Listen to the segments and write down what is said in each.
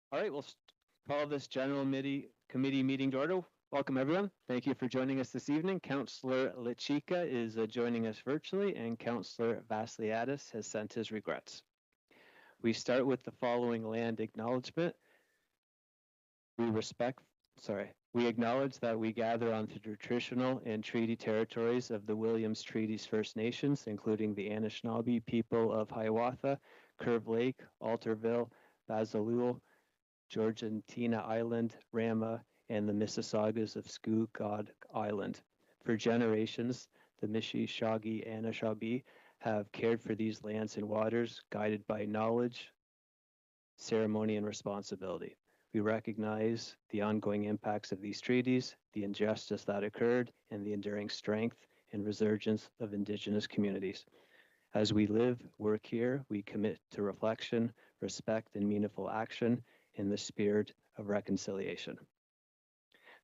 All right, call this committee meeting to order. Welcome, everyone. Thank you for joining us this evening. Councillor Lachika is joining us virtually, and Councillor Vasiliadis has sent his regrets. We start with the following land acknowledgement. We acknowledge that we gather on the traditional and treaty territories of the Williams Treaties First Nations, including the Anishinaabe people of Hiawatha, Curve Lake, Alterville, Basalul, Georgiantina Island, Rama, and the Mississaugas of Scugog Island. For generations, the Mississauga Anishinaabe have cared for these lands and waters, guided by knowledge, ceremony, and responsibility. We recognize the ongoing impacts of these treaties, the injustice that occurred, and the enduring strength and resurgence of Indigenous communities. As we live, work here, we commit to reflection, respect, and meaningful action in the spirit of reconciliation.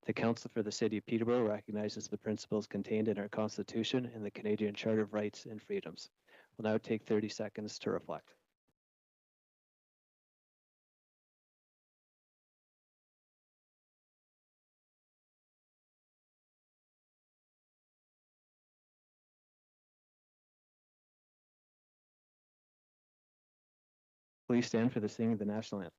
The Council for the City of Peterborough recognizes the principles contained in our Constitution and the Canadian Charter of Rights and Freedoms. We'll now take 30 seconds to reflect. Please stand for the singing of the national anthem.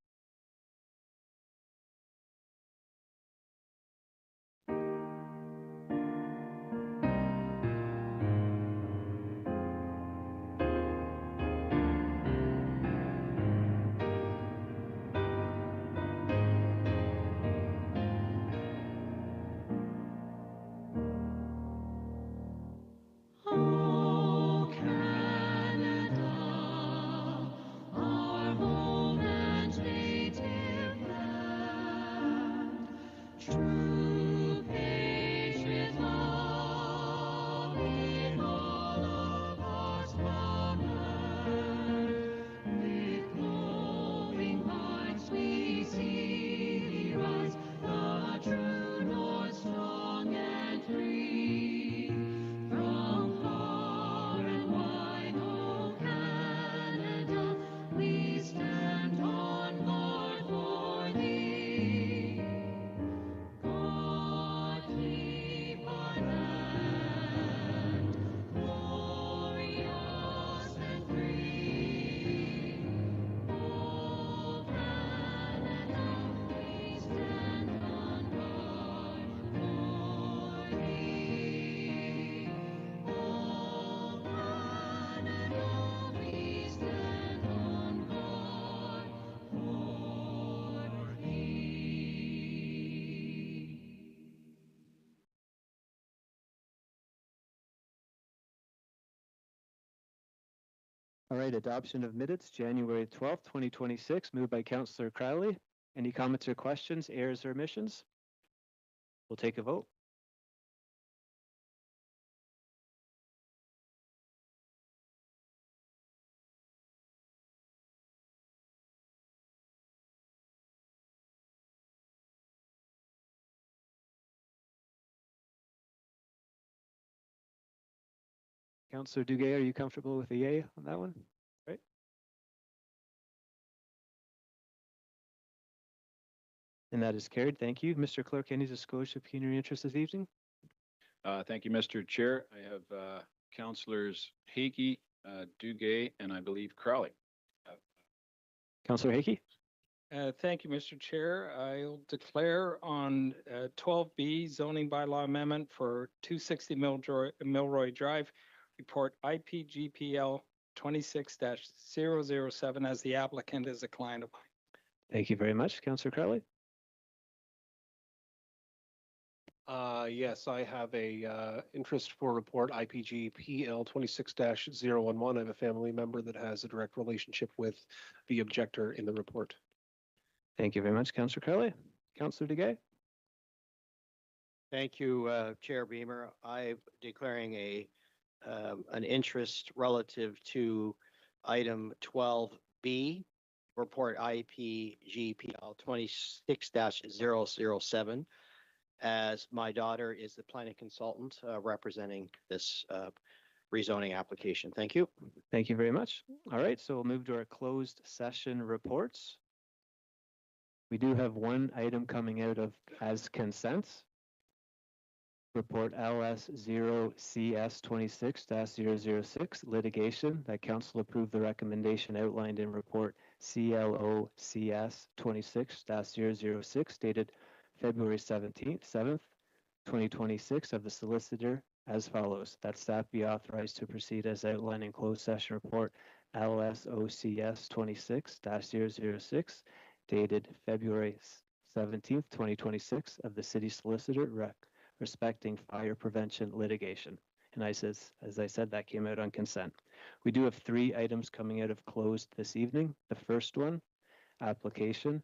All right, adoption of minutes, January 12th, 2026, moved by Councillor Crowley. Any comments or questions, errors or omissions? We'll take a vote. Councillor Duguay, are you comfortable with a yay on that one? Right. And that is carried. Thank you. Mr. Clerk, any disclosure of pecuniary interest this evening? Thank you, Mr. Chair. I have Councillors Hakey, Duguay, and I believe Crowley. Councillor Hakey? Thank you, Mr. Chair. I'll declare on 12B zoning bylaw amendment for 260 Milroy Drive, report IPGPL 26-007 as the applicant is a client of mine. Thank you very much. Councillor Crowley? Yes, I have a interest for report IPG PL 26-011. I have a family member that has a direct relationship with the objector in the report. Thank you very much, Councillor Crowley. Councillor Duguay? Thank you, Chair Beamer. I'm declaring an interest relative to item 12B, report IPGPL 26-007. As my daughter is the planning consultant representing this rezoning application. Thank you. Thank you very much. All right, so we'll move to our closed session reports. We do have one item coming out of as consent. Report LS 0CS 26-006 litigation that council approved the recommendation outlined in report CLOCS 26-006 dated February 7th, 2026 of the solicitor as follows. That staff be authorized to proceed as outlined in closed session report LSOCS 26-006 dated February 17th, 2026 of the city solicitor respecting fire prevention litigation. And as I said, that came out on consent. We do have 3 items coming out of closed this evening. The first one, application,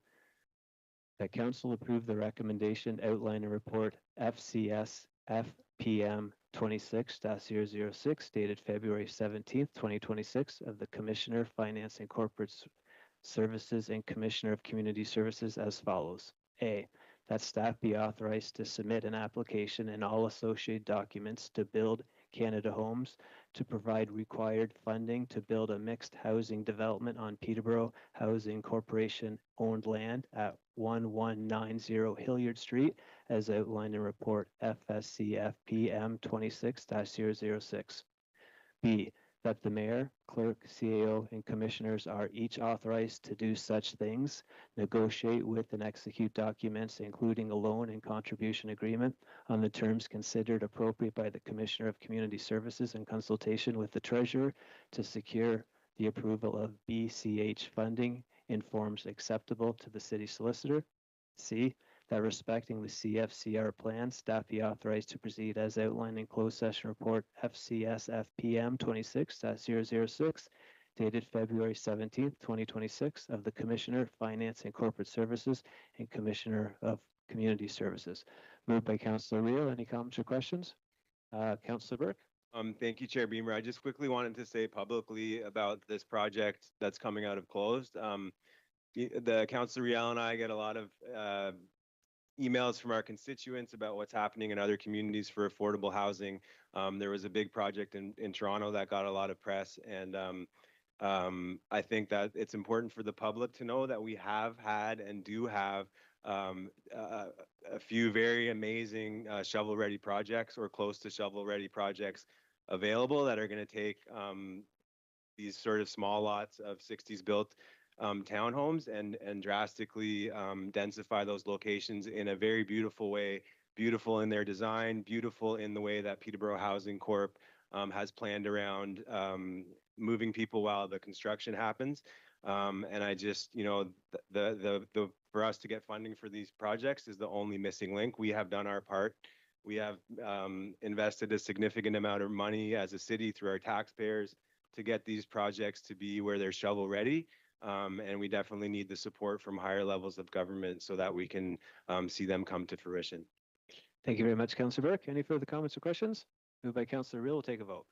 that council approve the recommendation outlined in report FCS FPM 26-006 dated February 17th, 2026 of the Commissioner Finance and Corporate Services and Commissioner of Community Services as follows. A, that staff be authorized to submit an application and all associated documents to Build Canada Homes to provide required funding to build a mixed housing development on Peterborough Housing Corporation owned land at 1190 Hilliard Street as outlined in report FSCFPM 26-006. B, that the mayor, clerk, CAO, and commissioners are each authorized to do such things, negotiate with and execute documents, including a loan and contribution agreement on the terms considered appropriate by the Commissioner of Community Services in consultation with the treasurer to secure the approval of BCH funding in forms acceptable to the city solicitor. C, that respecting the CFCR plan, staff be authorized to proceed as outlined in closed session report FCSFPM 26-006 dated February 17th, 2026 of the Commissioner of Finance and Corporate Services and Commissioner of Community Services. Moved by Councillor Reel. Any comments or questions? Councillor Burke. Thank you, Chair Beamer. I just quickly wanted to say publicly about this project that's coming out of closed. The Councillor Riel and I get a lot of emails from our constituents about what's happening in other communities for affordable housing. There was a big project in Toronto that got a lot of press, and I think that it's important for the public to know that we have had and do have a few very amazing shovel-ready projects or close to shovel-ready projects available that are going to take these sort of small lots of 60s built townhomes and drastically densify those locations in a very beautiful way, beautiful in their design, beautiful in the way that Peterborough Housing Corp has planned around moving people while the construction happens. And I just, you know, for us to get funding for these projects is the only missing link. We have done our part. We have invested a significant amount of money as a city through our taxpayers to get these projects to be where they're shovel ready. And we definitely need the support from higher levels of government so that we can see them come to fruition. Thank you very much, Councillor Burke. Any further comments or questions? Moved by Councillor Reel. We'll take a vote.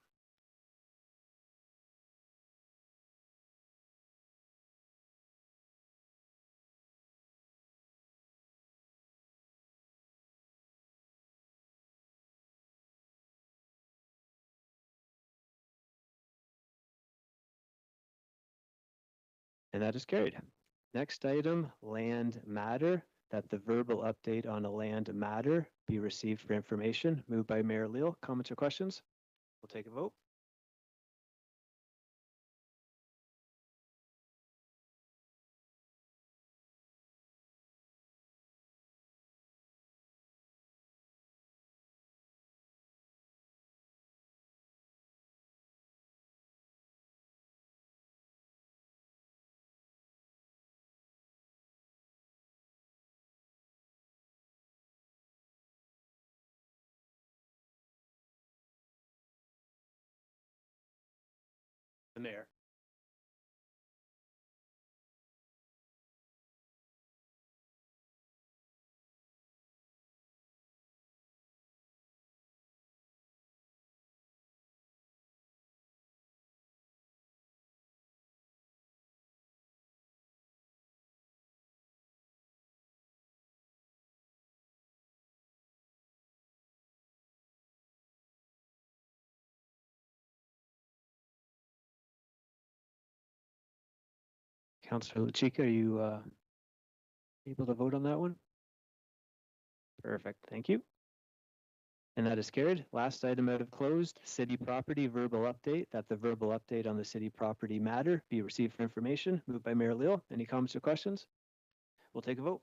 And that is carried. Next item, land matter, that the verbal update on a land matter be received for information. Moved by Mayor Leal. Comments or questions? We'll take a vote. The mayor. Councillor Luchika, are you Able to vote on that one? Perfect, thank you. And that is carried. Last item out of closed, city property verbal update, that the verbal update on the city property matter be received for information. Moved by Mayor Leal. Any comments or questions? We'll take a vote.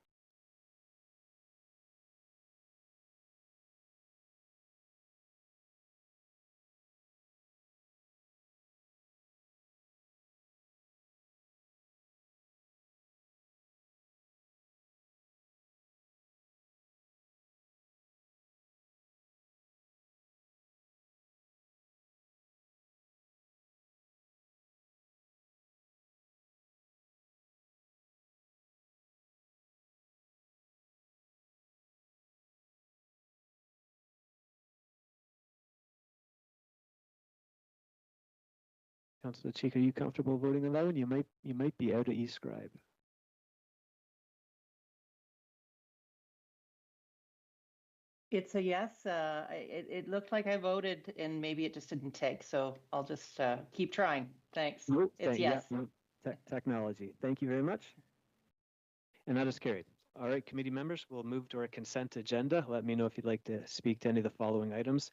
Councilor Cheek, are you comfortable voting on that one? You might be out of e-scribe. It's a yes. It looked like I voted and maybe it just didn't take. So I'll just keep trying. Thanks. Nope, It's yeah, yes. no, technology. Thank you very much. And that is carried. All right, committee members, we'll move to our consent agenda. Let me know if you'd like to speak to any of the following items.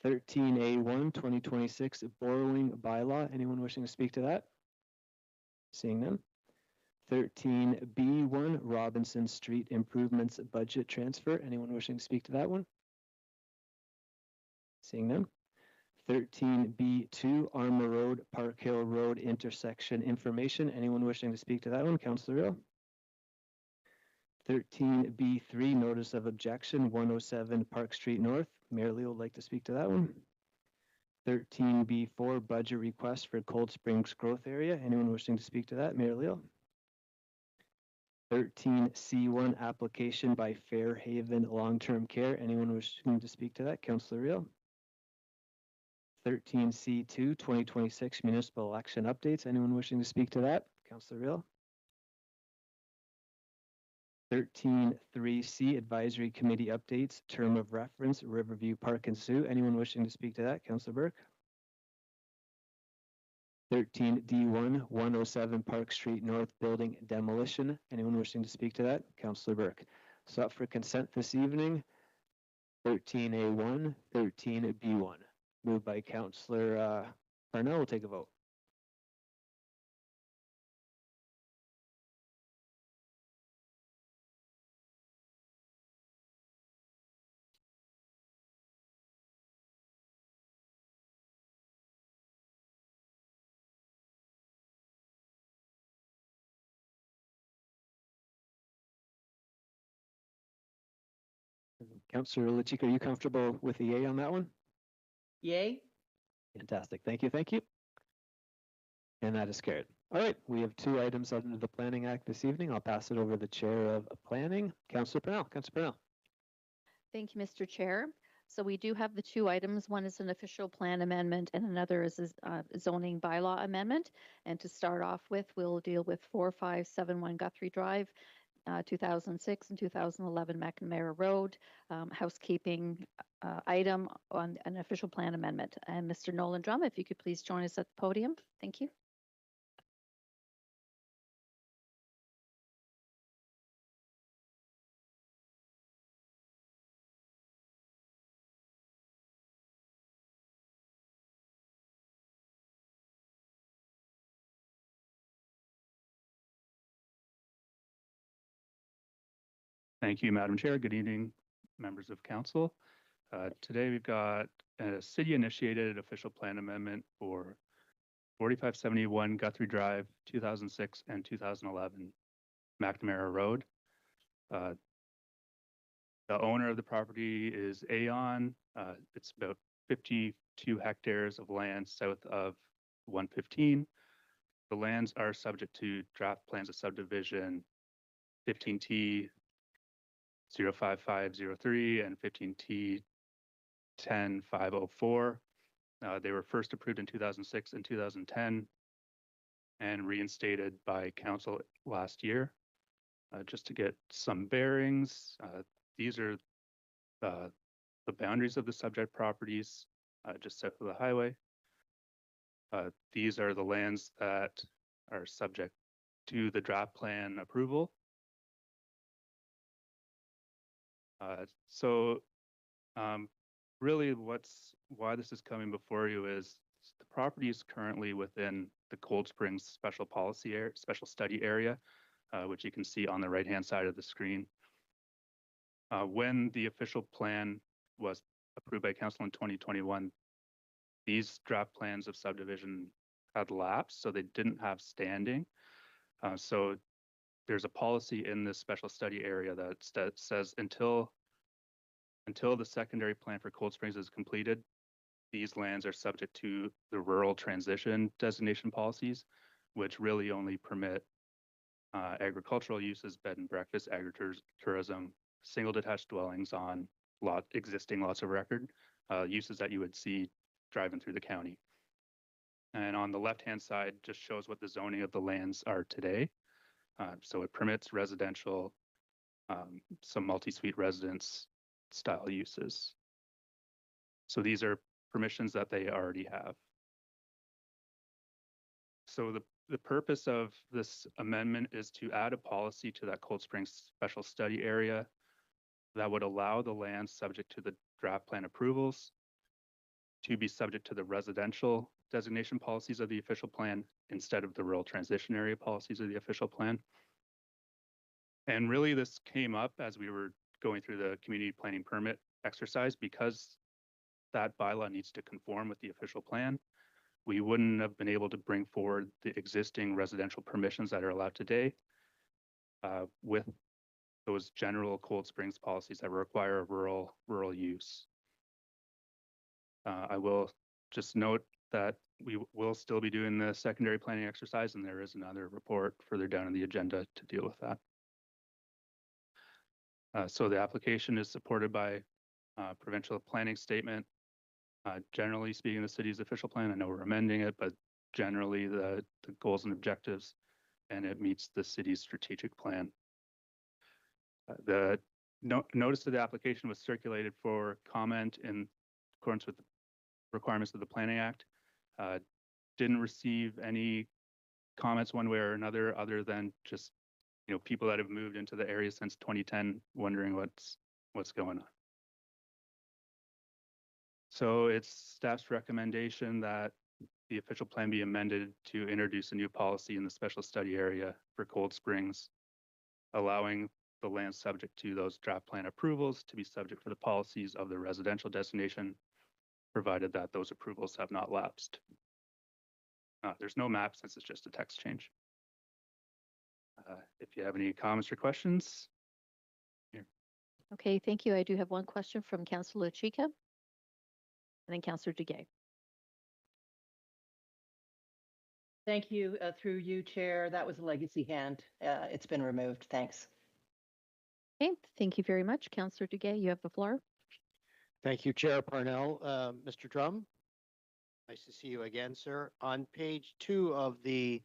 13A1, 2026 borrowing bylaw. Anyone wishing to speak to that? Seeing none. 13B1, Robinson Street improvements budget transfer. Anyone wishing to speak to that one? Seeing none. 13B2, Armor Road, Park Hill Road intersection information. Anyone wishing to speak to that one? Councilor Real. 13B3, notice of objection, 107 Park Street North. Mayor Lee would like to speak to that one. 13B4, budget request for Cold Springs growth area. Anyone wishing to speak to that? Mayor Leal. 13C1, application by Fairhaven Long-Term Care. Anyone wishing to speak to that? Councilor Real. 13C2, 2026 municipal election updates. Anyone wishing to speak to that? Councilor Real. 13.3C, Advisory Committee Updates, Term of Reference, Riverview Park and Sioux. Anyone wishing to speak to that? Councilor Burke. 13D1, 107 Park Street North Building Demolition. Anyone wishing to speak to that? Councilor Burke. So up for consent this evening, 13A1, 13B1. Moved by Councilor Parnell. We'll take a vote. Councilor Lachik, are you comfortable with the yay on that one? Yay. Fantastic. Thank you. Thank you. And that is carried. All right. We have two items under the Planning Act this evening. I'll pass it over to the Chair of Planning, Councilor Purnell. Councilor Purnell. Thank you, Mr. Chair. So we do have the two items. One is an official plan amendment and another is a zoning bylaw amendment. And to start off with, we'll deal with 4571 Guthrie Drive, 2006 and 2011 McNamara Road, housekeeping item on an official plan amendment. And Mr. Nolan Drum, if you could please join us at the podium. Thank you. Thank you, Madam Chair. Good evening, members of council. Today we've got a city-initiated official plan amendment for 4571 Guthrie Drive, 2006 and 2011 McNamara Road. The owner of the property is Aon. It's about 52 hectares of land south of 115. The lands are subject to draft plans of subdivision 15T 05503 and 15T 10504. They were first approved in 2006 and 2010 and reinstated by council last year. Just to get some bearings, these are the boundaries of the subject properties just south of the highway. These are the lands that are subject to the draft plan approval. So really why this is coming before you is the property is currently within the Cold Springs special study area, which you can see on the right-hand side of the screen. When the official plan was approved by council in 2021, these draft plans of subdivision had lapsed, so they didn't have standing. So there's a policy in this special study area that says until the secondary plan for Cold Springs is completed, these lands are subject to the rural transition designation policies, which really only permit agricultural uses, bed and breakfast, agritourism, single detached dwellings on existing lots of record, uses that you would see driving through the county. And on the left-hand side just shows what the zoning of the lands are today. So it permits residential, some multi-suite residence style uses. So these are permissions that they already have. So the purpose of this amendment is to add a policy to that Cold Springs special study area that would allow the land subject to the draft plan approvals to be subject to the residential designation policies of the official plan instead of the rural transition area policies of the official plan. And really this came up as we were going through the community planning permit exercise because that bylaw needs to conform with the official plan. We wouldn't have been able to bring forward the existing residential permissions that are allowed today with those general Cold Springs policies that require a rural use. I will just note that we will still be doing the secondary planning exercise, and there is another report further down in the agenda to deal with that. So the application is supported by provincial planning statement. Generally speaking, the city's official plan, I know we're amending it, but generally the goals and objectives, and it meets the city's strategic plan. The notice of the application was circulated for comment in accordance with the requirements of the Planning Act. Didn't receive any comments one way or another, other than just people that have moved into the area since 2010 wondering what's going on. So it's staff's recommendation that the official plan be amended to introduce a new policy in the special study area for Cold Springs, allowing the land subject to those draft plan approvals to be subject to the policies of the residential designation, provided that those approvals have not lapsed. There's no map since it's just a text change. If you have any comments or questions. Here. Okay, thank you. I do have one question from Councillor Chica and then Councillor Duguay. Thank you. Through you, Chair. That was a legacy hand. It's been removed. Thanks. Okay, thank you very much. Councillor Duguay, you have the floor. Thank you, Chair Parnell. Mr. Drum, nice to see you again, sir. On page 2 of the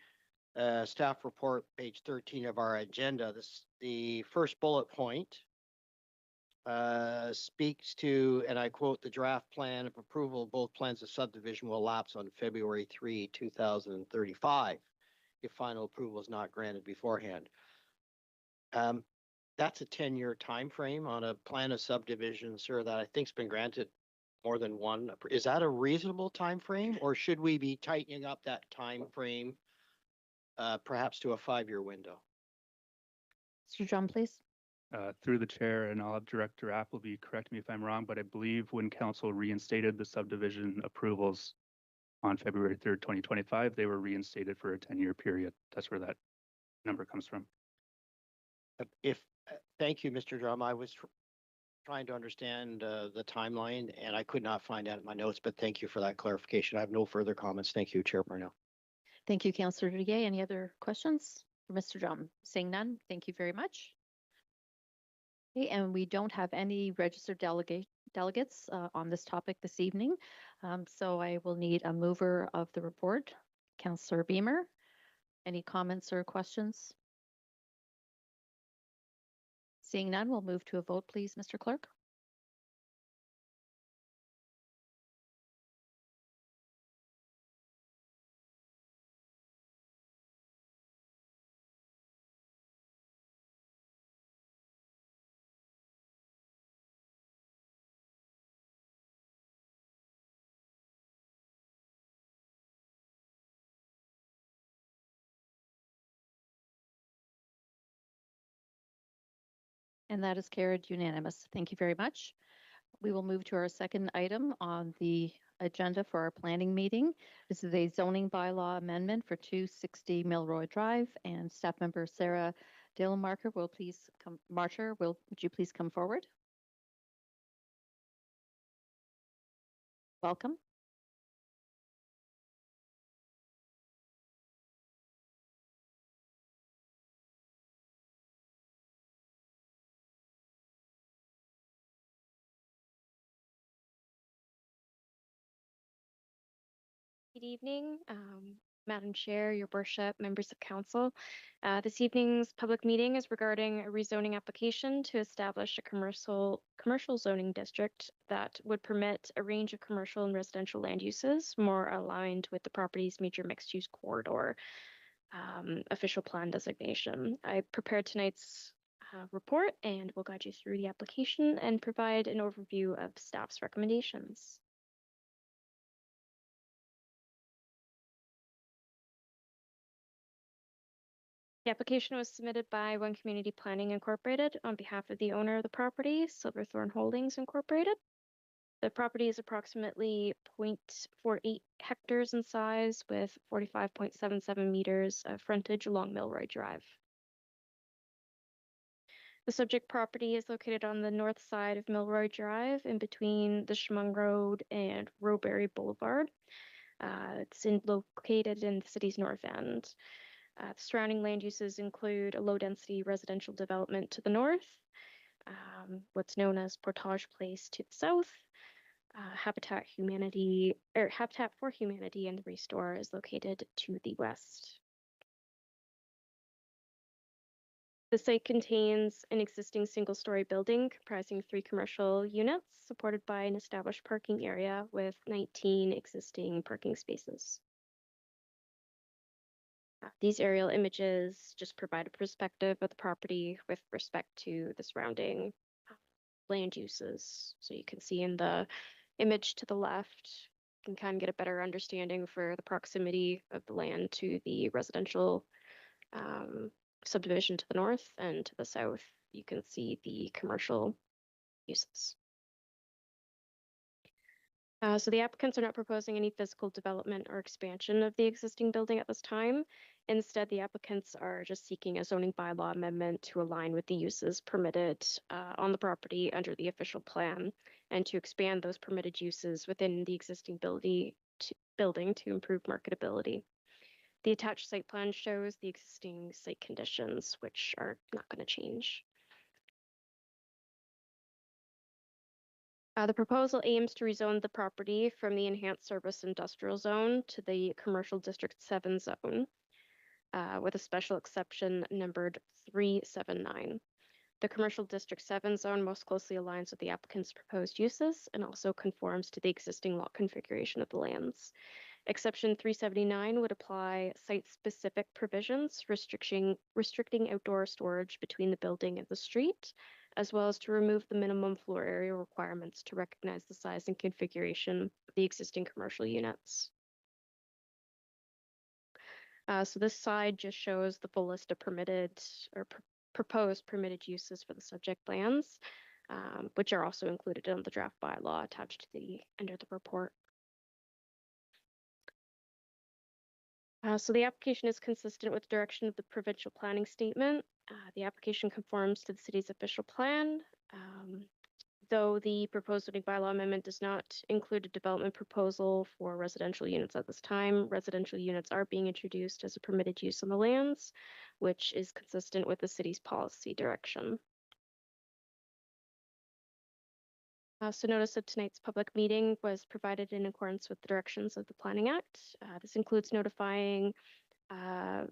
staff report, page 13 of our agenda, the first bullet point speaks to, and I quote, the draft plan of approval of both plans of subdivision will lapse on February 3, 2035 if final approval is not granted beforehand. That's a 10-year time frame on a plan of subdivision, sir, that I think's been granted more than one. Is that a reasonable time frame, or should we be tightening up that time frame perhaps to a 5-year window? Mr. Drum, please. Through the chair, and I'll have Director Appleby correct me if I'm wrong, but I believe when council reinstated the subdivision approvals on February 3rd, 2025, they were reinstated for a 10-year period. That's where that number comes from. Thank you, Mr. Drum. I was trying to understand the timeline, and I could not find out in my notes, but thank you for that clarification. I have no further comments. Thank you, Chair Parnell. Thank you, Councillor Duguay. Any other questions for Mr. Drum? Seeing none, thank you very much. Okay, and we don't have any registered delegates on this topic this evening, so I will need a mover of the report. Councillor Beamer, any comments or questions? Seeing none, we'll move to a vote, please, Mr. Clerk. And that is carried unanimous. Thank you very much. We will move to our second item on the agenda for our planning meeting. This is a zoning bylaw amendment for 260 Milroy Drive, and staff member Sarah Dillmarker will please come. Marcher, would you please come forward? Welcome. Good evening, Madam Chair, Your Worship, members of council. This evening's public meeting is regarding a rezoning application to establish a commercial zoning district that would permit a range of commercial and residential land uses more aligned with the property's major mixed-use corridor official plan designation. I prepared tonight's report and will guide you through the application and provide an overview of staff's recommendations. The application was submitted by One Community Planning Incorporated on behalf of the owner of the property, Silverthorne Holdings Incorporated. The property is approximately 0.48 hectares in size with 45.77 meters of frontage along Milroy Drive. The subject property is located on the north side of Milroy Drive in between the Chemung Road and Rowberry Boulevard. It's located in the city's north end. The surrounding land uses include a low-density residential development to the north, what's known as Portage Place to the south, Habitat for Humanity and the Restore is located to the west. The site contains an existing single-story building comprising 3 commercial units supported by an established parking area with 19 existing parking spaces. These aerial images just provide a perspective of the property with respect to the surrounding land uses. So you can see in the image to the left, you can kind of get a better understanding for the proximity of the land to the residential subdivision to the north, and to the south, you can see the commercial uses. So the applicants are not proposing any physical development or expansion of the existing building at this time. Instead, the applicants are just seeking a zoning bylaw amendment to align with the uses permitted on the property under the official plan and to expand those permitted uses within the existing building to improve marketability. The attached site plan shows the existing site conditions, which are not going to change. The proposal aims to rezone the property from the Enhanced Service Industrial Zone to the Commercial District 7 zone, with a special exception numbered 379. The Commercial District 7 zone most closely aligns with the applicant's proposed uses and also conforms to the existing lot configuration of the lands. Exception 379 would apply site-specific provisions restricting outdoor storage between the building and the street, as well as to remove the minimum floor area requirements to recognize the size and configuration of the existing commercial units. So this slide just shows the full list of permitted or proposed permitted uses for the subject lands, which are also included in the draft bylaw attached to the end of the report. So the application is consistent with direction of the provincial planning statement. The application conforms to the city's official plan, though the proposed zoning bylaw amendment does not include a development proposal for residential units at this time. Residential units are being introduced as a permitted use on the lands, which is consistent with the city's policy direction. So notice of tonight's public meeting was provided in accordance with the directions of the Planning Act. This includes notifying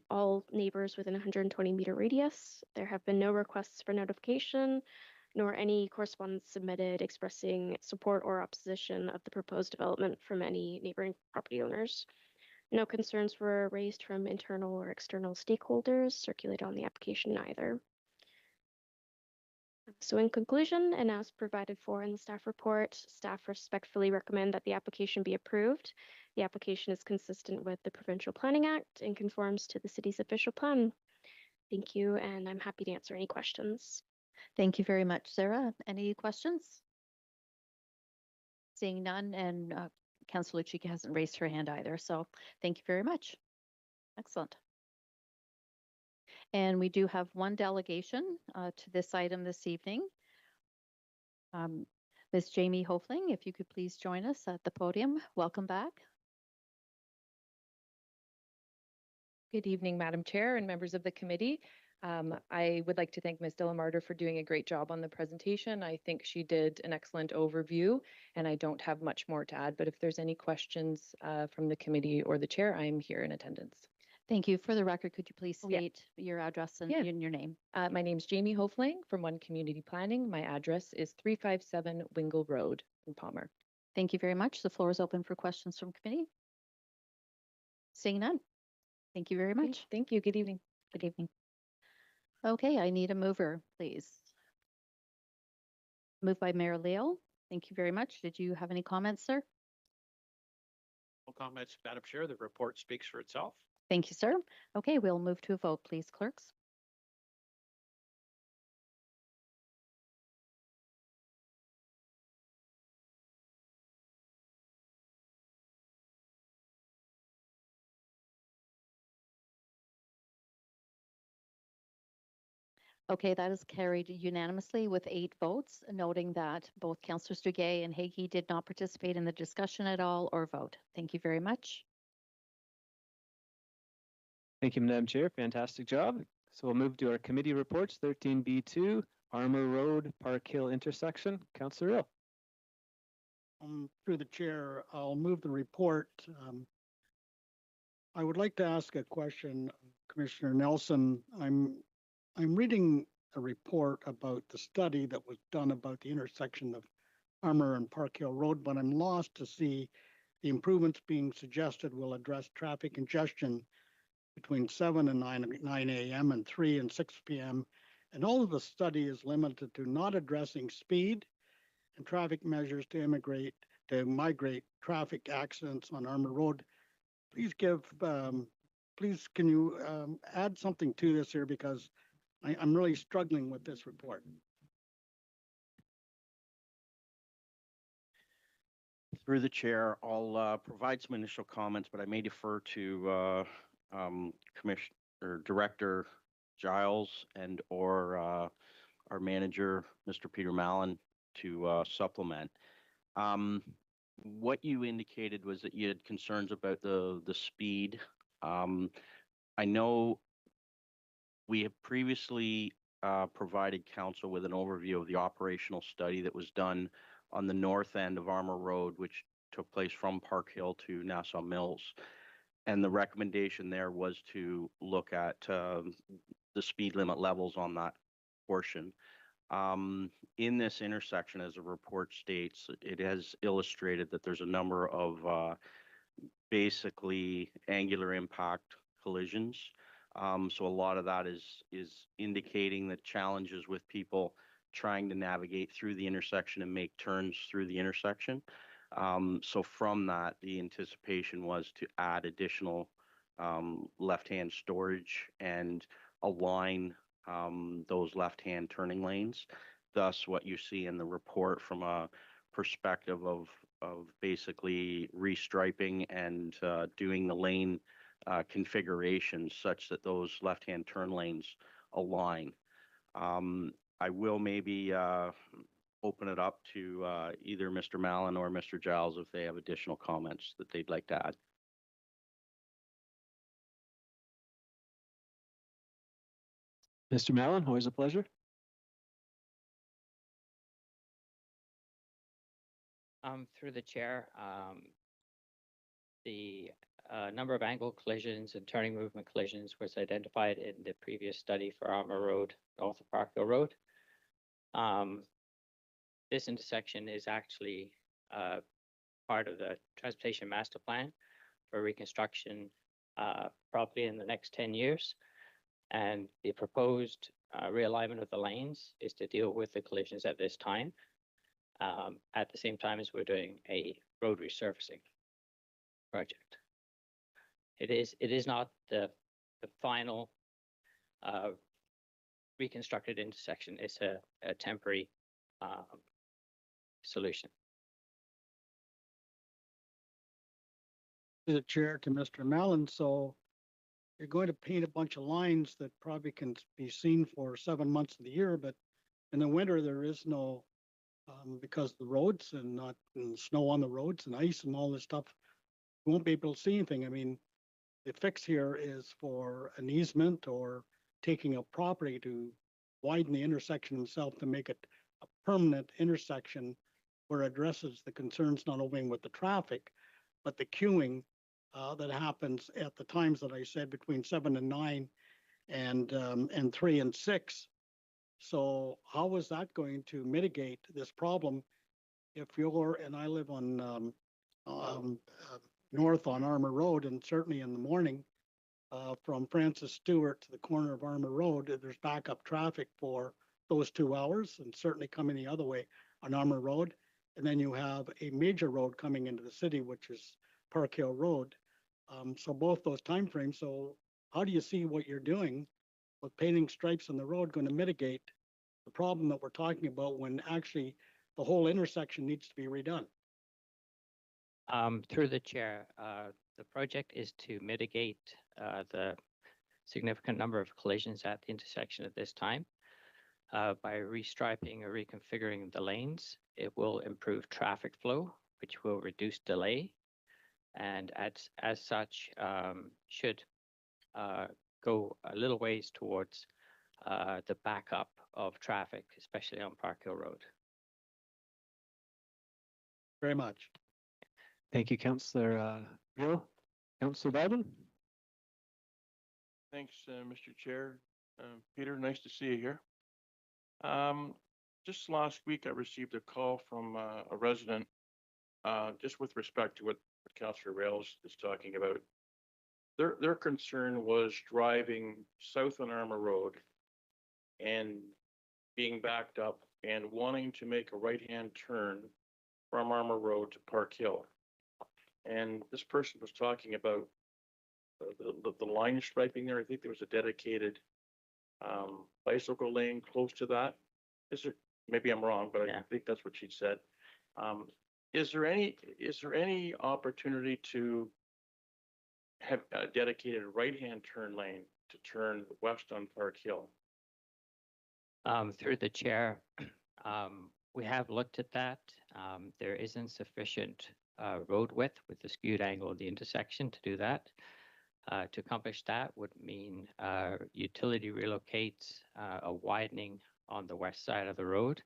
all neighbors within 120-meter radius. There have been no requests for notification, nor any correspondence submitted expressing support or opposition of the proposed development from any neighboring property owners. No concerns were raised from internal or external stakeholders circulated on the application either. So in conclusion, and as provided for in the staff report, staff respectfully recommend that the application be approved. The application is consistent with the Provincial Planning Act and conforms to the city's official plan. Thank you, and I'm happy to answer any questions. Thank you very much, Sarah. Any questions? Seeing none, and Councillor Chika hasn't raised her hand either, so thank you very much. Excellent. And we do have one delegation to this item this evening. Ms. Jamie Hofling, if you could please join us at the podium. Welcome back. Good evening, Madam Chair and members of the committee. I would like to thank Ms. Delamarter for doing a great job on the presentation. I think she did an excellent overview, and I don't have much more to add, but if there's any questions from the committee or the chair, I'm here in attendance. Thank you. For the record, could you please Oh, yeah. state your address and Yeah. your name? My name's Jamie Hofling from One Community Planning. My address is 357 Wingle Road in Palmer. Thank you very much. The floor is open for questions from committee. Seeing none. Thank you very Okay, much. thank you. Good evening. Good evening. Okay, I need a mover, please. Moved by Mayor Leo. Thank you very much. Did you have any comments, sir? No comments, Madam Chair. The report speaks for itself. Thank you, sir. Okay, we'll move to a vote, please, clerks. Okay, that is carried unanimously with 8 votes, noting that both Councillors Duguay and Hagee did not participate in the discussion at all or vote. Thank you very much. Thank you, Madam Chair. Fantastic job. So we'll move to our committee reports, 13B2, Armour Road, Park Hill intersection. Councillor Hill. Through the chair, I'll move the report. I would like to ask a question, Commissioner Nelson. I'm reading a report about the study that was done about the intersection of Armour and Park Hill Road, but I'm lost to see the improvements being suggested will address traffic congestion between 7 and 9 a.m. and 3 and 6 p.m. And all of the study is limited to not addressing speed and traffic measures to migrate traffic accidents on Armour Road. Please can you add something to this here, because I'm really struggling with this report. Through the chair, I'll provide some initial comments, but I may defer to Commissioner Director Giles and or our manager, Mr. Peter Mallon, to supplement. What you indicated was that you had concerns about the speed. I know we have previously provided council with an overview of the operational study that was done on the north end of Armour Road, which took place from Park Hill to Nassau Mills. And the recommendation there was to look at the speed limit levels on that portion. In this intersection, as the report states, it has illustrated that there's a number of basically angular impact collisions. So a lot of that is indicating the challenges with people trying to navigate through the intersection and make turns through the intersection. So from that, the anticipation was to add additional left-hand storage and align those left-hand turning lanes. Thus, what you see in the report from a perspective of basically restriping and doing the lane configurations such that those left-hand turn lanes align. I will maybe open it up to either Mr. Mallon or Mr. Giles if they have additional comments that they'd like to add. Mr. Mallon, always a pleasure. Through the chair, the number of angle collisions and turning movement collisions was identified in the previous study for Armour Road, north of Park Hill Road. This intersection is actually part of the Transportation Master Plan for reconstruction probably in the next 10 years. And the proposed realignment of the lanes is to deal with the collisions at this time. At the same time as we're doing a road resurfacing project. It is not the final reconstructed intersection is a temporary solution. To the chair, to Mr. Mallon, so you're going to paint a bunch of lines that probably can be seen for 7 months of the year, but in the winter, there is no, because the roads and not and snow on the roads and ice and all this stuff, you won't be able to see anything. I mean, the fix here is for an easement or taking a property to widen the intersection itself to make it a permanent intersection where it addresses the concerns not only with the traffic, but the queuing that happens at the times that I said between 7 and 9 and 3 and 6. So how is that going to mitigate this problem if you're, and I live on north on Armour Road, and certainly in the morning from Francis Stewart to the corner of Armour Road, there's backup traffic for those 2 hours, and certainly coming the other way on Armour Road. And then you have a major road coming into the city, which is Park Hill Road. So both those timeframes. So how do you see what you're doing with painting stripes on the road going to mitigate the problem that we're talking about when actually the whole intersection needs to be redone? Through the chair, the project is to mitigate the significant number of collisions at the intersection at this time. By restriping or reconfiguring the lanes, it will improve traffic flow, which will reduce delay, and as such should go a little ways towards the backup of traffic, especially on Park Hill Road. Very much. Thank you, Councillor Gill. Councillor Bowden? Thanks, Mr. Chair. Peter, nice to see you here. Just last week, I received a call from a resident, just with respect to what Councillor Rails is talking about. Their concern was driving south on Armour Road and being backed up and wanting to make a right-hand turn from Armour Road to Park Hill. And this person was talking about the line striping there. I think there was a dedicated bicycle lane close to that. Is there, maybe I'm wrong, but I think that's what she said. Is there any opportunity to have a dedicated right-hand turn lane to turn west on Park Hill? Through the chair, we have looked at that. There isn't sufficient road width with the skewed angle of the intersection to do that. To accomplish that would mean utility relocates, a widening on the west side of the road,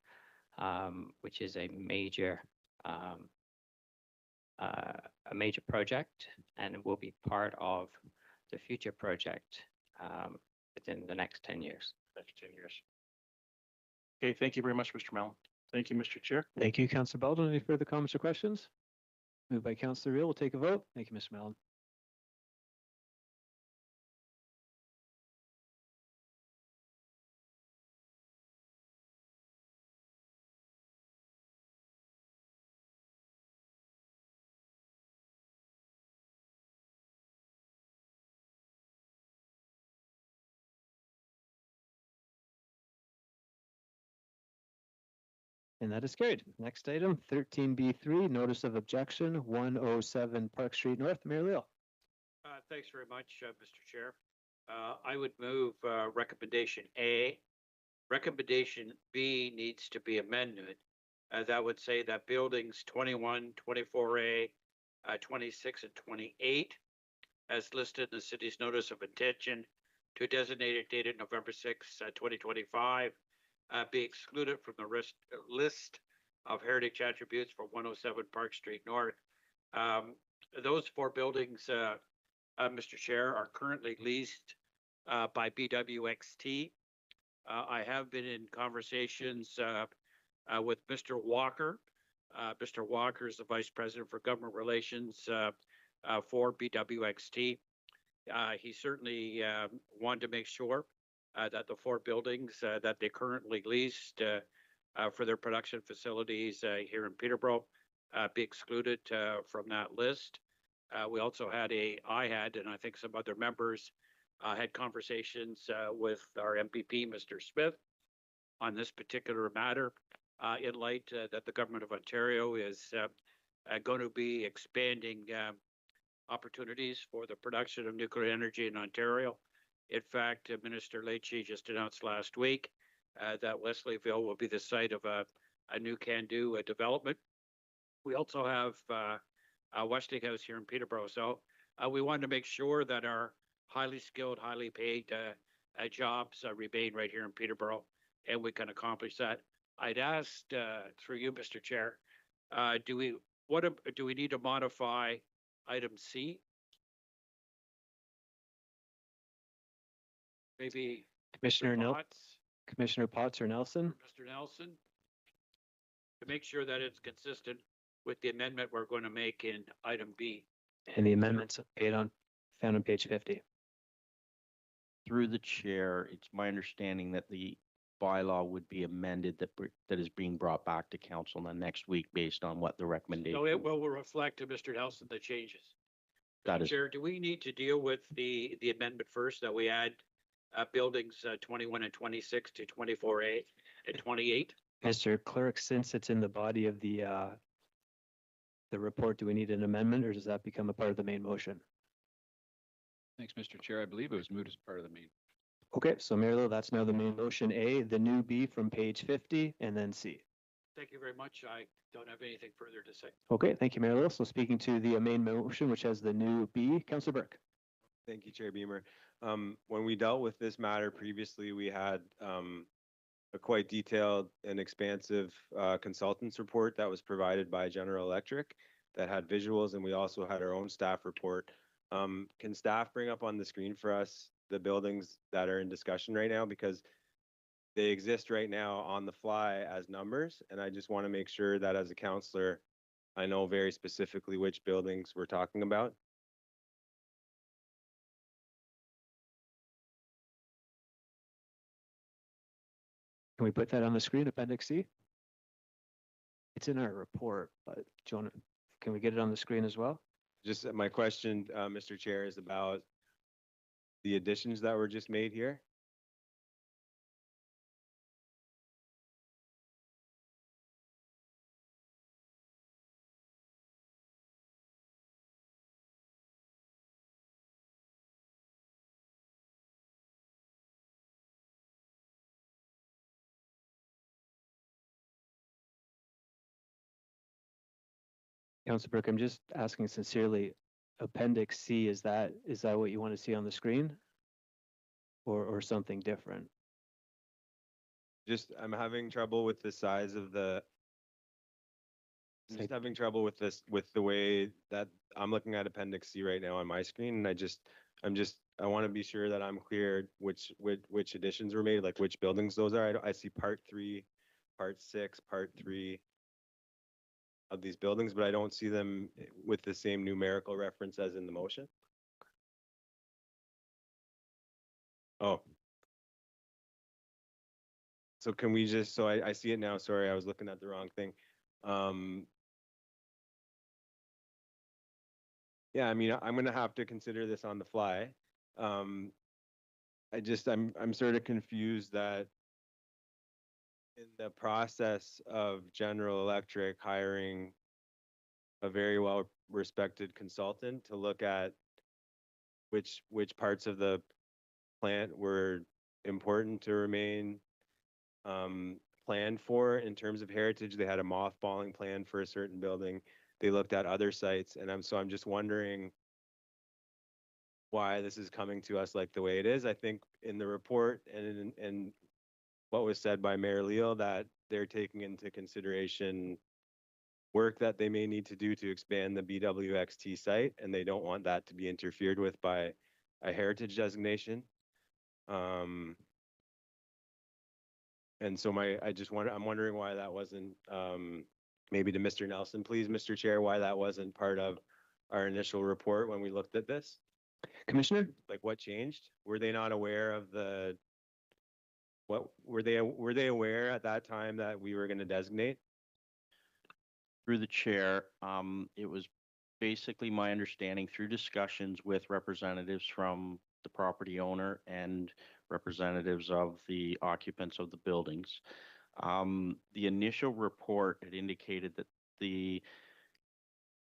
which is a major project, and it will be part of the future project within the next 10 years. Next 10 years. Okay, thank you very much, Mr. Mellon. Thank you, Mr. Chair. Thank you, Councillor Baldwin. Any further comments or questions? Moved by Councillor Reel. We'll take a vote. Thank you, Mr. Mellon. And that is carried. Next item, 13B3, Notice of Objection, 107 Park Street North. Mayor Leal. Thanks very much, Mr. Chair. I would move recommendation A. Recommendation B needs to be amended. That would say that buildings 21, 24A, 26, and 28, as listed in the city's notice of intention to designated dated November 6, 2025, be excluded from the list of heritage attributes for 107 Park Street North. Those 4 buildings, Mr. Chair, are currently leased by BWXT. I have been in conversations with Mr. Walker. Mr. Walker is the Vice President for Government Relations for BWXT. He certainly wanted to make sure that the 4 buildings that they currently leased for their production facilities here in Peterborough be excluded from that list. We also had I had, and I think some other members had conversations with our MPP, Mr. Smith, on this particular matter, in light that the government of Ontario is going to be expanding opportunities for the production of nuclear energy in Ontario. In fact, Minister Leahy just announced last week that Leslieville will be the site of a new CANDU development. We also have Westinghouse here in Peterborough. So we wanted to make sure that our highly skilled, highly paid jobs remain right here in Peterborough, and we can accomplish that. I'd asked through you, Mr. Chair, do we need to modify item C? Maybe Commissioner Potts or Nelson? Mr. Nelson, to make sure that it's consistent with the amendment we're going to make in item B. And the amendments found on page 50. Through the chair, it's my understanding that the bylaw would be amended that is being brought back to council next week based on what the recommendation. So it will reflect to Mr. Nelson the changes. That is, Chair, do we need to deal with the amendment first that we add buildings 21 and 26 to 24A and 28? Mr. Clerk, since it's in the body of the report, do we need an amendment, or does that become a part of the main motion? Thanks, Mr. Chair. I believe it was moved as part of the main. Okay, so Mayor Lill, that's now the main motion A, the new B from page 50, and then C. Thank you very much. I don't have anything further to say. Okay, thank you, Mayor Lill. So speaking to the main motion, which has the new B, Councillor Burke. Thank you, Chair Beamer. When we dealt with this matter previously, we had a quite detailed and expansive consultants report that was provided by General Electric that had visuals, and we also had our own staff report. Can staff bring up on the screen for us the buildings that are in discussion right now? Because they exist right now on the fly as numbers, and I just want to make sure that as a councillor, I know very specifically which buildings we're talking about. Can we put that on the screen, Appendix C? It's in our report, but Jonah, can we get it on the screen as well? Just my question, Mr. Chair, is about the additions that were just made here. Councilor Burke, I'm just asking sincerely, Appendix C, is that what you want to see on the screen? Or something different? Just, I'm having trouble with the size of the, I'm just having trouble with this, with the way that I'm looking at Appendix C right now on my screen, and I want to be sure that I'm clear which additions were made, like which buildings those are. I see Part 3, Part 6, Part 3 of these buildings, but I don't see them with the same numerical reference as in the motion. Oh. So can we just, so I see it now, sorry, I was looking at the wrong thing. Yeah, I mean, I'm gonna have to consider this on the fly. I'm sort of confused that in the process of General Electric hiring a very well-respected consultant to look at which parts of the plant were important to remain planned for in terms of heritage. They had a mothballing plan for a certain building. They looked at other sites, and I'm just wondering why this is coming to us like the way it is. I think in the report and in what was said by Mayor Leal, that they're taking into consideration work that they may need to do to expand the BWXT site, and they don't want that to be interfered with by a heritage designation. And so I'm wondering why that wasn't, maybe to Mr. Nelson, please, Mr. Chair, why that wasn't part of our initial report when we looked at this? Commissioner? Like, what changed? Were they not aware of were they aware at that time that we were going to designate? through the chair, it was basically my understanding through discussions with representatives from the property owner and representatives of the occupants of the buildings. The initial report had indicated that the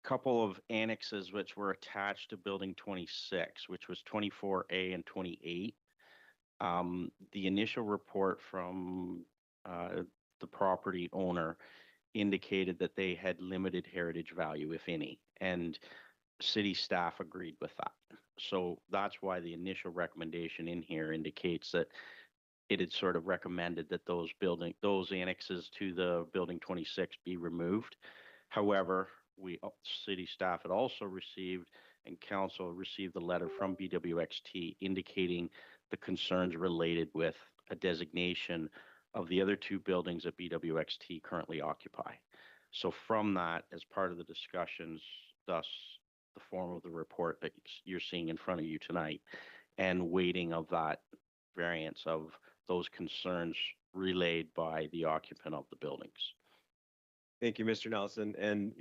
couple of annexes which were attached to building 26, which was 24A and 28. The initial report from the property owner indicated that they had limited heritage value, if any, and city staff agreed with that. So that's why the initial recommendation in here indicates that it had sort of recommended that those annexes to the building 26 be removed. However, city staff had also received and council received a letter from BWXT indicating the concerns related with a designation of the other two buildings that BWXT currently occupy. So from that, as part of the discussions, thus the form of the report that you're seeing in front of you tonight, and weighting of that variance of those concerns relayed by the occupant of the buildings. Thank you, Mr. Nelson. And,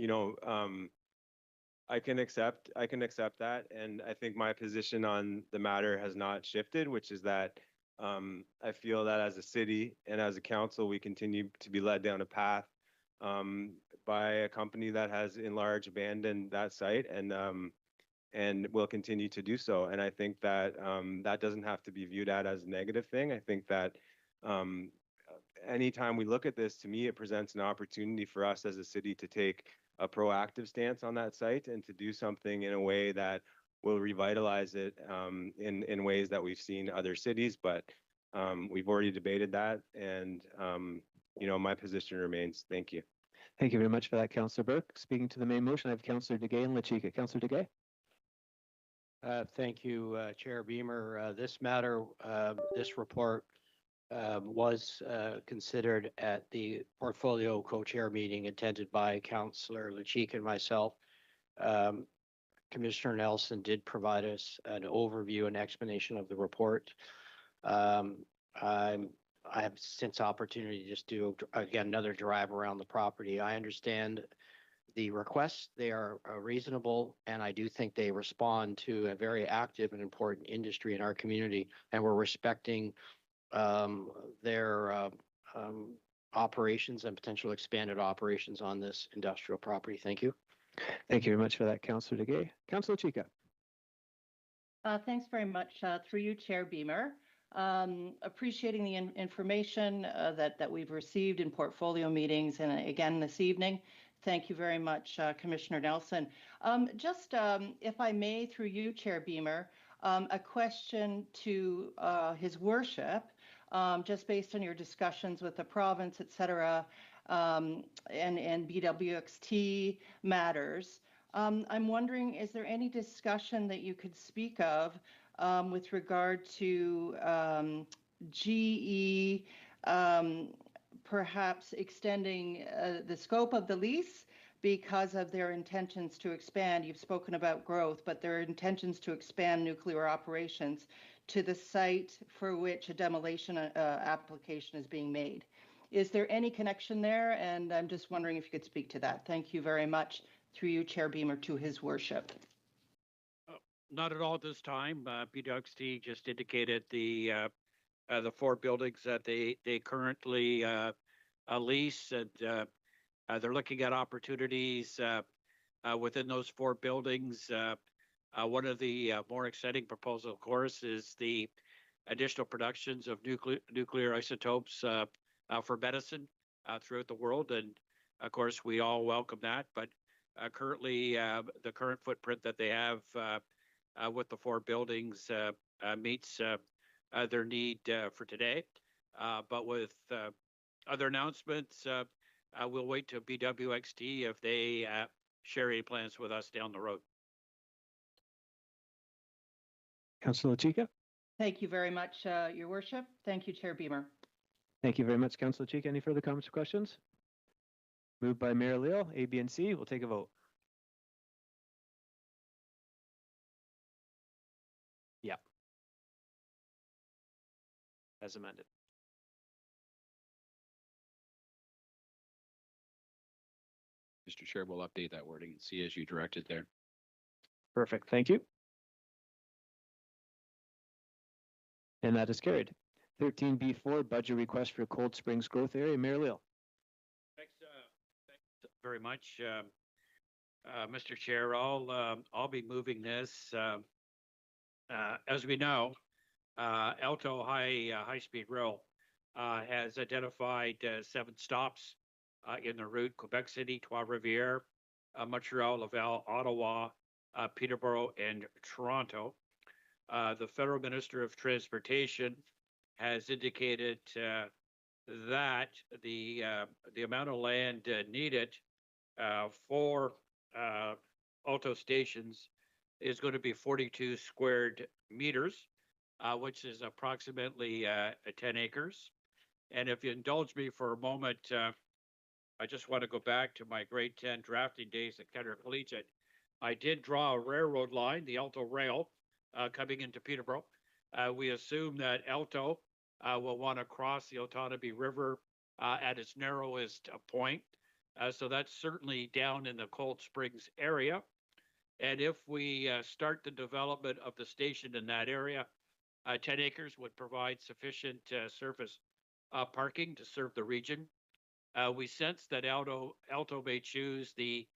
I can accept that. And I think my position on the matter has not shifted, which is that I feel that as a city and as a council, we continue to be led down a path by a company that has in large abandoned that site and will continue to do so. And I think that that doesn't have to be viewed as a negative thing. I think that anytime we look at this, to me, it presents an opportunity for us as a city to take a proactive stance on that site and to do something in a way that will revitalize it in ways that we've seen other cities. But we've already debated that, and my position remains. Thank you. Thank you very much for that, Councillor Burke. Speaking to the main motion, I have Councillor Duguay and Lachika. Councillor Duguay. Thank you, Chair Beamer. This matter, this report was considered at the portfolio co-chair meeting attended by Councillor Lachik and myself. Commissioner Nelson did provide us an overview and explanation of the report. I have since opportunity to just do again another drive around the property. I understand the requests; they are reasonable, and I do think they respond to a very active and important industry in our community, and we're respecting their operations and potential expanded operations on this industrial property. Thank you. Thank you very much for that, Councillor Duguay. Councillor Chica. Thanks very much. Through you, Chair Beamer. Appreciating the information that we've received in portfolio meetings and again this evening. Thank you very much, Commissioner Nelson. If I may, through you, Chair Beamer, a question to His Worship, just based on your discussions with the province, et cetera, and BWXT matters. I'm wondering, is there any discussion that you could speak of with regard to GE perhaps extending the scope of the lease because of their intentions to expand? You've spoken about growth, but their intentions to expand nuclear operations to the site for which a demolition application is being made. Is there any connection there? And I'm just wondering if you could speak to that. Thank you very much. Through you, Chair Beamer, to His Worship. Not at all this time. BWXT just indicated the 4 buildings that they currently lease, and they're looking at opportunities within those 4 buildings. One of the more exciting proposals, of course, is the additional productions of nuclear isotopes for medicine throughout the world, and of course we all welcome that. But currently, the current footprint that they have with the 4 buildings meets their need for today. But with other announcements, we'll wait to BWXT if they share any plans with us down the road. Councillor Chica. Thank you very much, Your Worship. Thank you, Chair Beamer. Thank you very much, Councillor Chica. Any further comments or questions? Moved by Mayor Leal. A, B, and C. We'll take a vote. Yeah. As amended. Mr. Chair, we'll update that wording and see as you directed there. Perfect. Thank you. And that is carried. 13B4, budget request for Cold Springs Growth Area. Mayor Leal. Thanks very much, Mr. Chair. I'll be moving this. As we know, Alto High-Speed Rail has identified 7 stops in the route: Quebec City, Trois-Rivières, Montreal, Laval, Ottawa, Peterborough, and Toronto. The Federal Minister of Transportation has indicated that the amount of land needed for Alto stations is going to be 42 squared meters, which is approximately 10 acres. And if you indulge me for a moment, I just want to go back to my grade 10 drafting days at Kenner Collegiate. I did draw a railroad line, the Alto Rail, coming into Peterborough. We assume that Alto will want to cross the Otonabee River at its narrowest point. So that's certainly down in the Cold Springs area. And if we start the development of the station in that area, 10 acres would provide sufficient surface parking to serve the region. We sense that Alto may choose the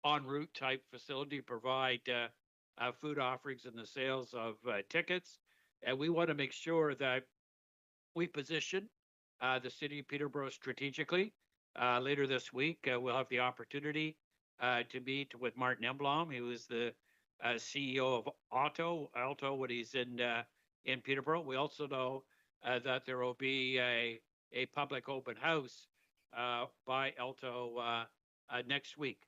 en route type facility to provide food offerings and the sales of tickets. And we want to make sure that we position the city of Peterborough strategically. Later this week, we'll have the opportunity to meet with Martin Emblom, who is the CEO of Alto when he's in Peterborough. We also know that there will be a public open house by Alto next week.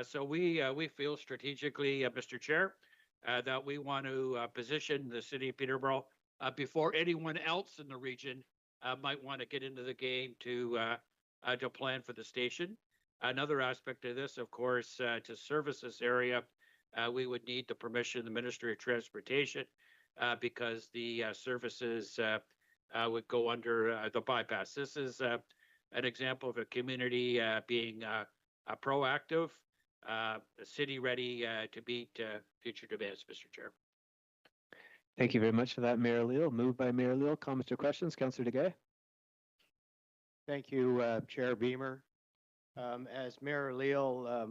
So we feel strategically, Mr. Chair, that we want to position the city of Peterborough before anyone else in the region might want to get into the game to plan for the station. Another aspect of this, of course, to service this area, we would need the permission of the Ministry of Transportation because the services would go under the bypass. This is an example of a community being proactive, a city ready to meet future demands, Mr. Chair. Thank you very much for that, Mayor Leal. Moved by Mayor Leal. Comments or questions? Councillor Degay. Thank you, Chair Beamer. As Mayor Leal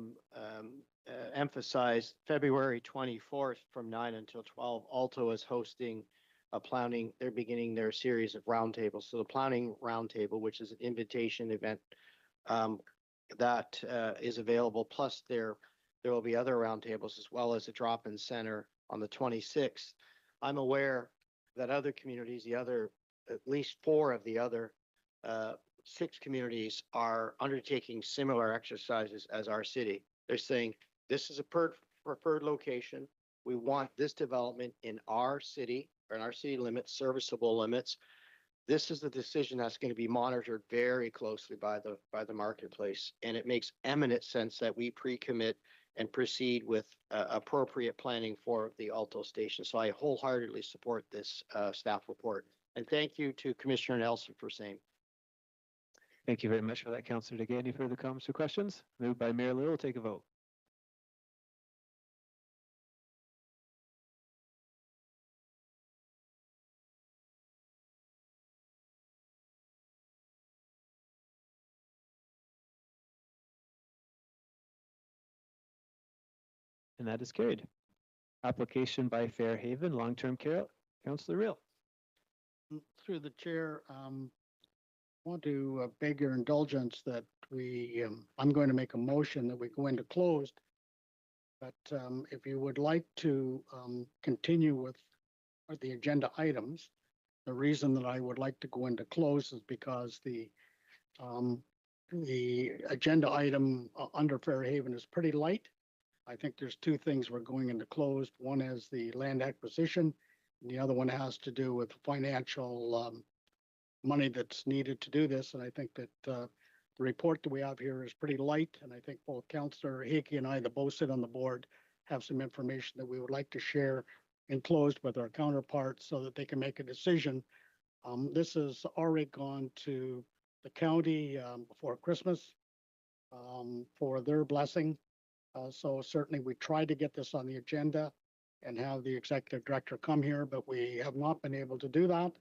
emphasized, February 24th from 9 until 12, Alto is hosting a planning. They're beginning their series of roundtables. So the planning roundtable, which is an invitation event that is available, plus there will be other roundtables as well as a drop-in center on the 26th. I'm aware that other communities, at least 4 of the other 6 communities are undertaking similar exercises as our city. They're saying, this is a preferred location. We want this development in our city, or in our city limits, serviceable limits. This is the decision that's going to be monitored very closely by the marketplace. And it makes eminent sense that we pre-commit and proceed with appropriate planning for the Alto station. So I wholeheartedly support this staff report. And thank you to Commissioner Nelson for saying. Thank you very much for that, Councillor Degay. Any further comments or questions? Moved by Mayor Leal. We'll take a vote. And that is carried. Application by Fairhaven Long-Term Care. Councillor Real. Through the chair, want to beg your indulgence that I'm going to make a motion that we go into closed. But if you would like to continue with the agenda items, the reason that I would like to go into closed is because the agenda item under Fairhaven is pretty light. I think there's 2 things we're going into closed. One is the land acquisition, and the other one has to do with financial money that's needed to do this. And I think that the report that we have here is pretty light. And I think both Councillor Hickey and I, that both sit on the board, have some information that we would like to share enclosed with our counterparts so that they can make a decision. This has already gone to the county before Christmas for their blessing. So certainly we tried to get this on the agenda. and have the executive director come here, but we have not been able to do that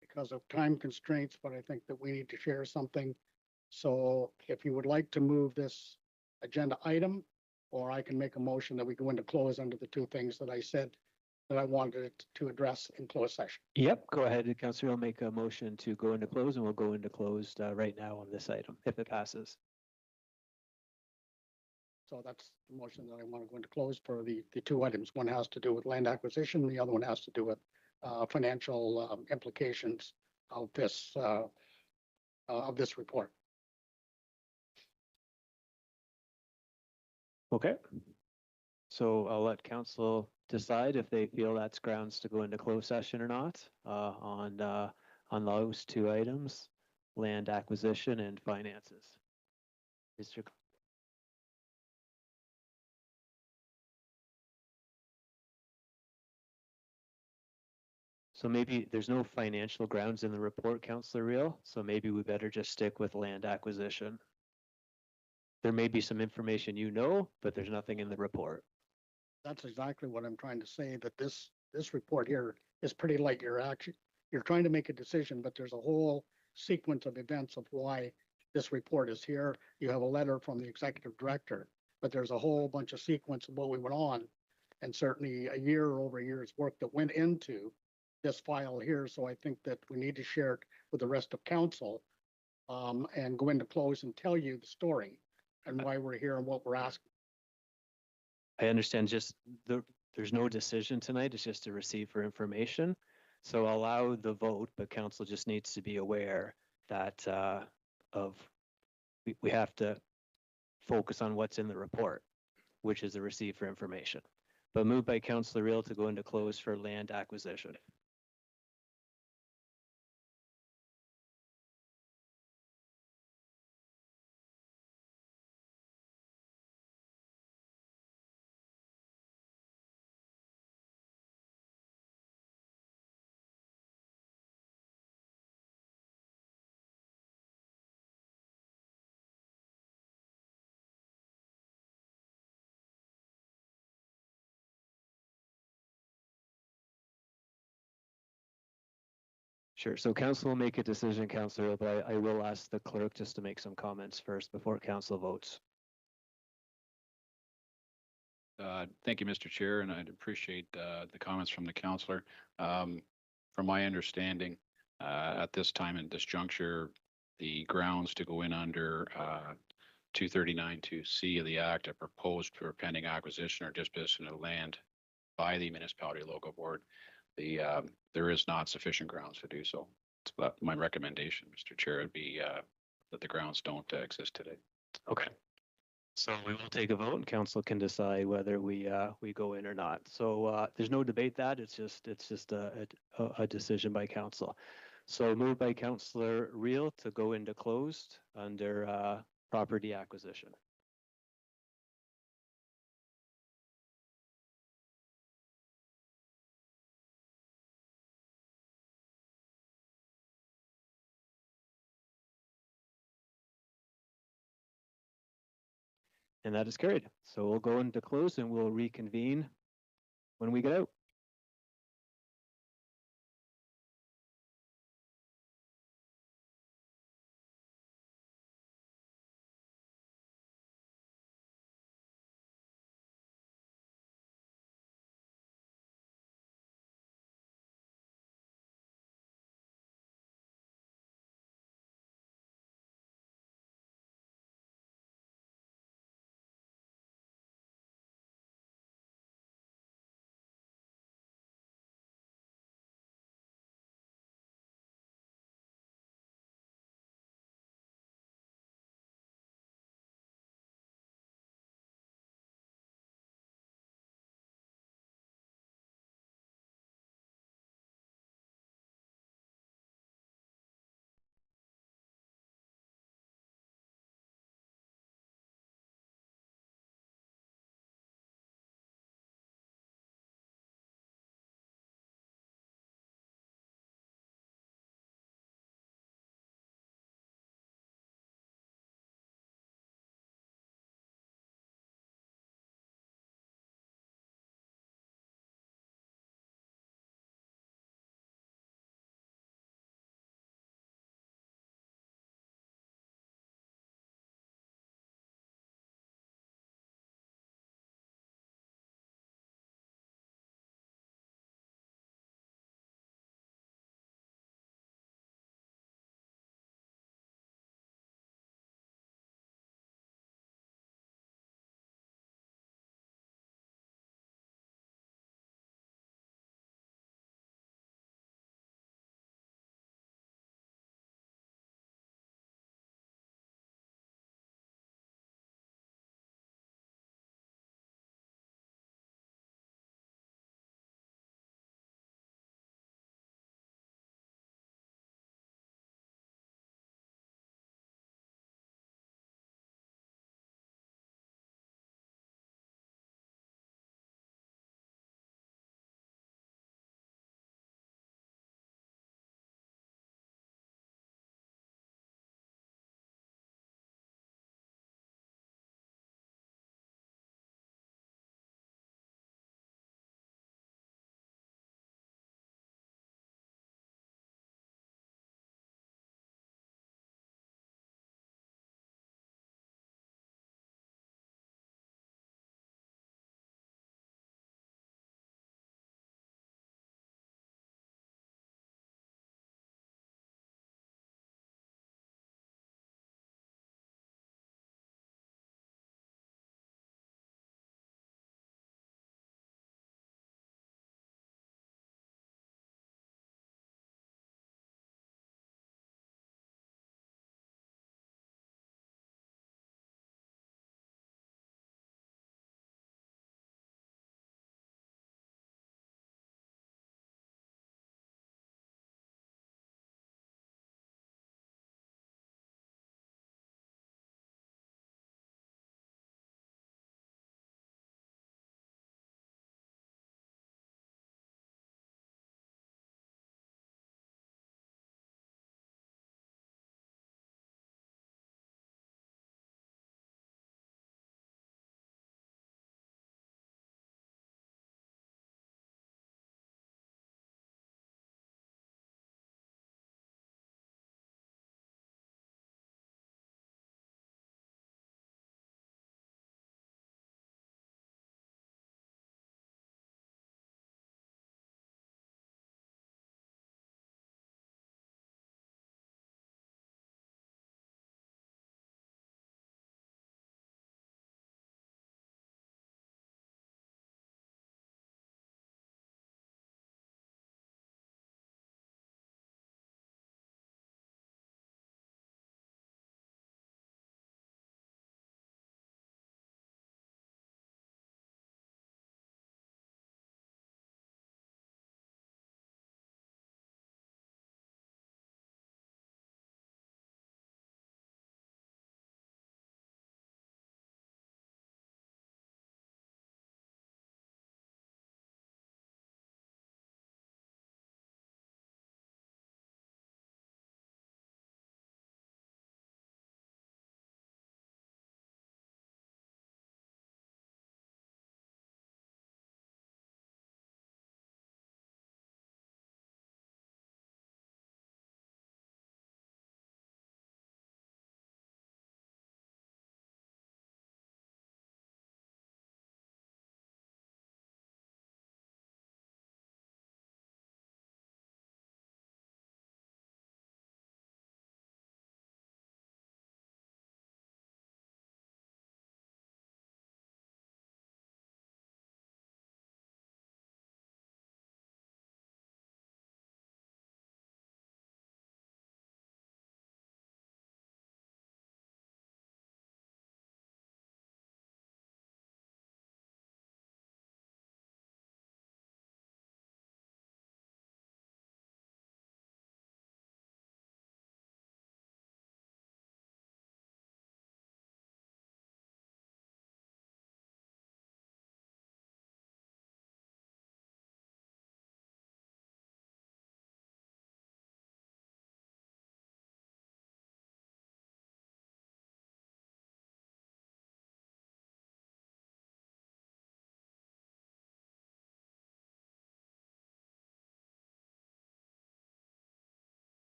because of time constraints, but I think that we need to share something. So if you would like to move this agenda item, or I can make a motion that we go into close under the two things that I said that I wanted to address in closed session. Yep, go ahead, Councillor. I'll make a motion to go into close, and we'll go into closed right now on this item, if it passes. So that's the motion that I want to go into close for the two items. One has to do with land acquisition, the other one has to do with financial implications of this report. Okay. So I'll let council decide if they feel that's grounds to go into closed session or not on those two items, land acquisition and finances. Mr. So maybe there's no financial grounds in the report, Councillor Reel, so maybe we better just stick with land acquisition. There may be some information you know, but there's nothing in the report. That's exactly what I'm trying to say, that this report here is pretty light. You're trying to make a decision, but there's a whole sequence of events of why this report is here. You have a letter from the executive director, but there's a whole bunch of sequence of what we went on, and certainly a year or over a year's work that went into this file here. So I think that we need to share it with the rest of council and go into close and tell you the story and why we're here and what we're asking. I understand there's no decision tonight. It's just a receive for information. So I'll allow the vote, but council just needs to be aware that we have to focus on what's in the report, which is a receive for information. But moved by Councillor Reel to go into close for land acquisition. Sure. So council will make a decision, Councillor, but I will ask the clerk just to make some comments first before council votes. Thank you, Mr. Chair, and I'd appreciate the comments from the councillor. From my understanding, at this time and this juncture, the grounds to go in under 239(2)(c) of the Act are proposed for pending acquisition or disposition of land by the municipality local board. There is not sufficient grounds to do so. So my recommendation, Mr. Chair, would be that the grounds don't exist today. Okay. So we will take a vote and council can decide whether we go in or not. So there's no debate that it's just a decision by council. So moved by Councillor Reel to go into closed under property acquisition. And that is carried. So we'll go into close and we'll reconvene when we get out.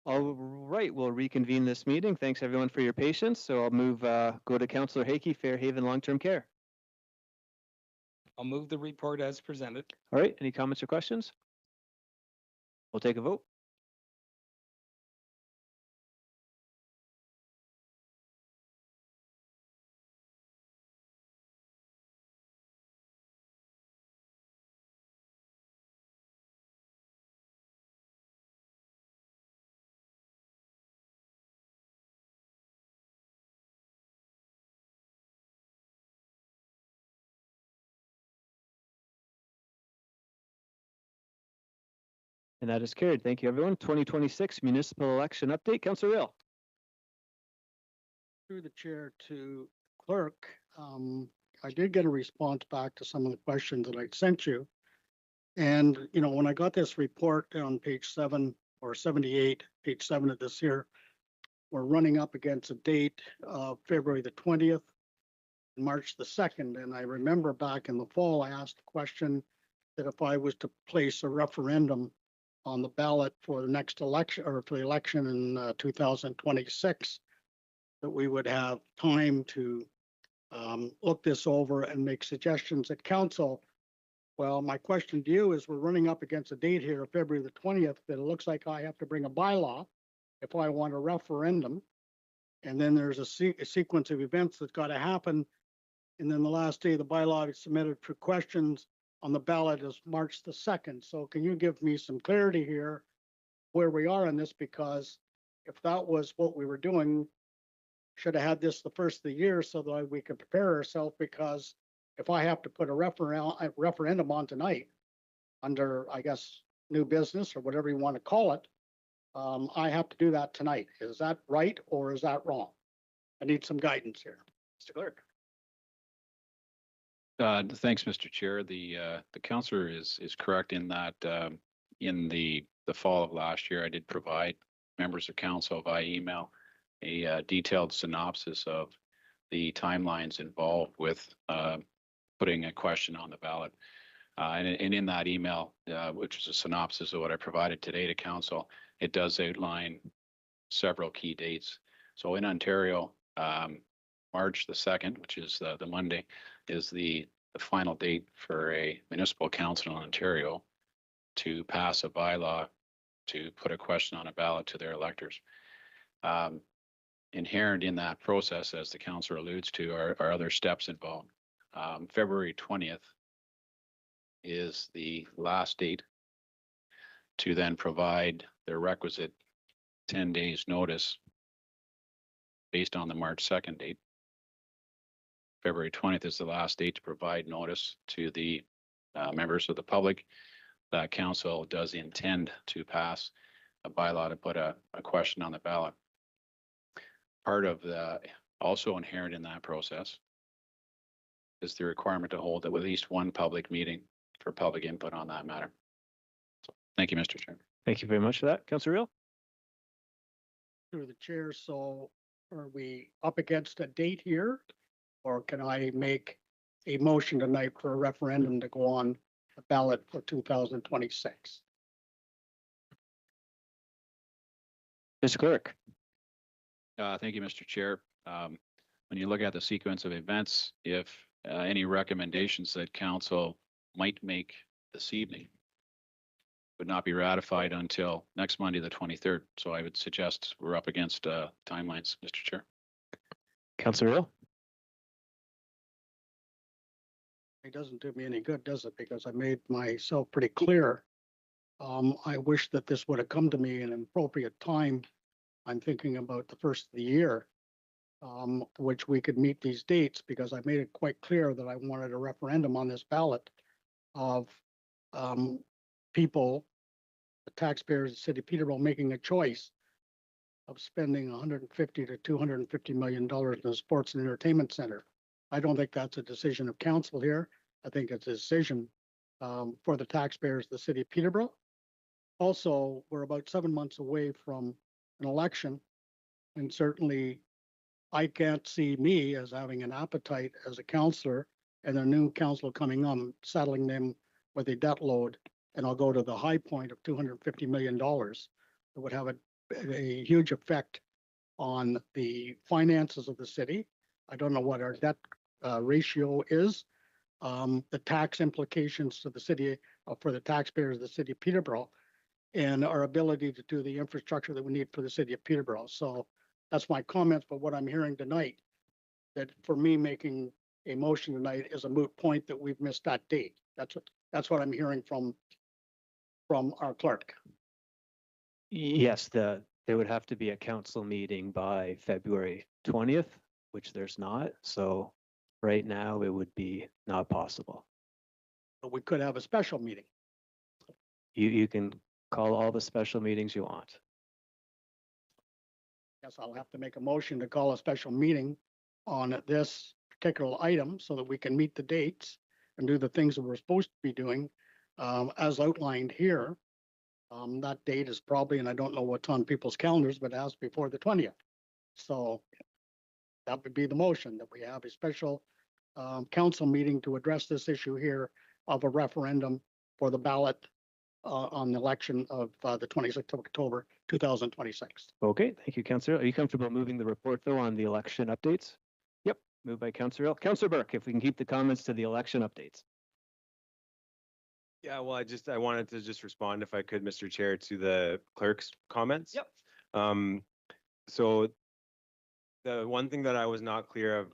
All right, we'll reconvene this meeting. Thanks everyone for your patience. So I'll move, go to Councillor Hakey, Fairhaven Long-Term Care. I'll move the report as presented. All right, any comments or questions? We'll take a vote. And that is carried. Thank you, everyone. 2026 municipal election update. Councillor Rail. Through the chair to clerk, I did get a response back to some of the questions that I sent you. And, you know, when I got this report on page 7 or 78, page 7 of this here, we're running up against a date of February the 20th, March the 2nd. And I remember back in the fall, I asked a question that if I was to place a referendum on the ballot for the next election or for the election in 2026, that we would have time to look this over and make suggestions at council. Well, my question to you is, we're running up against a date here of February the 20th, that it looks like I have to bring a bylaw if I want a referendum. And then there's a sequence of events that's got to happen. And then the last day of the bylaw is submitted for questions on the ballot is March the 2nd. So can you give me some clarity here where we are on this? Because if that was what we were doing, should have had this the first of the year so that we could prepare ourselves, because if I have to put a referendum on tonight under, I guess, new business or whatever you want to call it, I have to do that tonight. Is that right or is that wrong? I need some guidance here. Mr. Clerk. Thanks, Mr. Chair. The councillor is correct in that in the fall of last year, I did provide members of council via email a detailed synopsis of the timelines involved with putting a question on the ballot. And in that email, which is a synopsis of what I provided today to council, it does outline several key dates. So in Ontario, March the 2nd, which is the Monday, is the final date for a municipal council in Ontario to pass a bylaw to put a question on a ballot to their electors. Inherent in that process, as the councillor alludes to, are other steps involved. February 20th is the last date to then provide the requisite 10 days notice based on the March 2nd date. February 20th is the last date to provide notice to the members of the public that council does intend to pass a bylaw to put a question on the ballot. Part of the also inherent in that process is the requirement to hold at least one public meeting for public input on that matter. So, thank you, Mr. Chair. Thank you very much for that. Councillor Real. Through the chair, so are we up against a date here? Or can I make a motion tonight for a referendum to go on the ballot for 2026? Mr. Clerk. Thank you, Mr. Chair. When you look at the sequence of events, if any recommendations that council might make this evening would not be ratified until next Monday, the 23rd. So I would suggest we're up against timelines, Mr. Chair. Councillor Real. It doesn't do me any good, does it? Because I made myself pretty clear. I wish that this would have come to me in an appropriate time. I'm thinking about the first of the year, which we could meet these dates, because I made it quite clear that I wanted a referendum on this ballot of people, the taxpayers of the city of Peterborough, making a choice of spending $150 to $250 million in a sports and entertainment center. I don't think that's a decision of council here. I think it's a decision for the taxpayers of the city of Peterborough. Also, we're about 7 months away from an election, and certainly I can't see me as having an appetite as a councillor and a new council coming on, saddling them with a debt load, and I'll go to the high point of $250 million. It would have a a huge effect on the finances of the city. I don't know what our debt ratio is. The tax implications to the city, for the taxpayers of the city of Peterborough, and our ability to do the infrastructure that we need for the city of Peterborough. So that's my comments, but what I'm hearing tonight, that for me making a motion tonight is a moot point, that we've missed that date. That's what I'm hearing from our clerk. Yes, there would have to be a council meeting by February 20th, which there's not. So right now it would be not possible. But we could have a special meeting. You can call all the special meetings you want. Guess I'll have to make a motion to call a special meeting on this particular item so that we can meet the dates and do the things that we're supposed to be doing, as outlined here. That date is probably, and I don't know what's on people's calendars, but as before the 20th. So that would be the motion, that we have a special council meeting to address this issue here of a referendum for the ballot on the election of the 26th of October, 2026. Okay, thank you, Councillor. Are you comfortable moving the report though on the election updates? Yep, moved by Councillor Earl. Councillor Burke, if we can keep the comments to the election updates. Yeah, well, I wanted to just respond, if I could, Mr. Chair, to the clerk's comments. Yep. So the one thing that I was not clear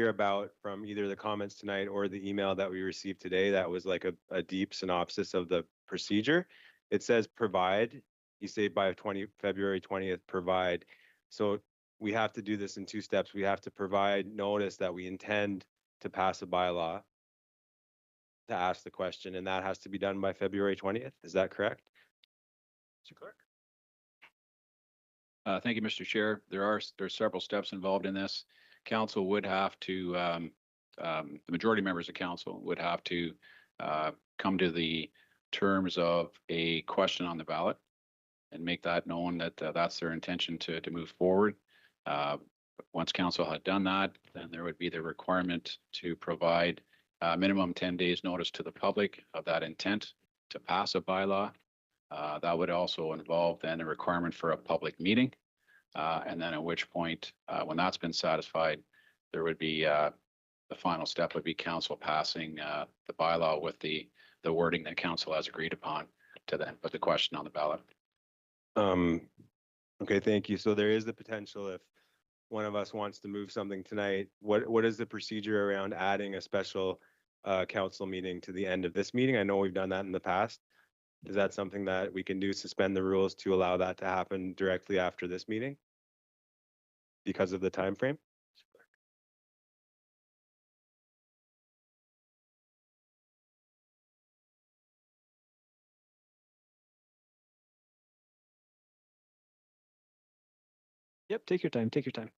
about from either the comments tonight or the email that we received today, that was like a deep synopsis of the procedure. It says provide, you say by February 20th, provide. So we have to do this in two steps. We have to provide notice that we intend to pass a bylaw to ask the question, and that has to be done by February 20th. Is that correct? Mr. Clerk. Thank you, Mr. Chair. There's several steps involved in this. Council would have to, the majority members of council would have to come to the terms of a question on the ballot and make that known that that's their intention to move forward. Once council had done that, then there would be the requirement to provide minimum 10 days notice to the public of that intent to pass a bylaw. That would also involve then a requirement for a public meeting. And then at which point, when that's been satisfied, there would be the final step would be council passing the bylaw with the wording that council has agreed upon to then put the question on the ballot. Okay, thank you. So there is the potential, if one of us wants to move something tonight, what is the procedure around adding a special council meeting to the end of this meeting? I know we've done that in the past. Is that something that we can do, suspend the rules to allow that to happen directly after this meeting because of the time frame? Yep, take your time, take your time.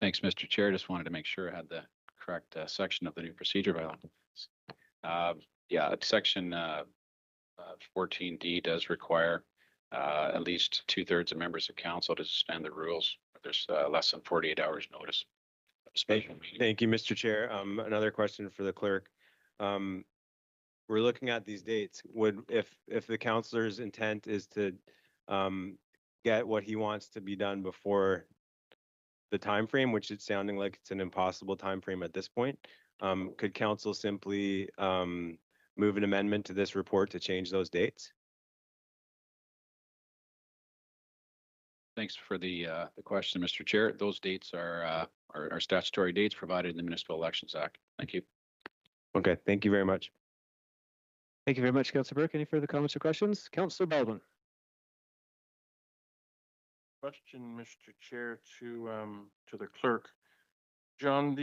Thanks, Mr. Chair. Just wanted to make sure I had the correct section of the new procedure bylaw. Yeah, section 14D does require at least 2/3 of members of council to suspend the rules. There's less than 48 hours notice. Thank you, Mr. Chair. Another question for the clerk. We're looking at these dates. If the councillor's intent is to get what he wants to be done before the time frame, which is sounding like it's an impossible time frame at this point, could council simply move an amendment to this report to change those dates? Thanks for the question, Mr. Chair. Those dates are statutory dates provided in the Municipal Elections Act. Thank you. Okay, thank you very much. Thank you very much, Councillor Burke. Any further comments or questions? Councillor Baldwin. Question, Mr. Chair, to the clerk. John,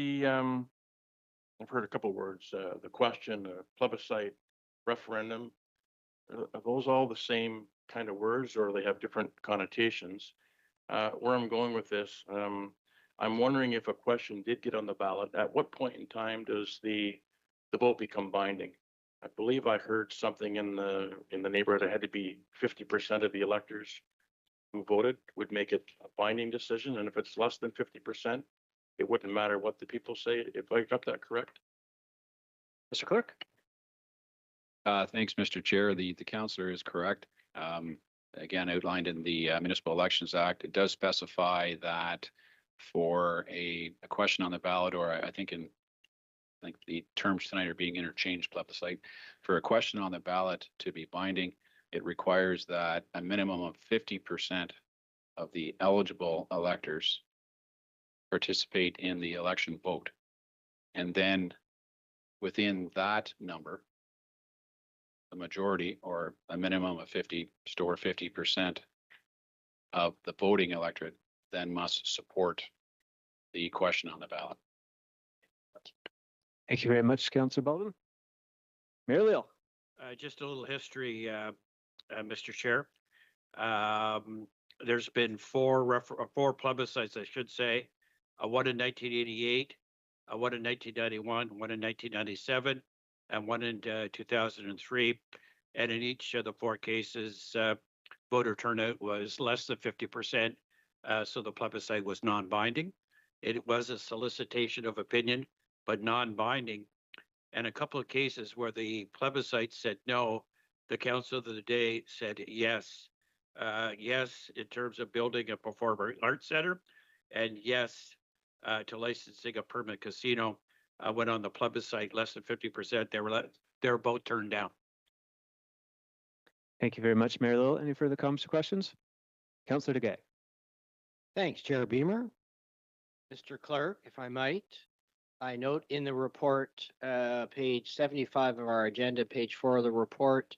I've heard a couple words, the question, plebiscite, referendum. Are those all the same kind of words or they have different connotations. Where I'm going with this, I'm wondering if a question did get on the ballot, at what point in time does the vote become binding? I believe I heard something in the neighborhood, it had to be 50% of the electors who voted would make it a binding decision, and if it's less than 50%, it wouldn't matter what the people say, if I got that correct. Mr. Clerk? Thanks, Mr. Chair. The councillor is correct. Again, outlined in the Municipal Elections Act, it does specify that for a question on the ballot, or I think the terms tonight are being interchanged, plebiscite. For a question on the ballot to be binding, it requires that a minimum of 50% of the eligible electors participate in the election vote. And then within that number, the majority or a minimum of 50% of the voting electorate then must support the question on the ballot. Thank you very much, Councillor Baldwin. Mayor Leal. Just a little history, Mr. Chair. There's been four plebiscites, I should say. One in 1988, one in 1991, one in 1997, and one in 2003. And in each of the four cases, voter turnout was less than 50%. So the plebiscite was non-binding. It was a solicitation of opinion, but non-binding. And a couple of cases where the plebiscite said no, the council of the day said yes. Yes, in terms of building a performing arts center, and yes, to licensing a permanent casino. When on the plebiscite, less than 50%, they were both turned down. Thank you very much, Mayor Leal. Any further comments or questions? Councillor DeGay. Thanks, Chair Beamer. Mr. Clerk, if I might, I note in the report, page 75 of our agenda, page 4 of the report,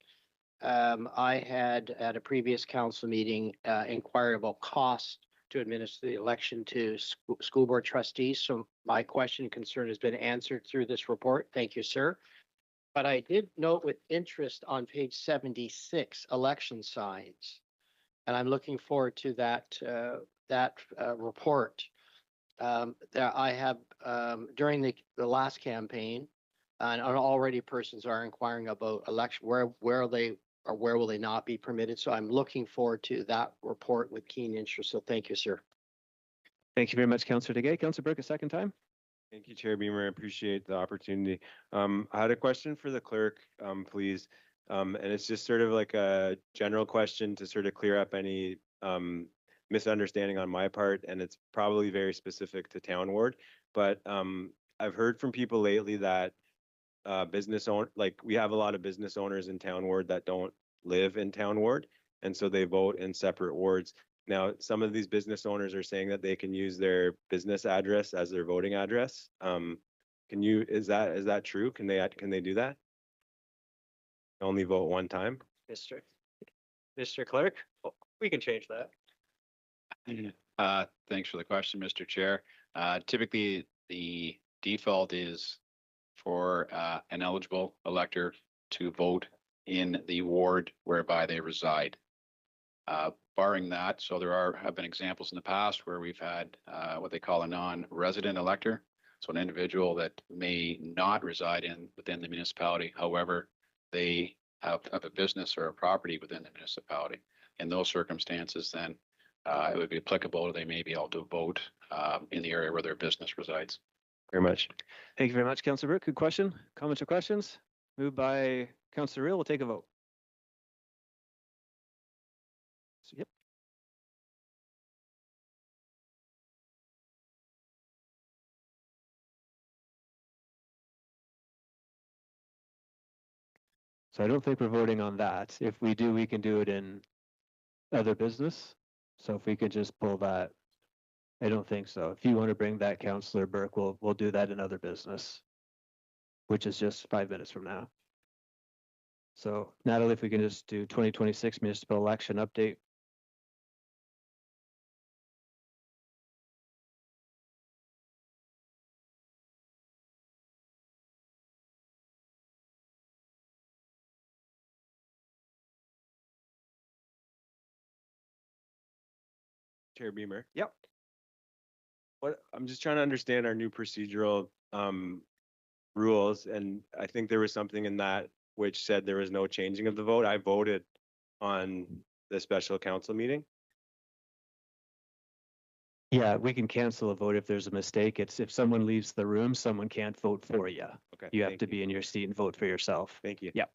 I had at a previous council meeting inquired about cost to administer the election to school board trustees. So my question and concern has been answered through this report. Thank you, sir. But I did note with interest on page 76, election signs. And I'm looking forward to that report. That I have during the last campaign, and already persons are inquiring about election, where are they or where will they not be permitted? So I'm looking forward to that report with keen interest. So thank you, sir. Thank you very much, Councillor DeGay. Councillor Burke, a second time. Thank you, Chair Beamer. I appreciate the opportunity. I had a question for the clerk, please. And it's just sort of like a general question to sort of clear up any misunderstanding on my part, and it's probably very specific to Town Ward. But I've heard from people lately that we have a lot of business owners in Town Ward that don't live in Town Ward, and so they vote in separate wards. Now, some of these business owners are saying that they can use their business address as their voting address. Is that true? Can they do that? Only vote one time? Mr. Clerk, we can change that. Thanks for the question, Mr. Chair. Typically, the default is for an eligible elector to vote in the ward whereby they reside. Barring that, so have been examples in the past where we've had what they call a non-resident elector. So an individual that may not reside within the municipality, however, they have a business or a property within the municipality. In those circumstances, then it would be applicable. They may be able to vote in the area where their business resides. Very much. Thank you very much, Councillor Burke. Good question. Comments or questions? Moved by Councillor Reel. We'll take a vote. Yep. So I don't think we're voting on that. If we do, we can do it in other business. So if we could just pull that, I don't think so. If you want to bring that, Councillor Burke, we'll do that in other business, which is just 5 minutes from now. So Natalie, if we can just do 2026 municipal election update. Chair Beamer. Yep. What, I'm just trying to understand our new procedural rules, and I think there was something in that which said there was no changing of the vote. I voted on the special council meeting. Yeah, we can cancel a vote if there's a mistake. It's if someone leaves the room, someone can't vote for you. Okay. You have thank to be in your seat and vote for yourself. Thank you. Yep.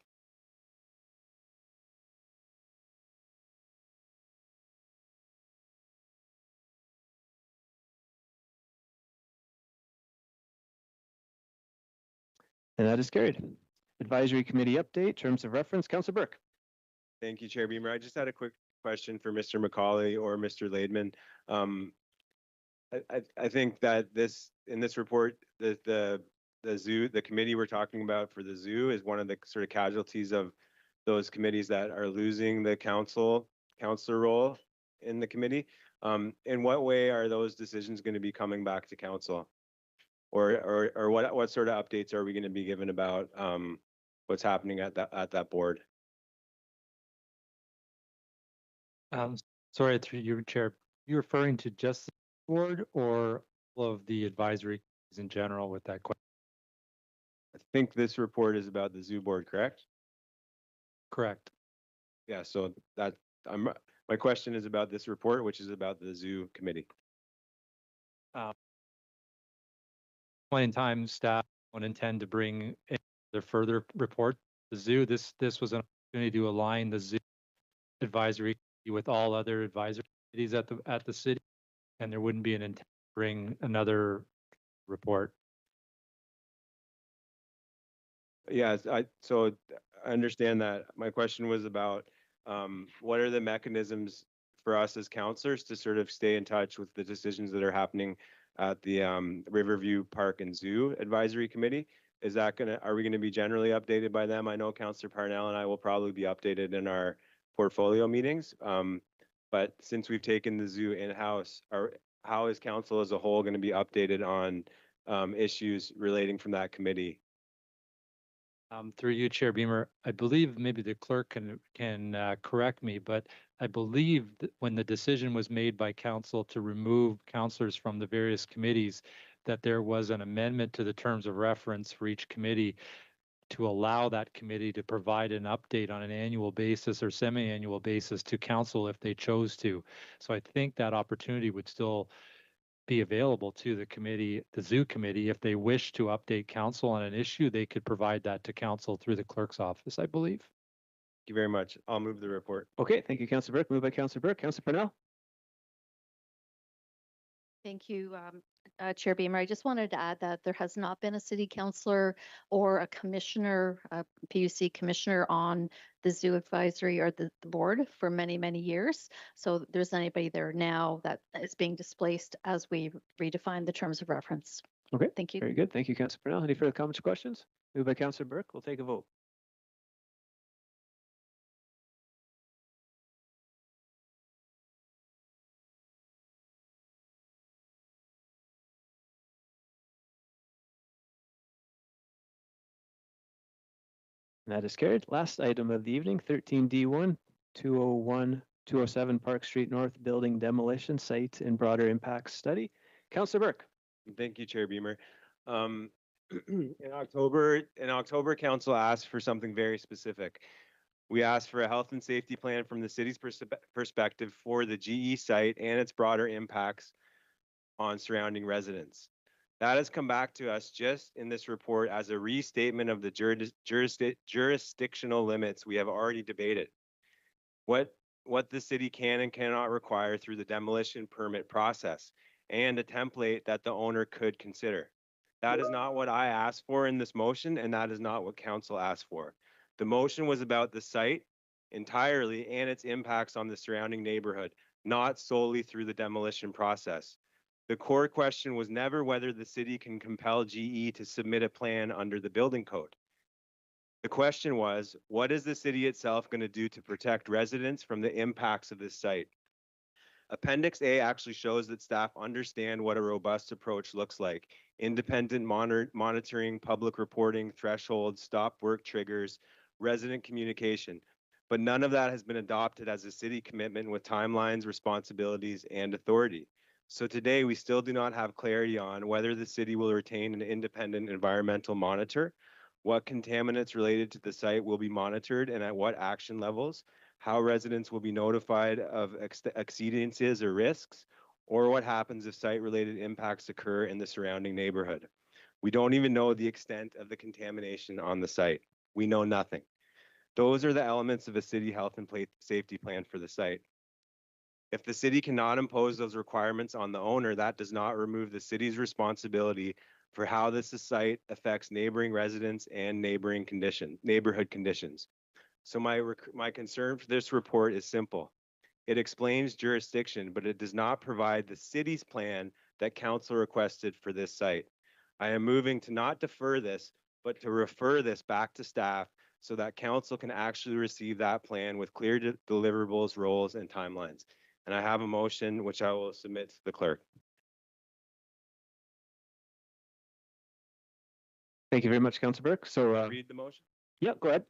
And that is carried. Advisory Committee update, terms of reference, Councillor Burke. Thank you, Chair Beamer. I just had a quick question for Mr. McCauley or Mr. Laidman. I think that in this report, the zoo, the committee we're talking about for the zoo is one of the sort of casualties of those committees that are losing the counselor role in the committee. In what way are those decisions going to be coming back to council? Or what sort of updates are we going to be given about what's happening at that board? Sorry, through you, Chair. You referring to just the board or all of the advisory in general with that question? I think this report is about the zoo board, correct? Correct. Yeah, so that my question is about this report, which is about the zoo committee. Point in time, staff don't intend to bring the further report. The zoo, this was an opportunity to align the zoo advisory with all other advisory committees at the city, and there wouldn't be an intent to bring another report. Yes, so I understand that. My question was about what are the mechanisms for us as counselors to sort of stay in touch with the decisions that are happening at the Riverview Park and Zoo Advisory Committee? Are we gonna be generally updated by them? I know Councillor Parnell and I will probably be updated in our portfolio meetings. But since we've taken the zoo in-house, how is council as a whole going to be updated on issues relating from that committee? Through you, Chair Beamer, I believe maybe the clerk can correct me, but I believe that when the decision was made by council to remove councillors from the various committees, that there was an amendment to the terms of reference for each committee to allow that committee to provide an update on an annual basis or semi-annual basis to council if they chose to. So I think that opportunity would still be available to the committee, the zoo committee, if they wish to update council on an issue, they could provide that to council through the clerk's office, I believe. Thank you very much. I'll move the report. Okay, thank you, Councillor Burke. Moved by Councillor Burke. Councillor Parnell. Thank you, Chair Beamer. I just wanted to add that there has not been a city councillor or a commissioner, a PUC commissioner on the zoo advisory or the board for many, many years. So there's anybody there now that is being displaced as we redefine the terms of reference. Okay, thank you. Very good. Thank you, Councillor Parnell. Any further comments or questions? Moved by Councillor Burke. We'll take a vote. And that is carried. Last item of the evening, 13D1, 207 Park Street North building demolition site and broader impacts study. Councillor Burke. Thank you, Chair Beamer. In October, council asked for something very specific. We asked for a health and safety plan from the city's perspective for the GE site and its broader impacts on surrounding residents. That has come back to us just in this report as a restatement of the jurisdictional limits we have already debated. What the city can and cannot require through the demolition permit process, and a template that the owner could consider. That is not what I asked for in this motion, and that is not what council asked for. The motion was about the site entirely and its impacts on the surrounding neighborhood, not solely through the demolition process. The core question was never whether the city can compel GE to submit a plan under the building code. The question was, what is the city itself going to do to protect residents from the impacts of this site? Appendix A actually shows that staff understand what a robust approach looks like. Independent monitoring, public reporting, thresholds, stop work triggers, resident communication. but none of that has been adopted as a city commitment with timelines, responsibilities, and authority. So today, we still do not have clarity on whether the city will retain an independent environmental monitor, what contaminants related to the site will be monitored and at what action levels, how residents will be notified of exceedances or risks, or what happens if site-related impacts occur in the surrounding neighborhood. We don't even know the extent of the contamination on the site. We know nothing. Those are the elements of a city health and safety plan for the site. If the city cannot impose those requirements on the owner, that does not remove the city's responsibility for how this site affects neighboring residents and neighborhood conditions. So my concern for this report is simple. It explains jurisdiction, but it does not provide the city's plan that council requested for this site. I am moving to not defer this, but to refer this back to staff so that council can actually receive that plan with clear deliverables, roles, and timelines. And I have a motion which I will submit to the clerk. Thank you very much, Councillor Burke. So, Read the motion. yeah, go ahead.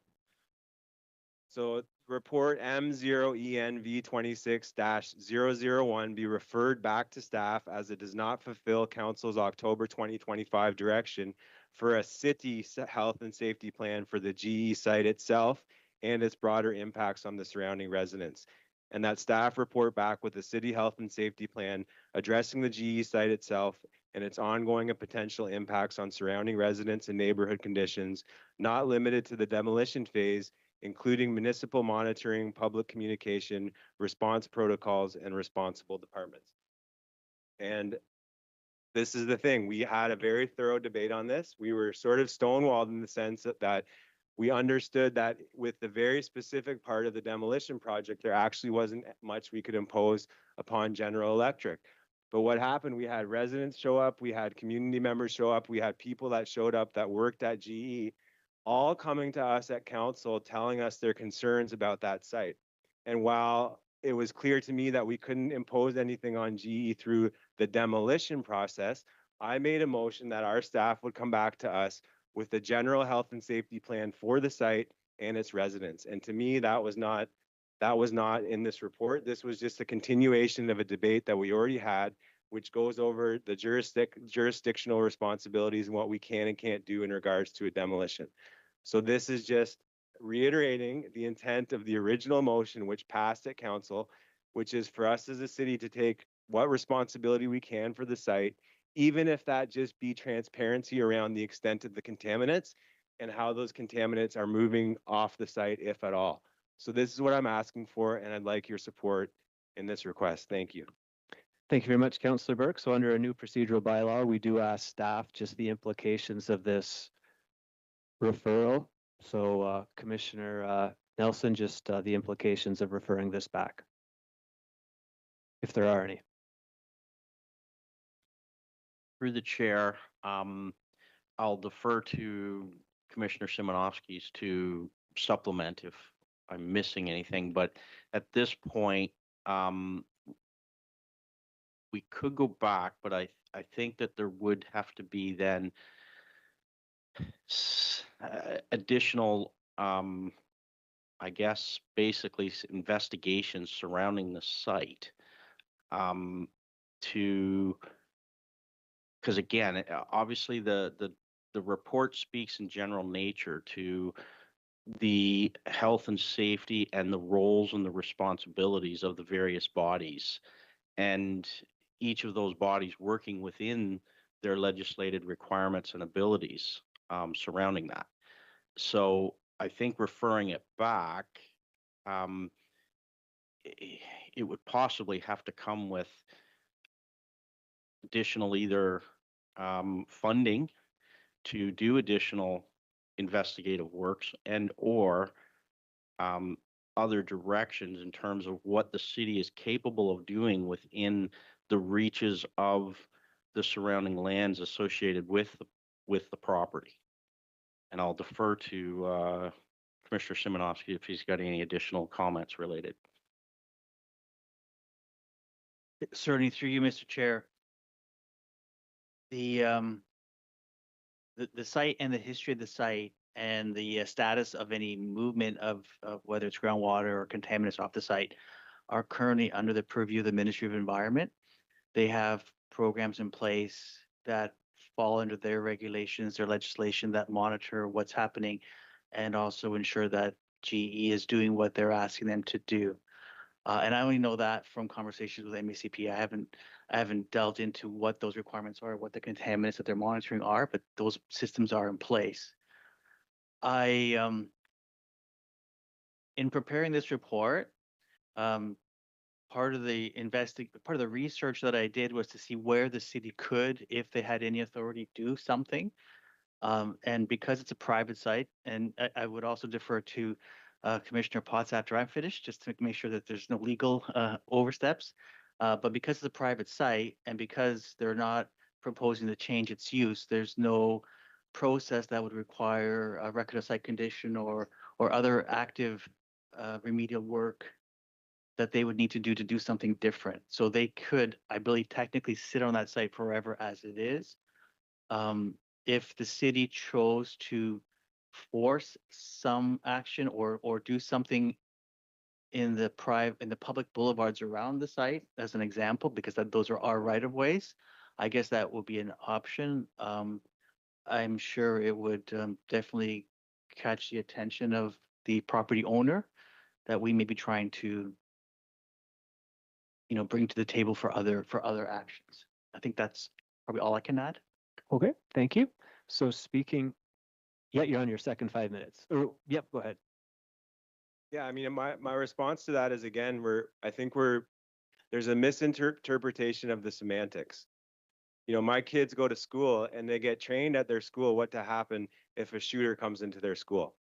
So report M0ENV 26-001 be referred back to staff as it does not fulfill council's October 2025 direction for a city health and safety plan for the GE site itself and its broader impacts on the surrounding residents. And that staff report back with a city health and safety plan addressing the GE site itself and its ongoing and potential impacts on surrounding residents and neighborhood conditions, not limited to the demolition phase, including municipal monitoring, public communication, response protocols, and responsible departments. And this is the thing, we had a very thorough debate on this. We were sort of stonewalled in the sense that we understood that with the very specific part of the demolition project, there actually wasn't much we could impose upon General Electric. But what happened, we had residents show up, we had community members show up, we had people that showed up that worked at GE, all coming to us at council telling us their concerns about that site. And while it was clear to me that we couldn't impose anything on GE through the demolition process, I made a motion that our staff would come back to us with the general health and safety plan for the site and its residents. And to me, that was not in this report. This was just a continuation of a debate that we already had, which goes over the jurisdictional responsibilities and what we can and can't do in regards to a demolition. So this is just reiterating the intent of the original motion, which passed at council, which is for us as a city to take what responsibility we can for the site, even if that just be transparency around the extent of the contaminants and how those contaminants are moving off the site, if at all. So this is what I'm asking for, and I'd like your support in this request. Thank you. Thank you very much, Councillor Burke. So under a new procedural bylaw, we do ask staff just the implications of this referral. So Commissioner Nelson, just the implications of referring this back, if there are any. Through the chair, I'll defer to Commissioner Simonovsky's to supplement if I'm missing anything. But at this point, we could go back, but I think that there would have to be then additional, I guess, basically investigations surrounding the site because again, obviously the report speaks in general nature to the health and safety and the roles and the responsibilities of the various bodies, and each of those bodies working within their legislated requirements and abilities surrounding that. So I think referring it back, it would possibly have to come with additional either funding to do additional investigative works and or other directions in terms of what the city is capable of doing within the reaches of the surrounding lands associated with the property. And I'll defer to Commissioner Simonovsky if he's got any additional comments related. Certainly through you, Mr. Chair. The site and the history of the site and the status of any movement of whether it's groundwater or contaminants off the site are currently under the purview of the Ministry of Environment. They have programs in place that fall under their regulations, their legislation that monitor what's happening and also ensure that GE is doing what they're asking them to do. And I only know that from conversations with MECP. I haven't delved into what those requirements are, what the contaminants that they're monitoring are, but those systems are in place. In preparing this report, part of the research that I did was to see where the city could, if they had any authority, do something. And because it's a private site, and I would also defer to Commissioner Potts after I'm finished, just to make sure that there's no legal oversteps. But because it's a private site, and because they're not proposing to change its use, there's no process that would require a record of site condition or other active remedial work that they would need to do something different. So they could, I believe, technically sit on that site forever as it is. If the city chose to force some action or do something in the public boulevards around the site, as an example, because those are our right of ways, I guess that would be an option. I'm sure it would definitely catch the attention of the property owner that we may be trying to, bring to the table for other actions. I think that's probably all I can add. Okay, thank you. So speaking, yeah, you're on your second 5 minutes. Yep, go ahead. Yeah, I mean, my response to that is, again, there's a misinterpretation of the semantics. My kids go to school and they get trained at their school what to happen if a shooter comes into their school.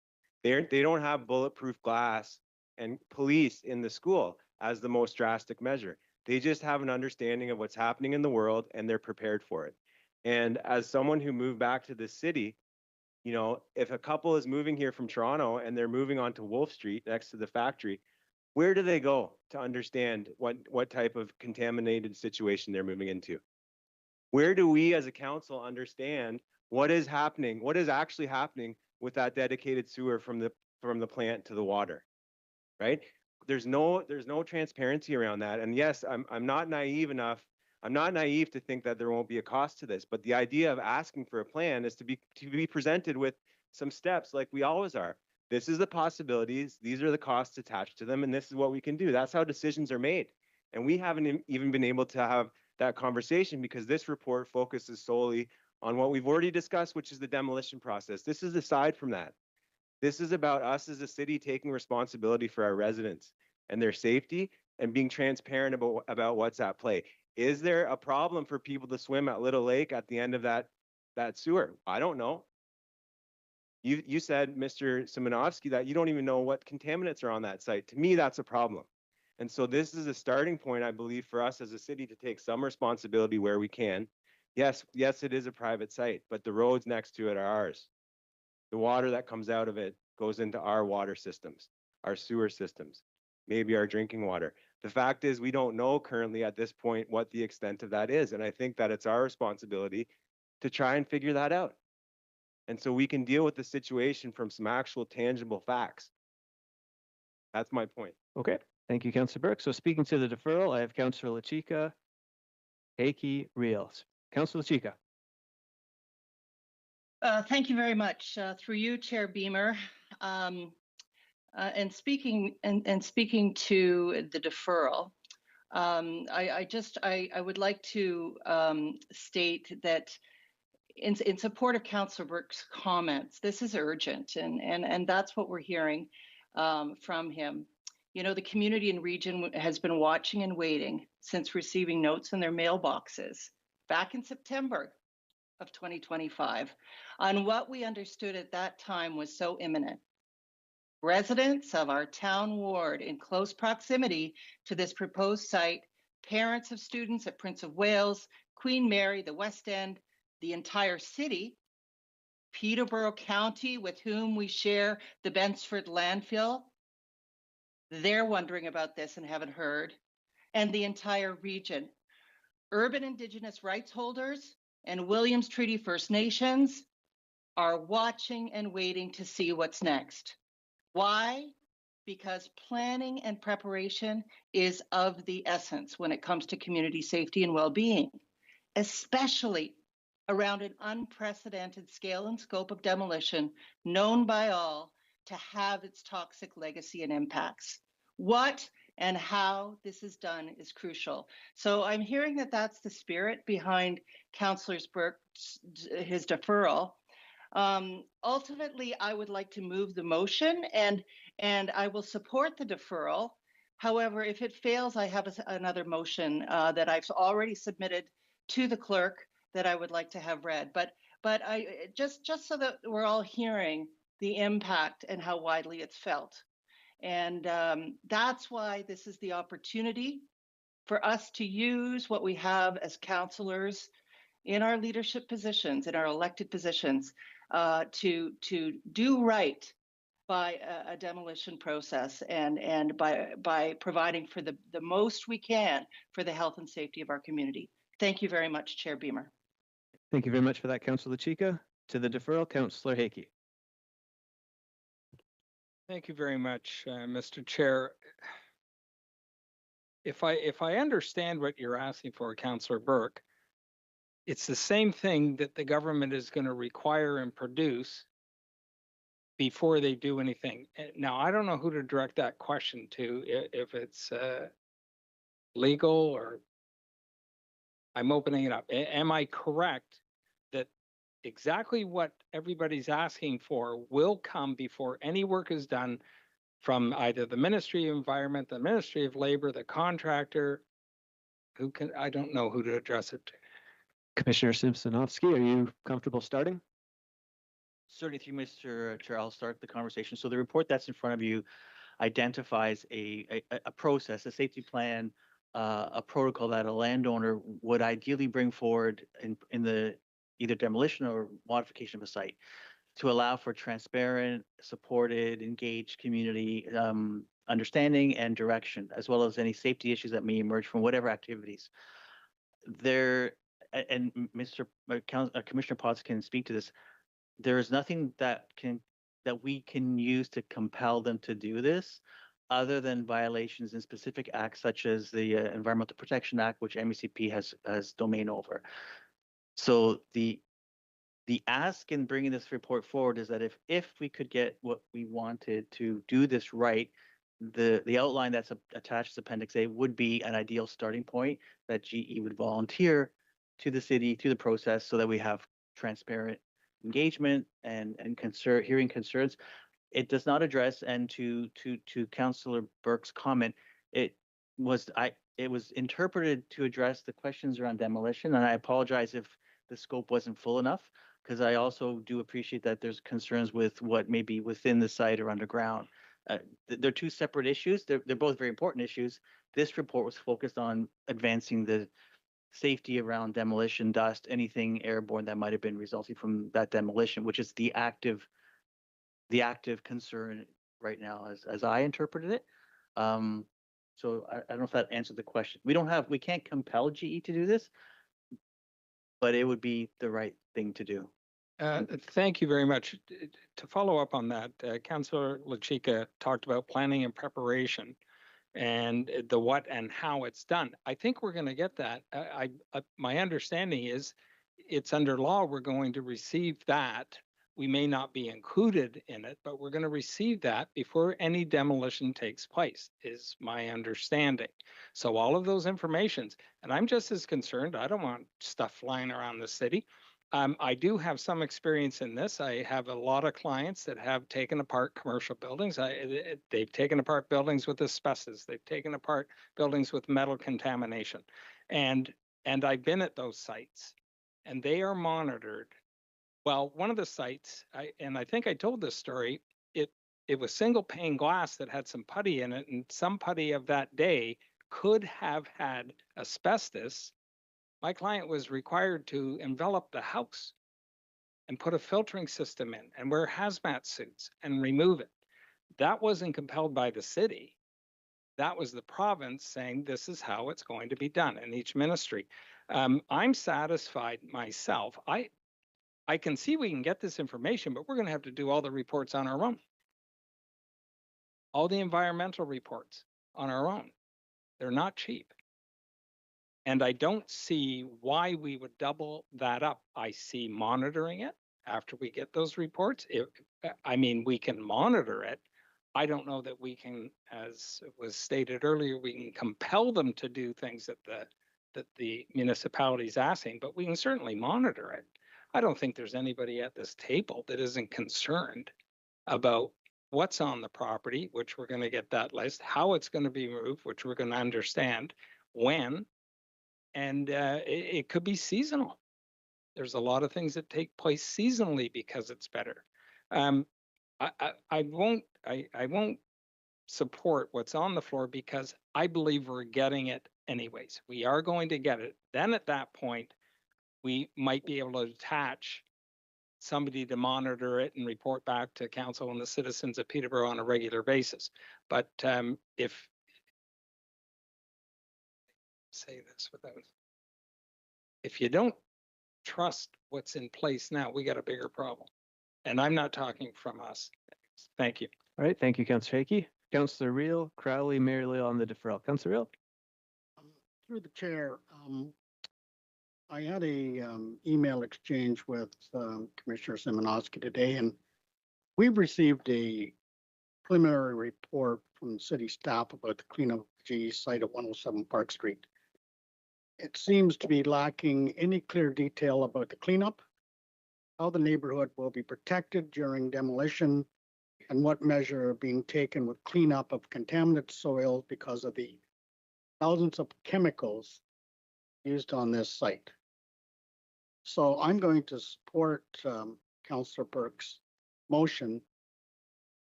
They don't have bulletproof glass and police in the school as the most drastic measure. They just have an understanding of what's happening in the world and they're prepared for it. And as someone who moved back to the city, if a couple is moving here from Toronto and they're moving onto Wolf Street next to the factory, where do they go to understand what type of contaminated situation they're moving into? Where do we as a council understand what is happening, what is actually happening with that dedicated sewer from the plant to the water, right? There's no transparency around that. And yes, I'm not naive enough. I'm not naive to think that there won't be a cost to this, but the idea of asking for a plan is to be presented with some steps like we always are. This is the possibilities, these are the costs attached to them, and this is what we can do. That's how decisions are made. And we haven't even been able to have that conversation because this report focuses solely on what we've already discussed, which is the demolition process. This is aside from that. This is about us as a city taking responsibility for our residents and their safety and being transparent about what's at play. Is there a problem for people to swim at Little Lake at the end of that sewer? I don't know. You said, Mr. Simonovsky, that you don't even know what contaminants are on that site. To me, that's a problem. And so this is a starting point, I believe, for us as a city to take some responsibility where we can. Yes, it is a private site, but the roads next to it are ours. The water that comes out of it goes into our water systems, our sewer systems, maybe our drinking water. The fact is we don't know currently at this point what the extent of that is. And I think that it's our responsibility to try and figure that out. And so we can deal with the situation from some actual tangible facts. That's my point. Okay, thank you, Councillor Burke. So speaking to the deferral, I have Councillor LaChica, Heikki, Reels. Councillor LaChica. Thank you very much. Through you, Chair Beamer. And speaking to the deferral, I would like to state that in support of Councillor Burke's comments, this is urgent, and that's what we're hearing from him. The community and region has been watching and waiting since receiving notes in their mailboxes back in September of 2025 on what we understood at that time was so imminent. Residents of our town ward in close proximity to this proposed site, parents of students at Prince of Wales, Queen Mary, the West End, the entire city, Peterborough County, with whom we share the Bensford landfill, they're wondering about this and haven't heard, and the entire region. Urban Indigenous rights holders and Williams Treaty First Nations are watching and waiting to see what's next. Why? Because planning and preparation is of the essence when it comes to community safety and well-being, especially around an unprecedented scale and scope of demolition known by all to have its toxic legacy and impacts. What and how this is done is crucial. So I'm hearing that that's the spirit behind Councillor Burke's his deferral. Ultimately, I would like to move the motion and I will support the deferral. However, if it fails, I have another motion that I've already submitted to the clerk that I would like to have read. But I just so that we're all hearing the impact and how widely it's felt. And that's why this is the opportunity for us to use what we have as councillors in our leadership positions, in our elected positions, to do right by a demolition process and by providing for the most we can for the health and safety of our community. Thank you very much, Chair Beamer. Thank you very much for that, Councillor Chica. To the deferral, Councillor Hickey. Thank you very much, Mr. Chair. If I understand what you're asking for, Councillor Burke, it's the same thing that the government is going to require and produce before they do anything. Now, I don't know who to direct that question to, if it's legal or I'm opening it up. Am I correct that exactly what everybody's asking for will come before any work is done from either the Ministry of Environment, the Ministry of Labor, the contractor? I don't know who to address it to. Commissioner Simpsonovsky, are you comfortable starting? Certainly, through Mr. Chair, I'll start the conversation. So the report that's in front of you identifies a process, a safety plan, a protocol that a landowner would ideally bring forward in the either demolition or modification of a site to allow for transparent, supported, engaged community understanding and direction, as well as any safety issues that may emerge from whatever activities. And Commissioner Potts can speak to this. There is nothing that we can use to compel them to do this, other than violations in specific acts such as the Environmental Protection Act, which MECP has domain over. So the ask in bringing this report forward is that if we could get what we wanted to do this right, the outline that's attached to Appendix A would be an ideal starting point that GE would volunteer to the city, to the process, so that we have transparent engagement and hearing concerns. It does not address, and to Councillor Burke's comment, it was interpreted to address the questions around demolition, and I apologize if the scope wasn't full enough, because I also do appreciate that there's concerns with what may be within the site or underground. They're two separate issues. They're both very important issues. This report was focused on advancing the safety around demolition, dust, anything airborne that might have been resulting from that demolition, which is the active concern right now, as I interpreted it. So I don't know if that answered the question. We can't compel GE to do this, but it would be the right thing to do. Thank you very much. To follow up on that, Councillor LaChica talked about planning and preparation and the what and how it's done. I think we're going to get that. My understanding is it's under law. We're going to receive that. We may not be included in it, but we're going to receive that before any demolition takes place, is my understanding. So all of those informations, and I'm just as concerned. I don't want stuff flying around the city. I do have some experience in this. I have a lot of clients that have taken apart commercial buildings. They've taken apart buildings with asbestos. They've taken apart buildings with metal contamination. And I've been at those sites, and they are monitored. Well, one of the sites, I think I told this story, it was single pane glass that had some putty in it, and some putty of that day could have had asbestos. My client was required to envelop the house and put a filtering system in and wear hazmat suits and remove it. That wasn't compelled by the city. That was the province saying this is how it's going to be done in each ministry. I'm satisfied myself. I I can see we can get this information, but we're going to have to do all the reports on our own. All the environmental reports on our own. They're not cheap. And I don't see why we would double that up. I see monitoring it after we get those reports. I mean, we can monitor it. I don't know that we can, as was stated earlier, we can compel them to do things that the municipality is asking, but we can certainly monitor it. I don't think there's anybody at this table that isn't concerned about what's on the property, which we're going to get that list, how it's going to be moved, which we're going to understand, when, and it could be seasonal. There's a lot of things that take place seasonally because it's better. I won't support what's on the floor because I believe we're getting it anyways. We are going to get it. Then at that point, we might be able to attach somebody to monitor it and report back to council and the citizens of Peterborough on a regular basis. But if if you don't trust what's in place now, we got a bigger problem. And I'm not talking from us. Thank you. All right, thank you, Councillor Hickey. Councillor Reel, Crowley, Maryville on the deferral. Councillor Reel. Through the chair, I had a email exchange with Commissioner Szymanowski today, and we've received a preliminary report from city staff about the cleanup of the site at 107 Park Street. It seems to be lacking any clear detail about the cleanup, how the neighborhood will be protected during demolition, and what measure are being taken with cleanup of contaminated soil because of the thousands of chemicals used on this site. So I'm going to support Councillor Burke's motion.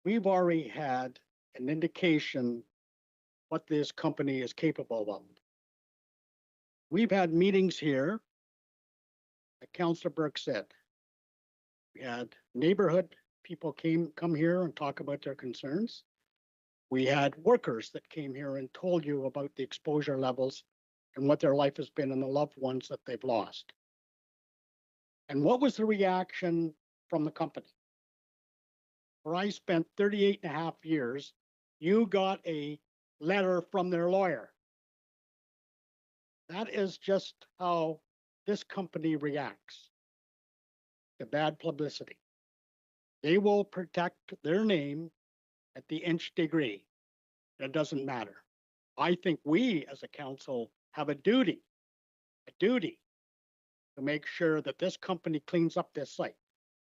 We've already had an indication what this company is capable of. We've had meetings here, like Councillor Burke said. We had neighborhood people come here and talk about their concerns. We had workers that came here and told you about the exposure levels and what their life has been and the loved ones that they've lost. And what was the reaction from the company? Where I spent 38 and a half years, you got a letter from their lawyer. That is just how this company reacts to bad publicity. They will protect their name at the nth degree. It doesn't matter. I think we as a council have a duty to make sure that this company cleans up this site.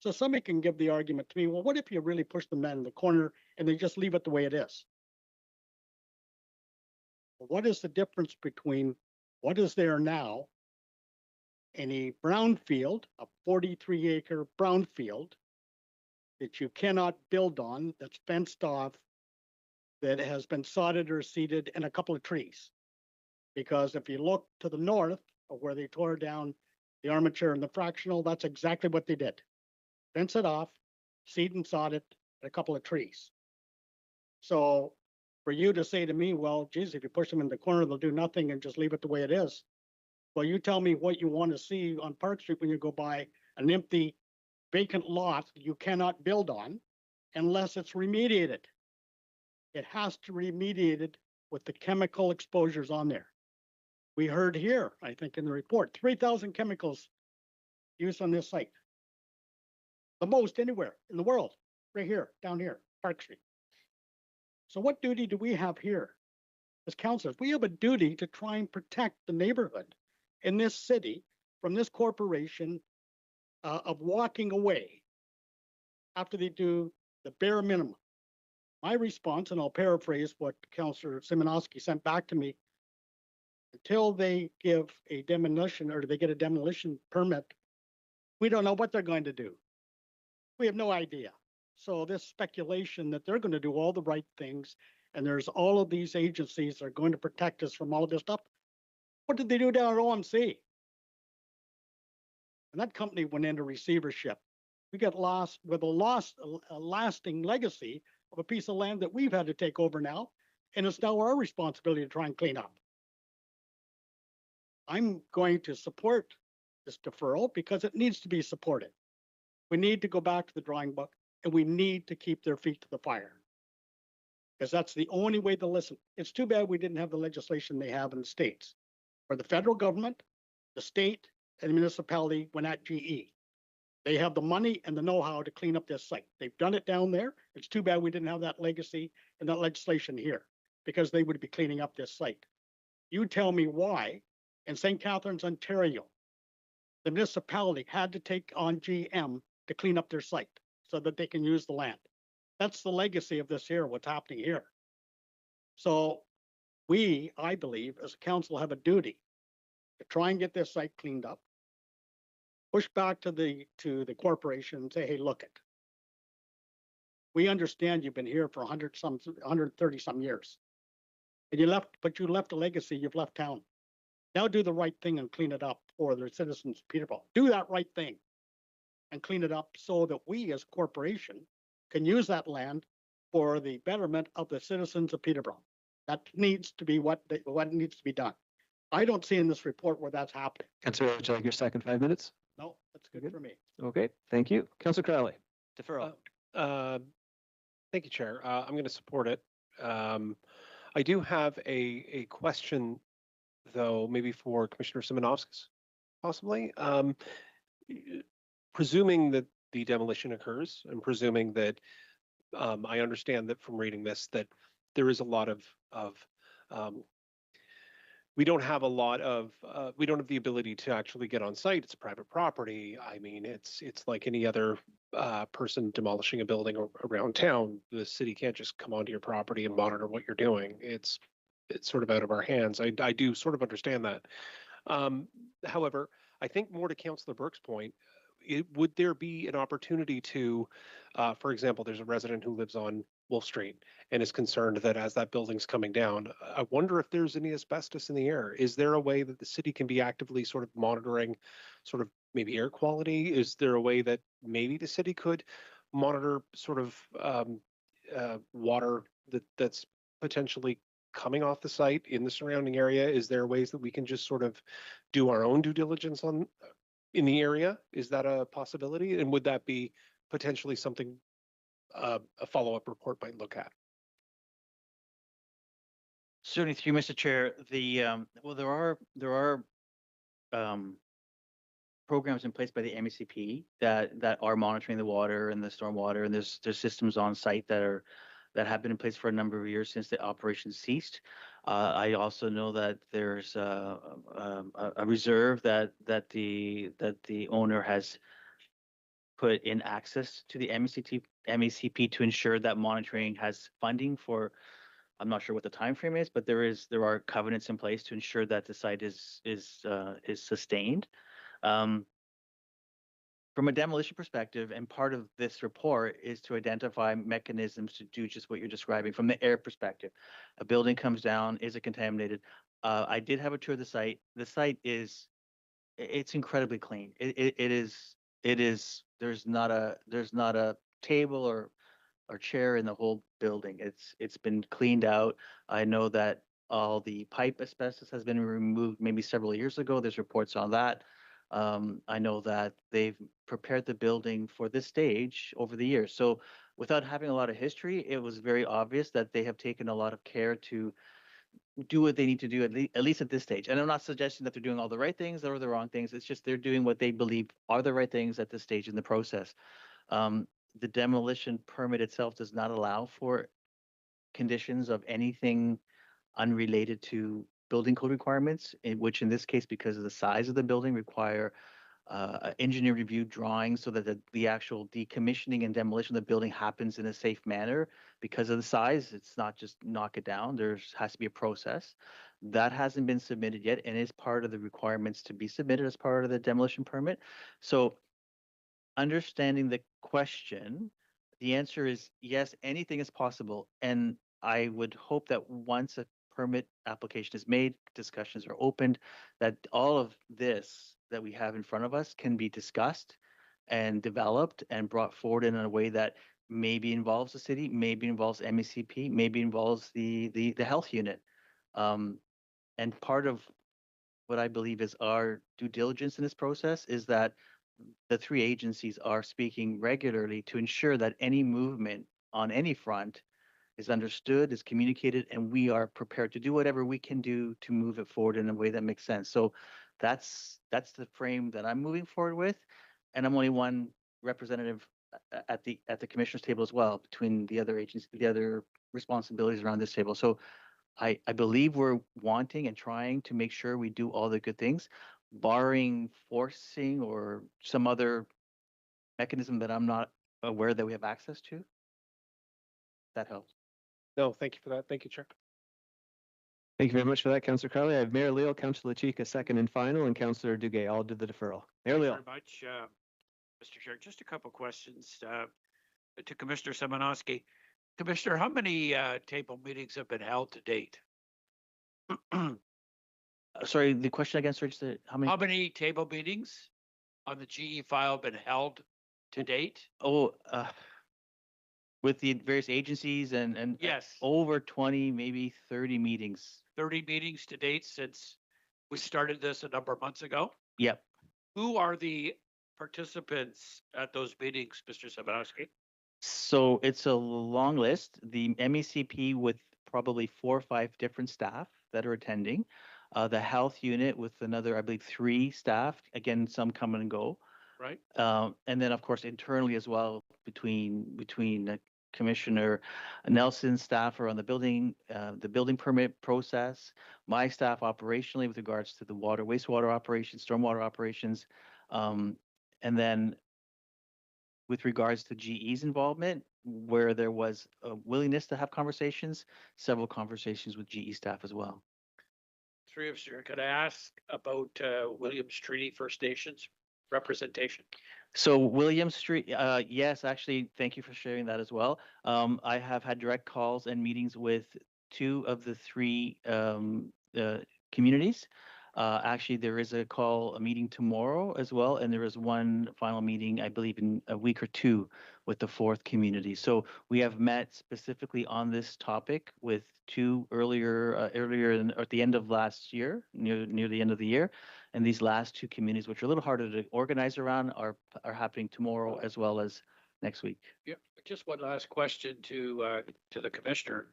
So somebody can give the argument to me, well, what if you really push the man in the corner and they just leave it the way it is? What is the difference between what is there now in a brownfield, a 43-acre brownfield that you cannot build on, that's fenced off, that has been sodded or seeded, and a couple of trees? Because if you look to the north of where they tore down the armature and the fractional, that's exactly what they did. Fence it off, seed and sod it, and a couple of trees. So for you to say to me, well, geez, if you push them in the corner, they'll do nothing and just leave it the way it is. Well, you tell me what you want to see on Park Street when you go by an empty, vacant lot you cannot build on unless it's remediated. It has to be remediated with the chemical exposures on there. We heard here, I think in the report, 3,000 chemicals used on this site. The most anywhere in the world, right here, down here, Park Street. So what duty do we have here as councillors? We have a duty to try and protect the neighborhood in this city from this corporation of walking away after they do the bare minimum. My response, and I'll paraphrase what Councillor Szymanowski sent back to me, until they give a demolition or they get a demolition permit, we don't know what they're going to do. We have no idea. So this speculation that they're going to do all the right things and there's all of these agencies that are going to protect us from all of this stuff. What did they do down at OMC? And that company went into receivership. We got lost with a lasting legacy of a piece of land that we've had to take over now. And it's now our responsibility to try and clean up. I'm going to support this deferral because it needs to be supported. We need to go back to the drawing book and we need to keep their feet to the fire. Because that's the only way to listen. It's too bad we didn't have the legislation they have in the states, where the federal government, the state, and the municipality went at GE. They have the money and the know-how to clean up this site. They've done it down there. It's too bad we didn't have that legacy and that legislation here, because they would be cleaning up this site. You tell me why in St. Catharines, Ontario, the municipality had to take on GM to clean up their site so that they can use the land. That's the legacy of this here, what's happening here. So we, I believe, as a council have a duty to try and get this site cleaned up, push back to the corporation and say, hey, look it. We understand you've been here for 130 some years. And you left a legacy, you've left town. Now do the right thing and clean it up for the citizens of Peterborough. Do that right thing and clean it up so that we as a corporation can use that land for the betterment of the citizens of Peterborough. That needs to be what needs to be done. I don't see in this report where that's happening. Councillor, would you like your second 5 minutes? No, that's good for me. Okay, thank you. Councillor Crowley. Deferral. Thank you, Chair. I'm going to support it. I do have a question, though, maybe for Commissioner Simonovskis, possibly. Presuming that the demolition occurs, and presuming that I understand that from reading this, that there is a lot of we don't have the ability to actually get on site. It's a private property. I mean, it's like any other person demolishing a building around town. The city can't just come onto your property and monitor what you're doing. It's sort of out of our hands. I do sort of understand that. However, I think more to Councillor Burke's point, would there be an opportunity to, for example, there's a resident who lives on Wolf Street and is concerned that as that building's coming down, I wonder if there's any asbestos in the air. Is there a way that the city can be actively sort of monitoring sort of maybe air quality? Is there a way that maybe the city could monitor sort of water that's potentially coming off the site in the surrounding area? Is there ways that we can just sort of do our own due diligence in the area? Is that a possibility? And would that be potentially something a follow-up report might look at? Certainly, through Mr. Chair, there are programs in place by the MECP that are monitoring the water and the stormwater, and there's systems on site that have been in place for a number of years since the operation ceased. I also know that there's a reserve that the owner has put in access to the MECP to ensure that monitoring has funding for. I'm not sure what the time frame is, but there are covenants in place to ensure that the site is sustained. From a demolition perspective, and part of this report is to identify mechanisms to do just what you're describing from the air perspective. A building comes down, is it contaminated? I did have a tour of the site. The site it's incredibly clean. It is. There's not a table or chair in the whole building. It's been cleaned out. I know that all the pipe asbestos has been removed maybe several years ago. There's reports on that. I know that they've prepared the building for this stage over the years. So without having a lot of history, it was very obvious that they have taken a lot of care to do what they need to do, at least at this stage. And I'm not suggesting that they're doing all the right things or the wrong things. It's just they're doing what they believe are the right things at this stage in the process. The demolition permit itself does not allow for conditions of anything unrelated to building code requirements, which in this case, because of the size of the building, require engineer review drawings so that the actual decommissioning and demolition of the building happens in a safe manner. Because of the size, it's not just knock it down. There has to be a process. That hasn't been submitted yet and is part of the requirements to be submitted as part of the demolition permit. So understanding the question, the answer is yes, anything is possible. And I would hope that once a permit application is made, discussions are opened, that all of this that we have in front of us can be discussed and developed and brought forward in a way that maybe involves the city, maybe involves MECP, maybe involves the health unit. And part of what I believe is our due diligence in this process is that the three agencies are speaking regularly to ensure that any movement on any front is understood, is communicated, and we are prepared to do whatever we can do to move it forward in a way that makes sense. So that's the frame that I'm moving forward with, and I'm only one representative at the commissioners table as well between the other agencies, the other responsibilities around this table. So I believe we're wanting and trying to make sure we do all the good things, barring forcing or some other mechanism that I'm not aware that we have access to. That helps. No, thank you for that. Thank you, Chair. Thank you very much for that, Councillor Crowley. I have Mayor Leo, Councillor Chica, second and final, and Councillor Duguay. I'll do the deferral. Mayor Leo. Very much, Mr. Chair. Just a couple questions to Commissioner Szymanowski. Commissioner, how many table meetings have been held to date? Sorry, the question again, sir, just how many? How many table meetings on the GE file have been held to date? Oh, with the various agencies and Yes. over 20, maybe 30 meetings. 30 meetings to date since we started this a number of months ago. Yep. Who are the participants at those meetings, Mr. Szymanowski? So it's a long list. The MECP with probably 4 or 5 different staff that are attending. The health unit with another, I believe, 3 staff. Again, some come and go. Right. And then, of course, internally as well between Commissioner Nelson's staff are on the building permit process. My staff operationally with regards to the water, wastewater operations, stormwater operations, and then with regards to GE's involvement, where there was a willingness to have conversations, several conversations with GE staff as well. Three of you, could I ask about Williams Treaty First Nations representation? So Williams Street, yes, actually, thank you for sharing that as well. I have had direct calls and meetings with 2 of the 3 communities. Actually, there is a meeting tomorrow as well, and there is one final meeting, I believe, in a week or 2 with the 4th community. So we have met specifically on this topic with 2 earlier at the end of last year, near the end of the year. And these last 2 communities, which are a little harder to organize around, are happening tomorrow as well as next week. Yeah, just one last question to the commissioner.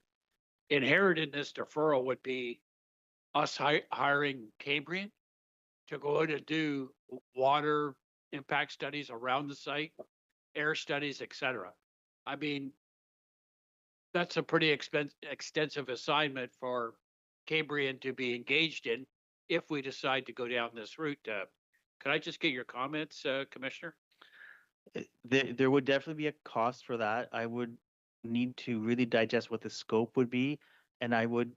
Inherent in this deferral would be us hiring Cambrian to go out and do water impact studies around the site, air studies, etc. I mean, that's a pretty extensive assignment for Cambrian to be engaged in if we decide to go down this route. Could I just get your comments, Commissioner? There would definitely be a cost for that. I would need to really digest what the scope would be, and I would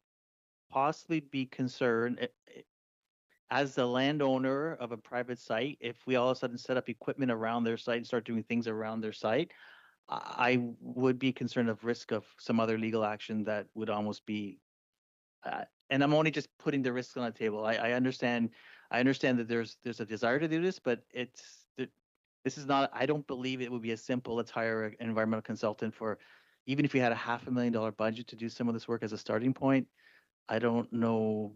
possibly be concerned as the landowner of a private site, if we all of a sudden set up equipment around their site and start doing things around their site, I would be concerned of risk of some other legal action that would almost be, and I'm only just putting the risks on the table. I understand that there's a desire to do this, but this is not, I don't believe it would be as simple. Let's hire an environmental consultant for, even if we had a $500,000 budget to do some of this work as a starting point. I don't know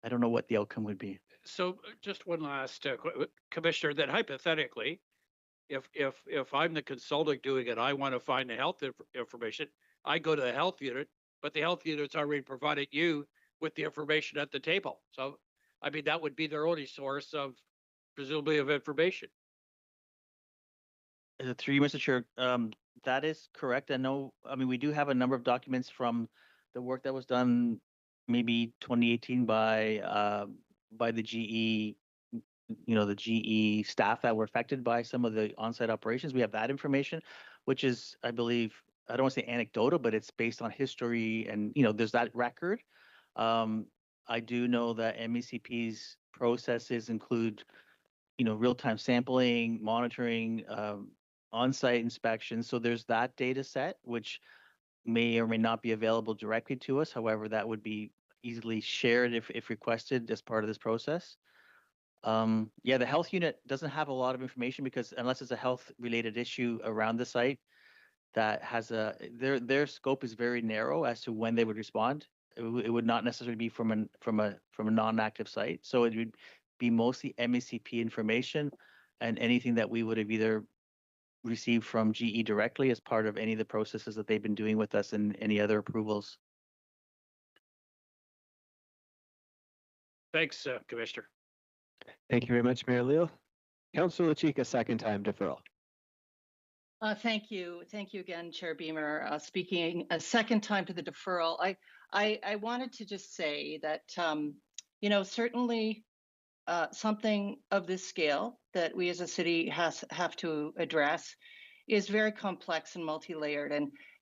what the outcome would be. So just one last Commissioner, that hypothetically, if I'm the consultant doing it, I want to find the health information, I go to the health unit, but the health unit's already provided you with the information at the table. So, I mean, that would be their only source of, presumably, of information. Through you, Mr. Chair, that is correct. I mean, we do have a number of documents from the work that was done maybe 2018 by the GE, the GE staff that were affected by some of the on-site operations. We have that information, which is, I believe, I don't want to say anecdotal, but it's based on history and, there's that record. I do know that MECP's processes include, real-time sampling, monitoring, on-site inspections. So there's that data set, which may or may not be available directly to us. However, that would be easily shared if requested as part of this process. Yeah, the health unit doesn't have a lot of information because unless it's a health related issue around the site that has their scope is very narrow as to when they would respond. it would not necessarily be from a non-active site. So it would be mostly MECP information and anything that we would have either received from GE directly as part of any of the processes that they've been doing with us and any other approvals. Thanks, Commissioner. Thank you very much, Mayor Leal. Councilor Chika, second time deferral. Thank you. Thank you again, Chair Beamer. Speaking a second time to the deferral, I wanted to just say that, certainly something of this scale that we as a city have to address is very complex and multi-layered.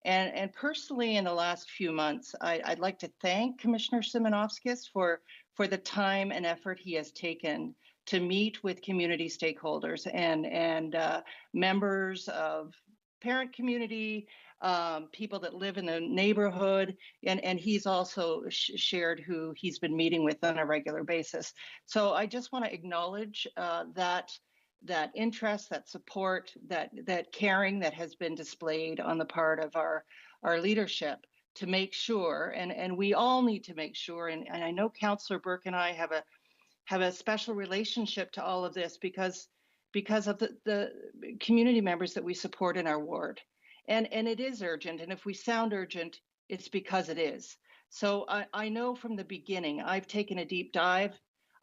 And personally, in the last few months, I'd like to thank Commissioner Simonovskis for the time and effort he has taken to meet with community stakeholders and members of parent community, people that live in the neighborhood, and he's also shared who he's been meeting with on a regular basis. So I just want to acknowledge that interest, that support, that caring that has been displayed on the part of our leadership to make sure, and we all need to make sure, and I know Councillor Burke and I have a special relationship to all of this because of the community members that we support in our ward. And it is urgent. And if we sound urgent, it's because it is. So I know from the beginning, I've taken a deep dive.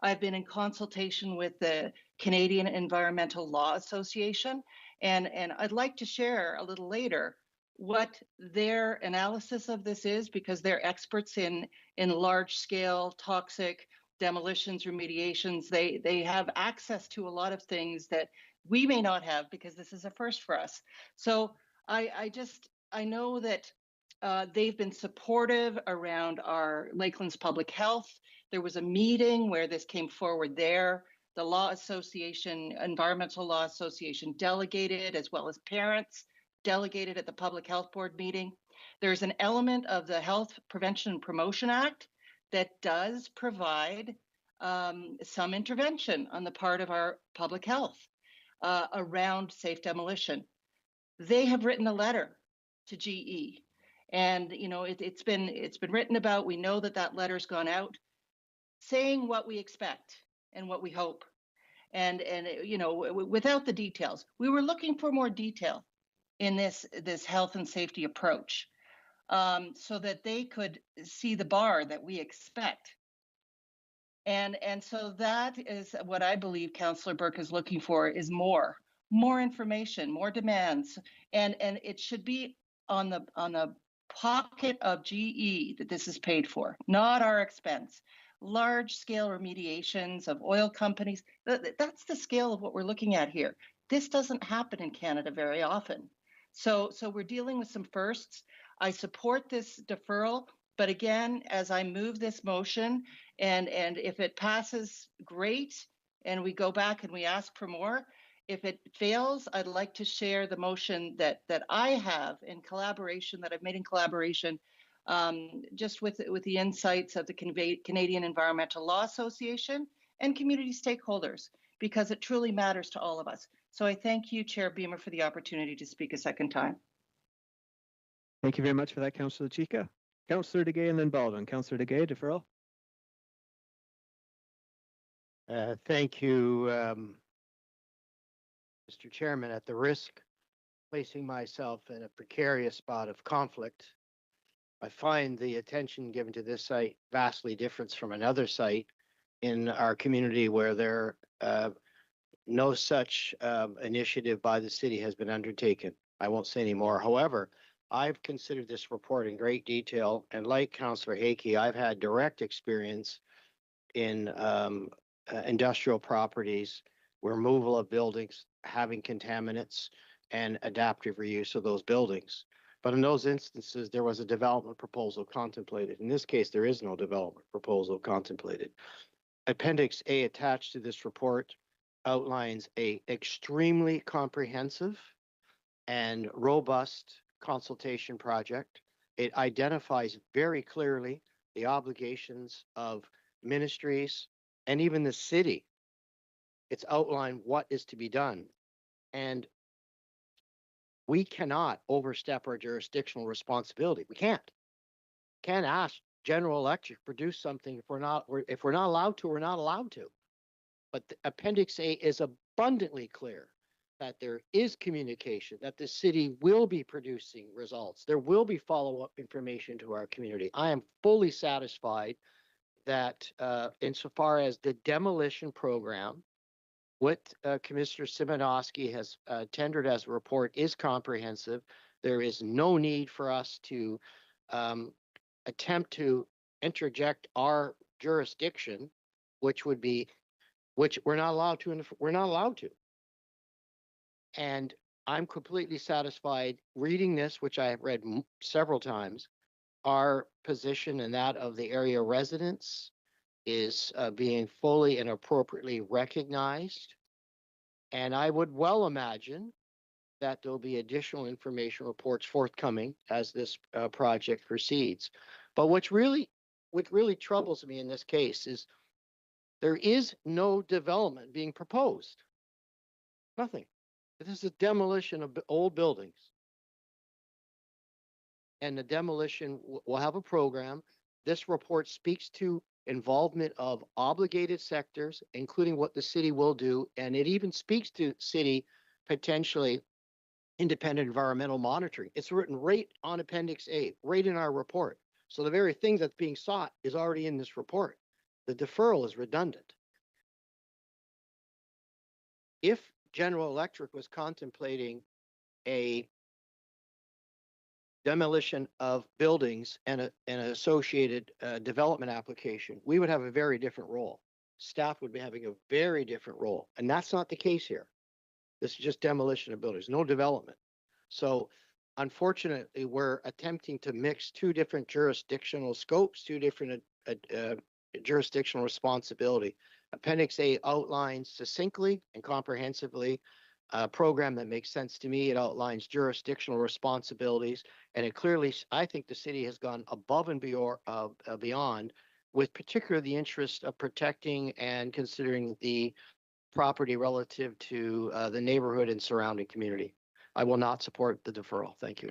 I've been in consultation with the Canadian Environmental Law Association. And I'd like to share a little later what their analysis of this is, because they're experts in large scale toxic demolitions, remediations. They have access to a lot of things that we may not have because this is a first for us. So I know that they've been supportive around our Lakeland's public health. There was a meeting where this came forward there. The Law Association, Environmental Law Association delegated, as well as parents delegated at the Public Health Board meeting. There's an element of the Health Prevention and Promotion Act that does provide some intervention on the part of our public health around safe demolition. They have written a letter to GE, and it's been written about. We know that letter's gone out, saying what we expect and what we hope, and without the details. We were looking for more detail in this health and safety approach, so that they could see the bar that we expect. And so that is what I believe Councillor Burke is looking for, is more information, more demands, and it should be on the pocket of GE that this is paid for, not our expense. Large scale remediations of oil companies, that's the scale of what we're looking at here. This doesn't happen in Canada very often. So we're dealing with some firsts. I support this deferral, but again, as I move this motion, and if it passes, great, and we go back and we ask for more. If it fails, I'd like to share the motion that I have in collaboration, that I've made in collaboration, just with the insights of the Canadian Environmental Law Association and community stakeholders, because it truly matters to all of us. So I thank you, Chair Beamer, for the opportunity to speak a second time. Thank you very much for that, Councillor Chika. Councillor DeGay and then Baldwin. Councillor DeGay, deferral. Thank you, Mr. Chairman. At the risk of placing myself in a precarious spot of conflict, I find the attention given to this site vastly different from another site in our community where there no such initiative by the city has been undertaken. I won't say any more. However, I've considered this report in great detail, and like Councillor Hakey, I've had direct experience in industrial properties, removal of buildings, having contaminants, and adaptive reuse of those buildings. But in those instances, there was a development proposal contemplated. In this case, there is no development proposal contemplated. Appendix A attached to this report outlines a extremely comprehensive and robust consultation project. It identifies very clearly the obligations of ministries and even the city. It's outlined what is to be done. And we cannot overstep our jurisdictional responsibility. We can't ask General Electric produce something. If we're not allowed to, we're not allowed to. But the Appendix A is abundantly clear that there is communication, that the city will be producing results. There will be follow-up information to our community. I am fully satisfied that insofar as the demolition program, what Commissioner Simonowski has tendered as a report is comprehensive. There is no need for us to attempt to interject our jurisdiction, which we're not allowed to. We're not allowed to. And I'm completely satisfied reading this, which I have read several times. Our position and that of the area residents is being fully and appropriately recognized. And I would well imagine that there'll be additional information reports forthcoming as this project proceeds. But what really troubles me in this case is there is no development being proposed. Nothing. This is a demolition of old buildings. And the demolition will have a program. This report speaks to involvement of obligated sectors, including what the city will do. And it even speaks to city potentially independent environmental monitoring. It's written right on Appendix A, right in our report. So the very thing that's being sought is already in this report. The deferral is redundant. If General Electric was contemplating a demolition of buildings and an associated development application, we would have a very different role. Staff would be having a very different role. And that's not the case here. This is just demolition of buildings, no development. So unfortunately, we're attempting to mix two different jurisdictional scopes, two different jurisdictional responsibility. Appendix A outlines succinctly and comprehensively a program that makes sense to me. It outlines jurisdictional responsibilities, and it clearly, I think the city has gone above and beyond, with particularly the interest of protecting and considering the property relative to the neighborhood and surrounding community. I will not support the deferral. Thank you.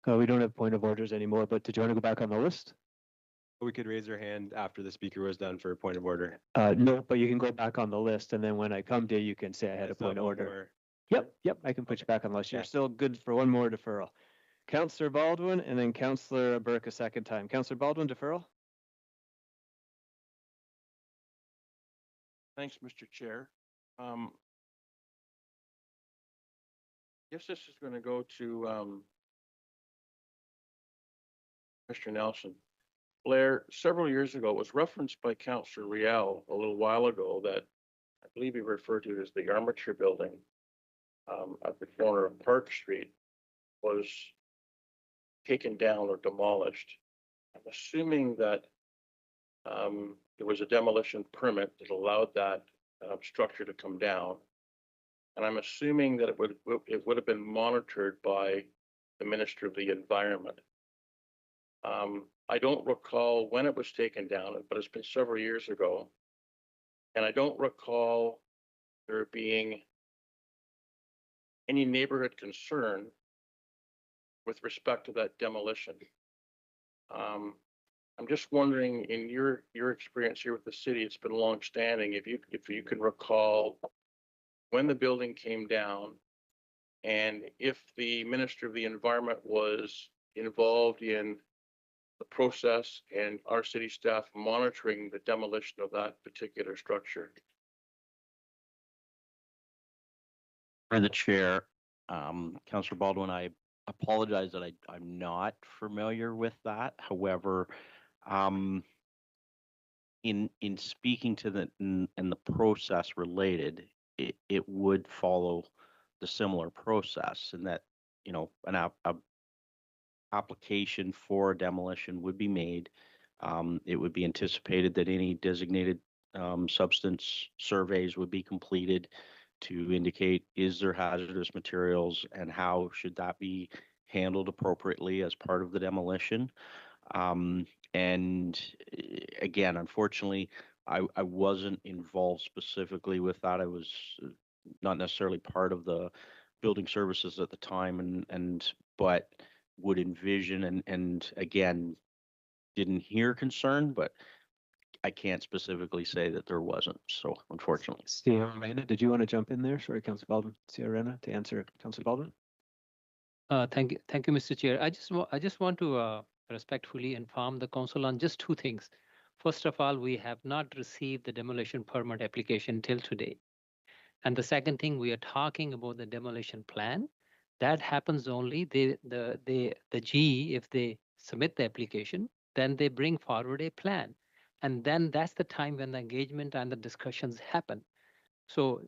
We don't have point of orders anymore, but did you want to go back on the list? We could raise our hand after the speaker was done for a point of order. No, but you can go back on the list, and then when I come to you, you can say I had a Still point of one order. more. Yep, I can put you back on the list. You're Yeah. still good for one more deferral. Councillor Baldwin, and then Councillor Burke a second time. Councillor Baldwin, deferral? Thanks, Mr. Chair. Guess this is going to go to Mr. Nelson. Blair, several years ago, it was referenced by Councillor Riel a little while ago that I believe he referred to it as the armature building at the corner of Park Street was taken down or demolished. I'm assuming that there was a demolition permit that allowed that structure to come down. And I'm assuming that it would have been monitored by the Minister of the Environment. I don't recall when it was taken down, but it's been several years ago. And I don't recall there being any neighborhood concern with respect to that demolition. I'm just wondering, in your experience here with the city, it's been long-standing, if you can recall when the building came down and if the Minister of the Environment was involved in the process and our city staff monitoring the demolition of that particular structure. For the chair, Councillor Baldwin, I apologize that I'm not familiar with that. However, in speaking to the process related, it would follow the similar process, in that, you know, an application for demolition would be made. It would be anticipated that any designated substance surveys would be completed to indicate, is there hazardous materials and how should that be handled appropriately as part of the demolition. And again, unfortunately, I wasn't involved specifically with that. I was not necessarily part of the building services at the time, but would envision and again, didn't hear concern, but I can't specifically say that there wasn't. So unfortunately. Sierra, did you want to jump in there? Sorry, Councillor Baldwin. Sierra, to answer Councillor Baldwin. Thank you, Mr. Chair. I just want to respectfully inform the council on just two things. First of all, we have not received the demolition permit application till today. And the second thing, we are talking about the demolition plan. That happens only the GE, if they submit the application, then they bring forward a plan. And then that's the time when the engagement and the discussions happen. So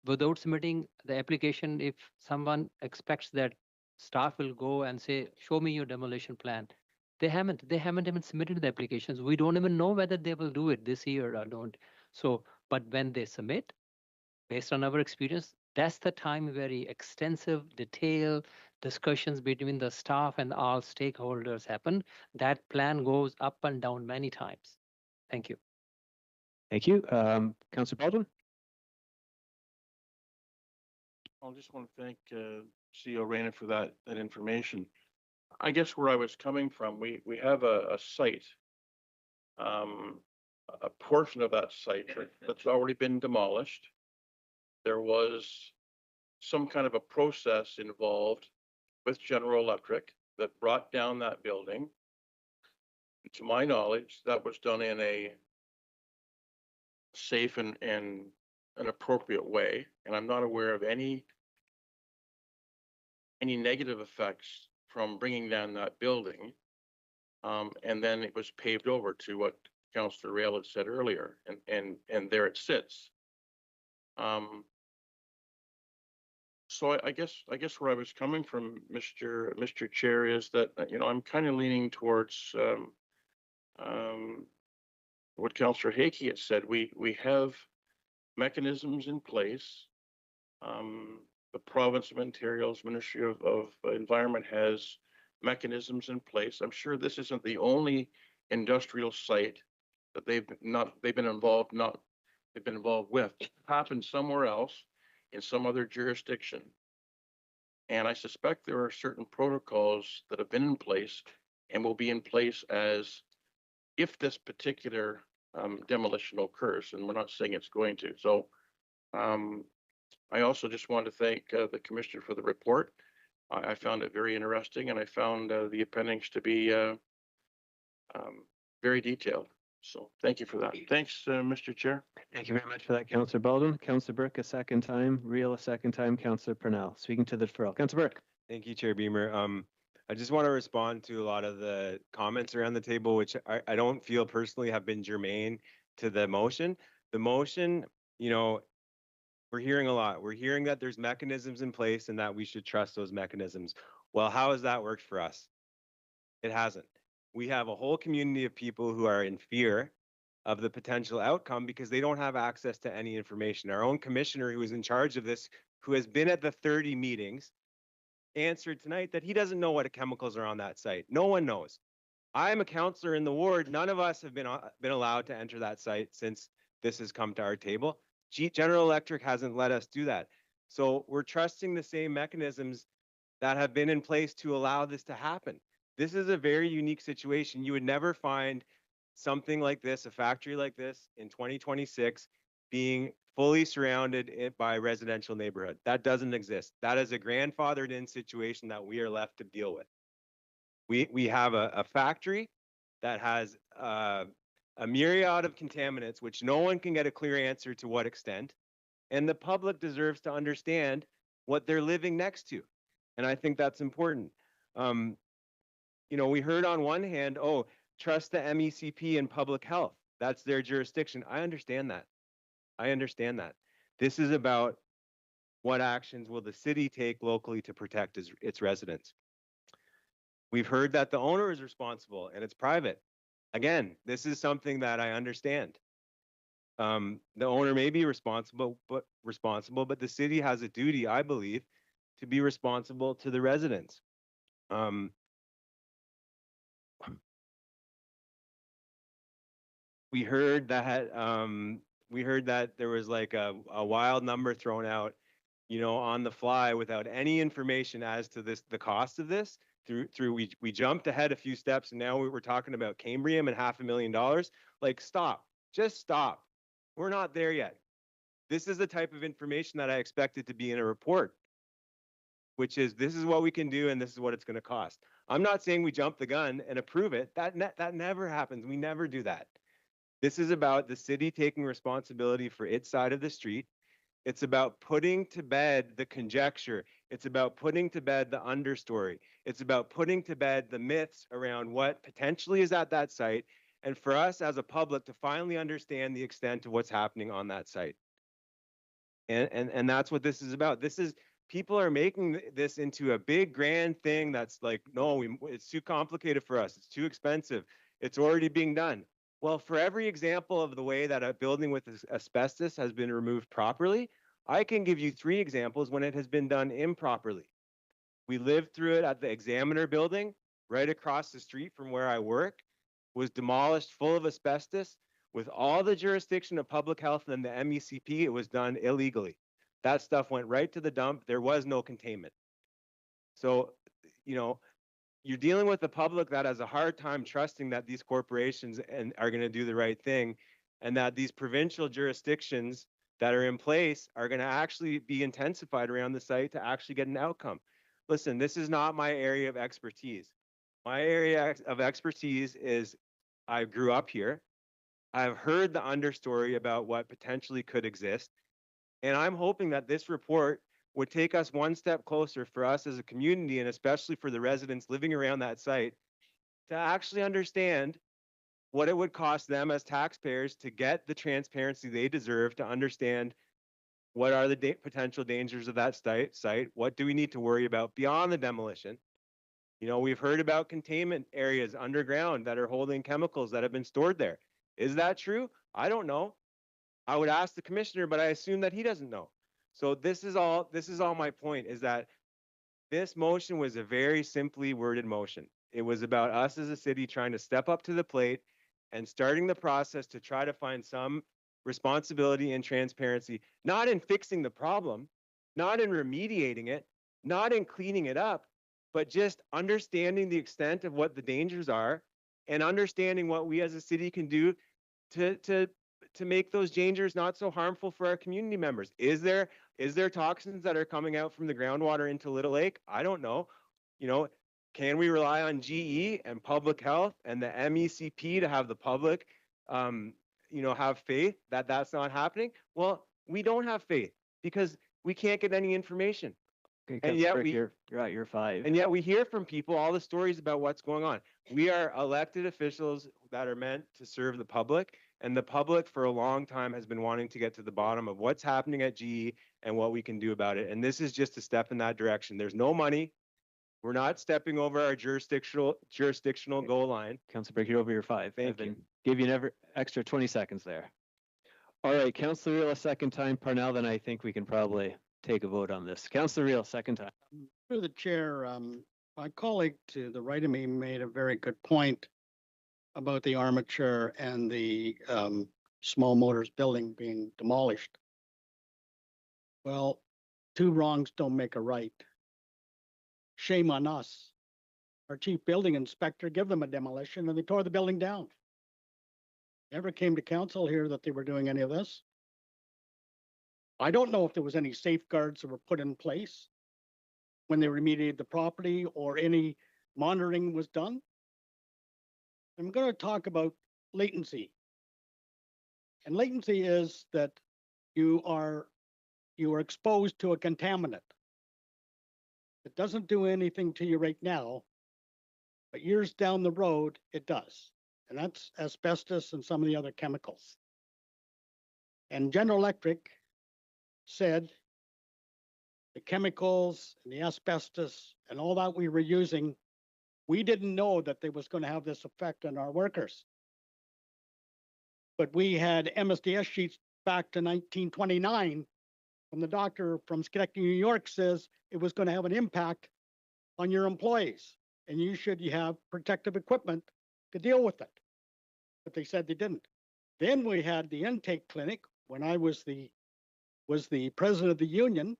without submitting the application, if someone expects that staff will go and say, show me your demolition plan, they haven't even submitted the applications. We don't even know whether they will do it this year or don't. So, but when they submit, based on our experience, that's the time very extensive, detailed discussions between the staff and all stakeholders happen. That plan goes up and down many times. Thank you. Thank you. Councillor Baldwin. I just want to thank CEO Reyna for that information. I guess where I was coming from, we have a site, a portion of that site that's already been demolished. There was some kind of a process involved with General Electric that brought down that building. To my knowledge, that was done in a safe and an appropriate way, and I'm not aware of any negative effects from bringing down that building. And then it was paved over to what Councillor Rail had said earlier, and there it sits. So I guess where I was coming from, Mr. Chair, is that I'm kind of leaning towards what Councillor Hakey had said. We have mechanisms in place. The Province of Ontario's Ministry of Environment has mechanisms in place. I'm sure this isn't the only industrial site that they've been involved with. It happened somewhere else in some other jurisdiction. And I suspect there are certain protocols that have been in place and will be in place as if this particular demolition occurs, and we're not saying it's going to. So I also just want to thank the Commissioner for the report. I found it very interesting, and I found the appendix to be very detailed. So thank you for that. Thanks, Mr. Chair. Thank you very much for that, Councillor Baldwin. Councillor Burke a second time, Reel a second time, Councillor Purnell. Speaking to the deferral. Councillor Burke. Thank you, Chair Beamer. I just want to respond to a lot of the comments around the table, which I don't feel personally have been germane to the motion. The motion, we're hearing a lot. We're hearing that there's mechanisms in place and that we should trust those mechanisms. Well, how has that worked for us? It hasn't. We have a whole community of people who are in fear of the potential outcome because they don't have access to any information. Our own commissioner, who is in charge of this, who has been at the 30 meetings, answered tonight that he doesn't know what chemicals are on that site. No one knows. I'm a councillor in the ward. None of us have been allowed to enter that site since this has come to our table. General Electric hasn't let us do that. So we're trusting the same mechanisms that have been in place to allow this to happen. This is a very unique situation. You would never find something like this, a factory like this in 2026, being fully surrounded by a residential neighborhood. That doesn't exist. That is a grandfathered in situation that we are left to deal with. We have a factory that has a myriad of contaminants, which no one can get a clear answer to what extent, and the public deserves to understand what they're living next to. And I think that's important. We heard on one hand, oh, trust the MECP in public health. That's their jurisdiction. I understand that. This is about what actions will the city take locally to protect its residents. We've heard that the owner is responsible and it's private. Again, this is something that I understand. The owner may be responsible, but the city has a duty, I believe, to be responsible to the residents. We heard that there was like a wild number thrown out on the fly without any information as to the cost of this. We jumped ahead a few steps, and now we're talking about Cambrium and $500,000. Like, stop, just stop. We're not there yet. This is the type of information that I expected to be in a report, which is this is what we can do and this is what it's going to cost. I'm not saying we jump the gun and approve it. That never happens. We never do that. This is about the city taking responsibility for its side of the street. It's about putting to bed the conjecture. It's about putting to bed the understory. It's about putting to bed the myths around what potentially is at that site, and for us as a public to finally understand the extent of what's happening on that site. And that's what this is about. People are making this into a big grand thing that's like, no, it's too complicated for us. It's too expensive. It's already being done. Well, for every example of the way that a building with asbestos has been removed properly, I can give you 3 examples when it has been done improperly. We lived through it at the Examiner building, right across the street from where I work, was demolished full of asbestos. With all the jurisdiction of public health and the MECP, it was done illegally. That stuff went right to the dump. There was no containment. So, you're dealing with the public that has a hard time trusting that these corporations are going to do the right thing, and that these provincial jurisdictions that are in place are going to actually be intensified around the site to actually get an outcome. Listen, this is not my area of expertise. My area of expertise is I grew up here. I've heard the understory about what potentially could exist. And I'm hoping that this report would take us one step closer for us as a community, and especially for the residents living around that site, to actually understand what it would cost them as taxpayers to get the transparency they deserve, to understand what are the potential dangers of that site, what do we need to worry about beyond the demolition. We've heard about containment areas underground that are holding chemicals that have been stored there. Is that true? I don't know. I would ask the commissioner, but I assume that he doesn't know. So this is all my point, is that this motion was a very simply worded motion. It was about us as a city trying to step up to the plate and starting the process to try to find some responsibility and transparency, not in fixing the problem, not in remediating it, not in cleaning it up, but just understanding the extent of what the dangers are and understanding what we as a city can do to make those dangers not so harmful for our community members. Is there toxins that are coming out from the groundwater into Little Lake? I don't know. Can we rely on GE and public health and the MECP to have the public, have faith that that's not happening? Well, we don't have faith because we can't get any information. Okay, And yet you're at your 5. And yet we hear from people all the stories about what's going on. We are elected officials that are meant to serve the public, and the public for a long time has been wanting to get to the bottom of what's happening at GE and what we can do about it. And this is just a step in that direction. There's no money. We're not stepping over our jurisdictional goal line. Councilor Burke, you're over your 5. Thank you. Give you an extra 20 seconds there. All right, Councilor Reel, a second time. Parnell, then I think we can probably take a vote on this. Councilor Reel, second time. Through the chair, my colleague to the right of me made a very good point about the armature and the small motors building being demolished. Well, 2 wrongs don't make a right. Shame on us. Our chief building inspector gave them a demolition and they tore the building down. Never came to council here that they were doing any of this. I don't know if there was any safeguards that were put in place when they remediated the property or any monitoring was done. I'm going to talk about latency. And latency is that you are exposed to a contaminant. It doesn't do anything to you right now, but years down the road, it does. And that's asbestos and some of the other chemicals. And General Electric said the chemicals and the asbestos and all that we were using, we didn't know that they was going to have this effect on our workers. But we had MSDS sheets back to 1929 from the doctor from Schenectady, New York, says it was going to have an impact on your employees and you should have protective equipment to deal with it. But they said they didn't. Then we had the intake clinic when I was the president of the union,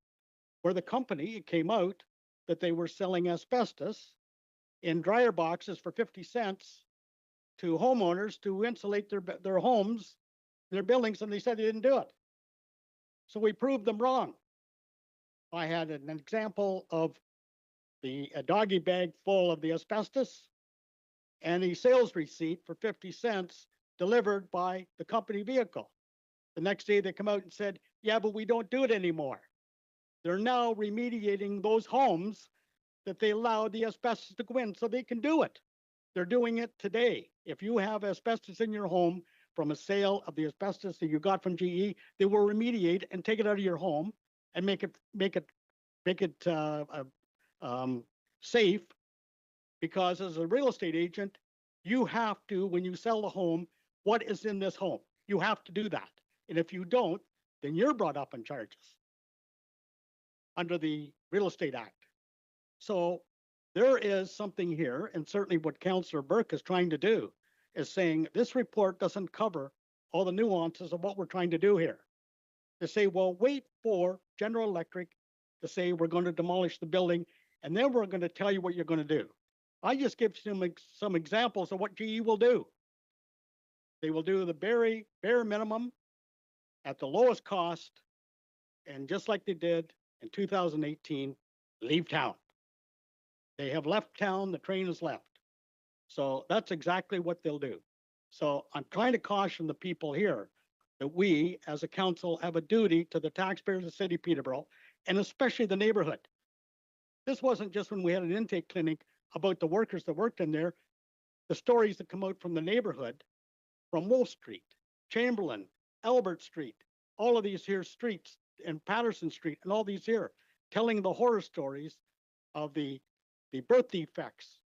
where the company, it came out that they were selling asbestos in dryer boxes for 50 cents to homeowners to insulate their homes, their buildings, and they said they didn't do it. So we proved them wrong. I had an example of a doggy bag full of the asbestos and a sales receipt for 50 cents delivered by the company vehicle. The next day they come out and said, yeah, but we don't do it anymore. They're now remediating those homes that they allowed the asbestos to go in so they can do it. They're doing it today. If you have asbestos in your home from a sale of the asbestos that you got from GE, they will remediate and take it out of your home and make it safe. Because as a real estate agent, you have to, when you sell the home, what is in this home? You have to do that. And if you don't, then you're brought up on charges under the Real Estate Act. So there is something here, and certainly what Councillor Burke is trying to do is saying this report doesn't cover all the nuances of what we're trying to do here. To say, well, wait for General Electric to say we're going to demolish the building, and then we're going to tell you what you're going to do. I just give some examples of what GE will do. They will do the bare minimum at the lowest cost, and just like they did in 2018, leave town. They have left town, the train has left. So that's exactly what they'll do. So I'm trying to caution the people here that we, as a council, have a duty to the taxpayers of the city of Peterborough, and especially the neighborhood. This wasn't just when we had an intake clinic about the workers that worked in there. The stories that come out from the neighborhood, from Wolf Street, Chamberlain, Albert Street, all of these here streets, and Patterson Street, and all these here, telling the horror stories of the birth defects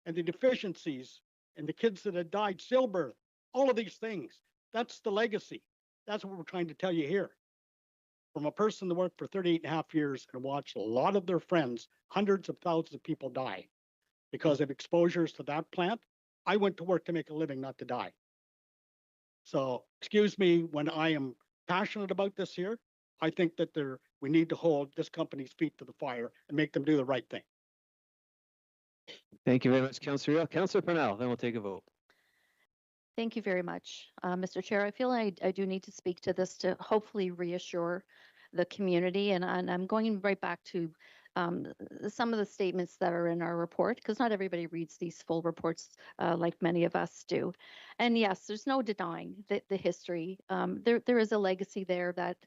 and the deficiencies and the kids that had died stillbirth, all of these things. That's the legacy. That's what we're trying to tell you here. From a person that worked for 38 and a half years and watched a lot of their friends, hundreds of thousands of people die because of exposures to that plant. I went to work to make a living, not to die. So excuse me when I am passionate about this here. I think that we need to hold this company's feet to the fire and make them do the right thing. Thank you very much, Councillor Reel. Councillor Purnell, then we'll take a vote. Thank you very much, Mr. Chair. I feel I do need to speak to this to hopefully reassure the community, and I'm going right back to some of the statements that are in our report, because not everybody reads these full reports like many of us do. And yes, there's no denying the history. There is a legacy there that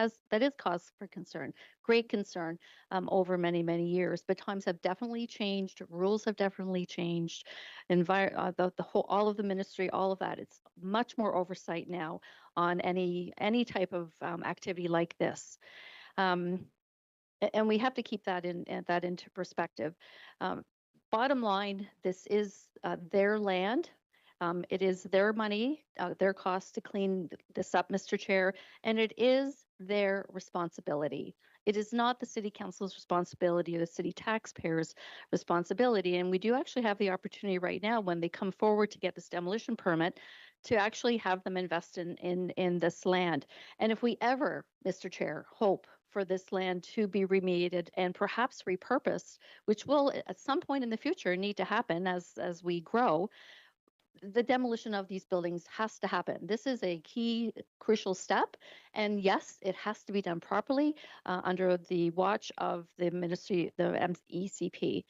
is cause for concern, great concern over many years. But times have definitely changed, rules have definitely changed, all of the ministry, all of that. It's much more oversight now on any type of activity like this. And we have to keep that into perspective. Bottom line, this is their land. It is their money, their cost to clean this up, Mr. Chair, and it is their responsibility. It is not the City Council's responsibility or the city taxpayers' responsibility. And we do actually have the opportunity right now, when they come forward to get this demolition permit, to actually have them invest in this land. And if we ever, Mr. Chair, hope for this land to be remediated and perhaps repurposed, which will at some point in the future need to happen as we grow, the demolition of these buildings has to happen. This is a key, crucial step. And yes, it has to be done properly under the watch of the ministry, the MECP.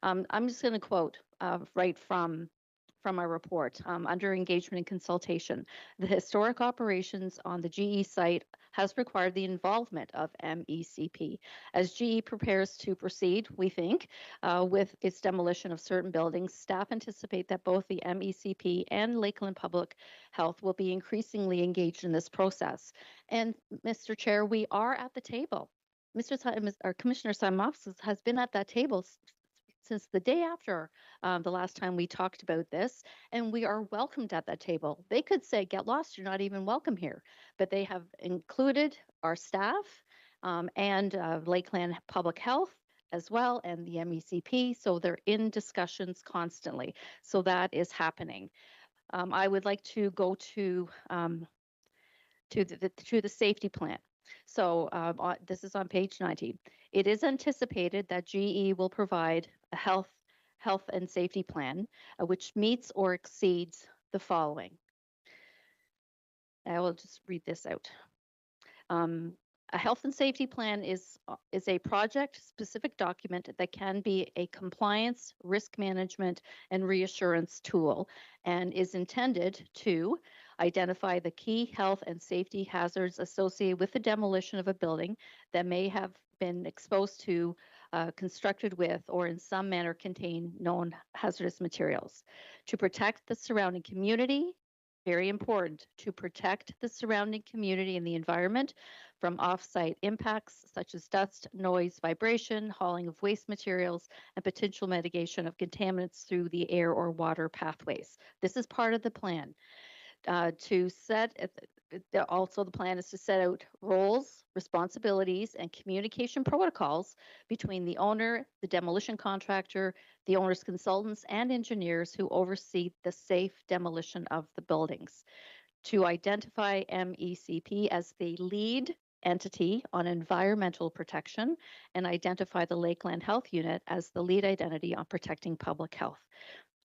I'm just going to quote right from our report. Under engagement and consultation, the historic operations on the GE site has required the involvement of MECP. As GE prepares to proceed, we think, with its demolition of certain buildings, staff anticipate that both the MECP and Lakeland Public Health will be increasingly engaged in this process. And Mr. Chair, we are at the table. Commissioner Simofsky has been at that table since the day after the last time we talked about this, and we are welcomed at that table. They could say, get lost, you're not even welcome here, but they have included our staff and Lakeland Public Health as well, and the MECP, so they're in discussions constantly. So that is happening. I would like to go to the safety plan. So this is on page 90. It is anticipated that GE will provide a health and safety plan which meets or exceeds the following. I will just read this out. A health and safety plan is a project-specific document that can be a compliance, risk management, and reassurance tool, and is intended to identify the key health and safety hazards associated with the demolition of a building that may have been exposed to, constructed with, or in some manner contain known hazardous materials, to protect the surrounding community. Very important, to protect the surrounding community and the environment from off-site impacts such as dust, noise, vibration, hauling of waste materials, and potential mitigation of contaminants through the air or water pathways. This is part of the plan. Also, the plan is to set out roles, responsibilities, and communication protocols between the owner, the demolition contractor, the owner's consultants, and engineers who oversee the safe demolition of the buildings. To identify MECP as the lead entity on environmental protection and identify the Lakeland Health Unit as the lead identity on protecting public health.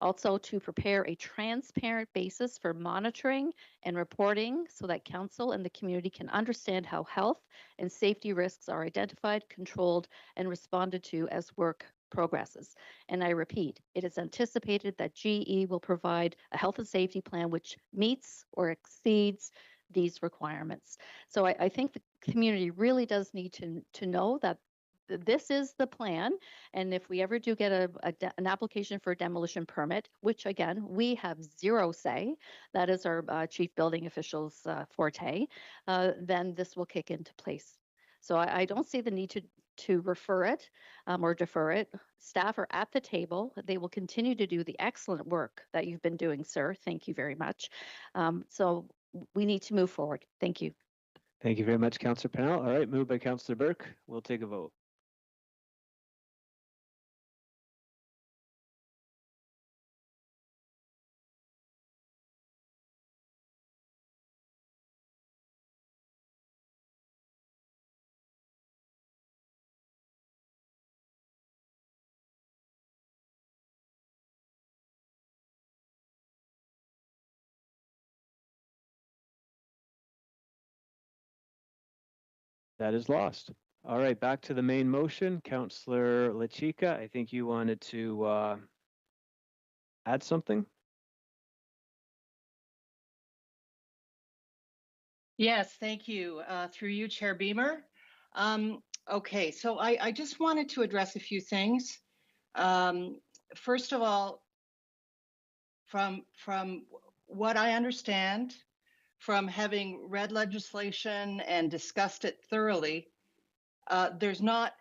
Also, to prepare a transparent basis for monitoring and reporting so that council and the community can understand how health and safety risks are identified, controlled, and responded to as work progresses. And I repeat, it is anticipated that GE will provide a health and safety plan which meets or exceeds these requirements. So I think the community really does need to know that this is the plan. And if we ever do get an application for a demolition permit, which again, we have zero say, that is our chief building official's forte, then this will kick into place. So I don't see the need to refer it or defer it. Staff are at the table. They will continue to do the excellent work that you've been doing, sir. Thank you very much. So we need to move forward. Thank you. Thank you very much, Councillor Pennell. All right, moved by Councillor Burke. We'll take a vote. That is lost. All right, back to the main motion. Councillor Lachika, I think you wanted to add something? Yes, thank you. Through you, Chair Beamer. Okay, so I just wanted to address a few things. First of all, from what I understand, from having read legislation and discussed it thoroughly, there's not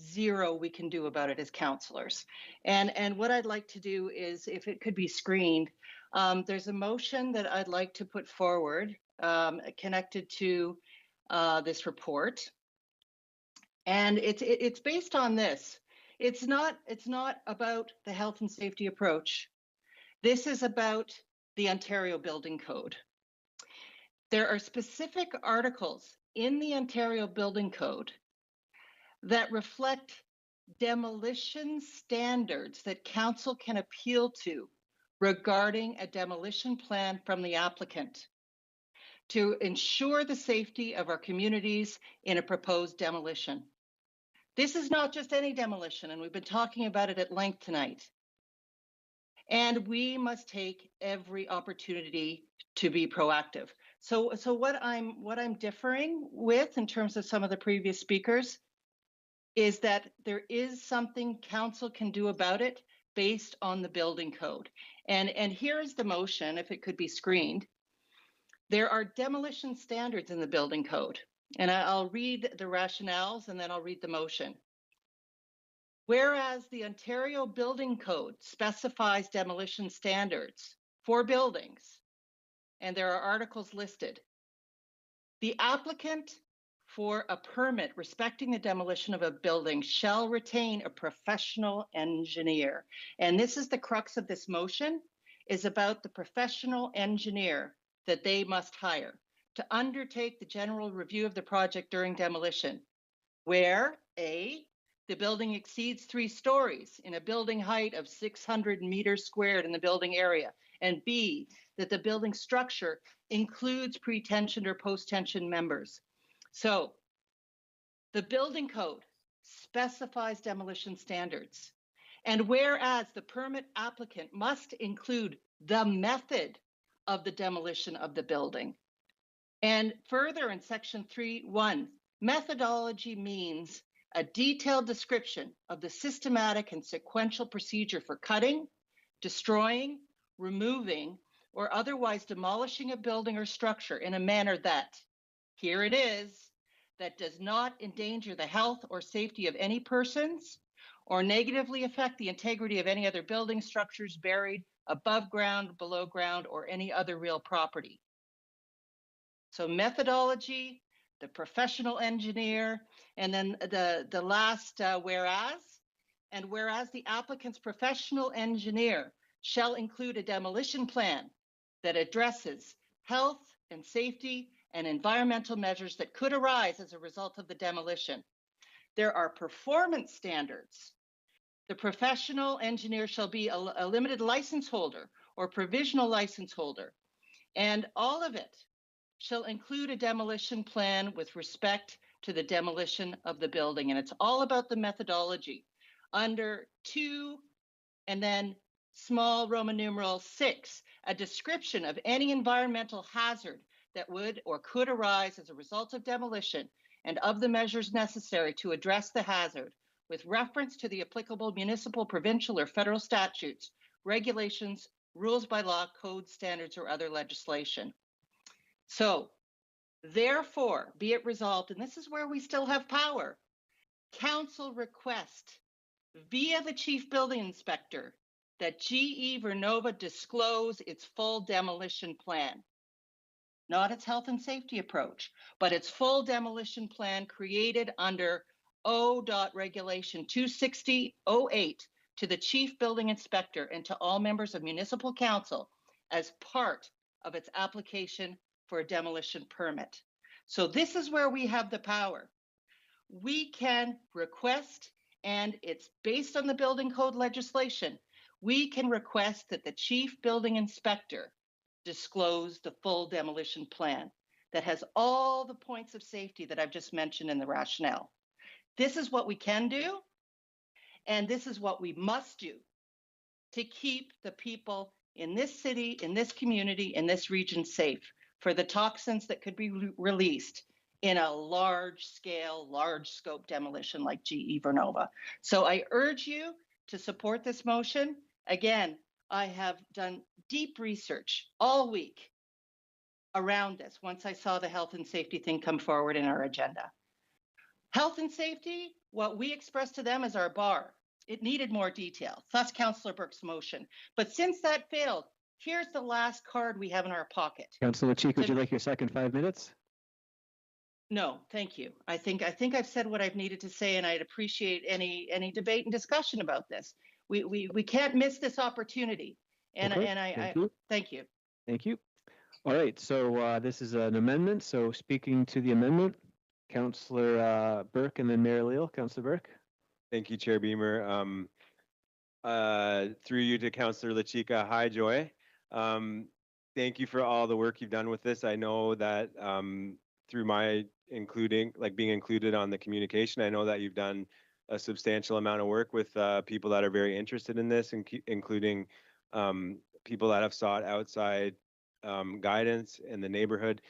zero we can do about it as councillors. And what I'd like to do is, if it could be screened, there's a motion that I'd like to put forward connected to this report. And it's based on this. It's not about the health and safety approach. This is about the Ontario Building Code. There are specific articles in the Ontario Building Code that reflect demolition standards that council can appeal to regarding a demolition plan from the applicant to ensure the safety of our communities in a proposed demolition. This is not just any demolition, and we've been talking about it at length tonight. And we must take every opportunity to be proactive. So what I'm differing with in terms of some of the previous speakers is that there is something council can do about it based on the building code. And here is the motion, if it could be screened. There are demolition standards in the building code, and I'll read the rationales and then I'll read the motion. Whereas the Ontario Building Code specifies demolition standards for buildings, and there are articles listed, the applicant for a permit respecting the demolition of a building shall retain a professional engineer. And this is the crux of this motion, is about the professional engineer that they must hire. to undertake the general review of the project during demolition, where A, the building exceeds 3 stories in a building height of 600 meters squared in the building area, and B, that the building structure includes pre-tensioned or post-tension members. So the building code specifies demolition standards. And whereas the permit applicant must include the method of the demolition of the building. And further in section 3.1, methodology means a detailed description of the systematic and sequential procedure for cutting, destroying, removing, or otherwise demolishing a building or structure in a manner that, here it is, that does not endanger the health or safety of any persons or negatively affect the integrity of any other building structures buried above ground, below ground, or any other real property. So methodology, the professional engineer, and then the last whereas, and whereas the applicant's professional engineer shall include a demolition plan that addresses health and safety and environmental measures that could arise as a result of the demolition. There are performance standards. The professional engineer shall be a limited license holder or provisional license holder, and all of it shall include a demolition plan with respect to the demolition of the building. And it's all about the methodology. Under 2 and then small Roman numeral 6, a description of any environmental hazard that would or could arise as a result of demolition and of the measures necessary to address the hazard with reference to the applicable municipal, provincial, or federal statutes, regulations, rules by law, codes, standards, or other legislation. So, therefore, be it resolved, and this is where we still have power, council request via the chief building inspector that GE Vernova disclose its full demolition plan. Not its health and safety approach, but its full demolition plan created under O.Regulation 26008 to the chief building inspector and to all members of municipal council as part of its application for a demolition permit. So this is where we have the power. We can request, and it's based on the building code legislation, we can request that the chief building inspector disclose the full demolition plan that has all the points of safety that I've just mentioned in the rationale. This is what we can do, and this is what we must do to keep the people in this city, in this community, in this region safe for the toxins that could be released in a large scale, large scope demolition like GE Vernova. So I urge you to support this motion. Again, I have done deep research all week around this once I saw the health and safety thing come forward in our agenda. Health and safety, what we expressed to them is our bar. It needed more detail, thus Councillor Burke's motion. But since that failed, here's the last card we have in our pocket. Councillor Cheek, would you like your second 5 minutes? No, thank you. I think I've said what I've needed to say, and I'd appreciate any debate and discussion about this. We can't miss this opportunity. And Okay, I thank you. Thank you. All right, so this is an amendment. So speaking to the amendment, Councillor Burke and then Mayor Leal. Councillor Burke. Thank you, Chair Beamer. Through you to Councillor LaChica. Hi, Joy. Thank you for all the work you've done with this. I know that through my being included on the communication, I know that you've done a substantial amount of work with people that are very interested in this, including people that have sought outside guidance in the neighborhood.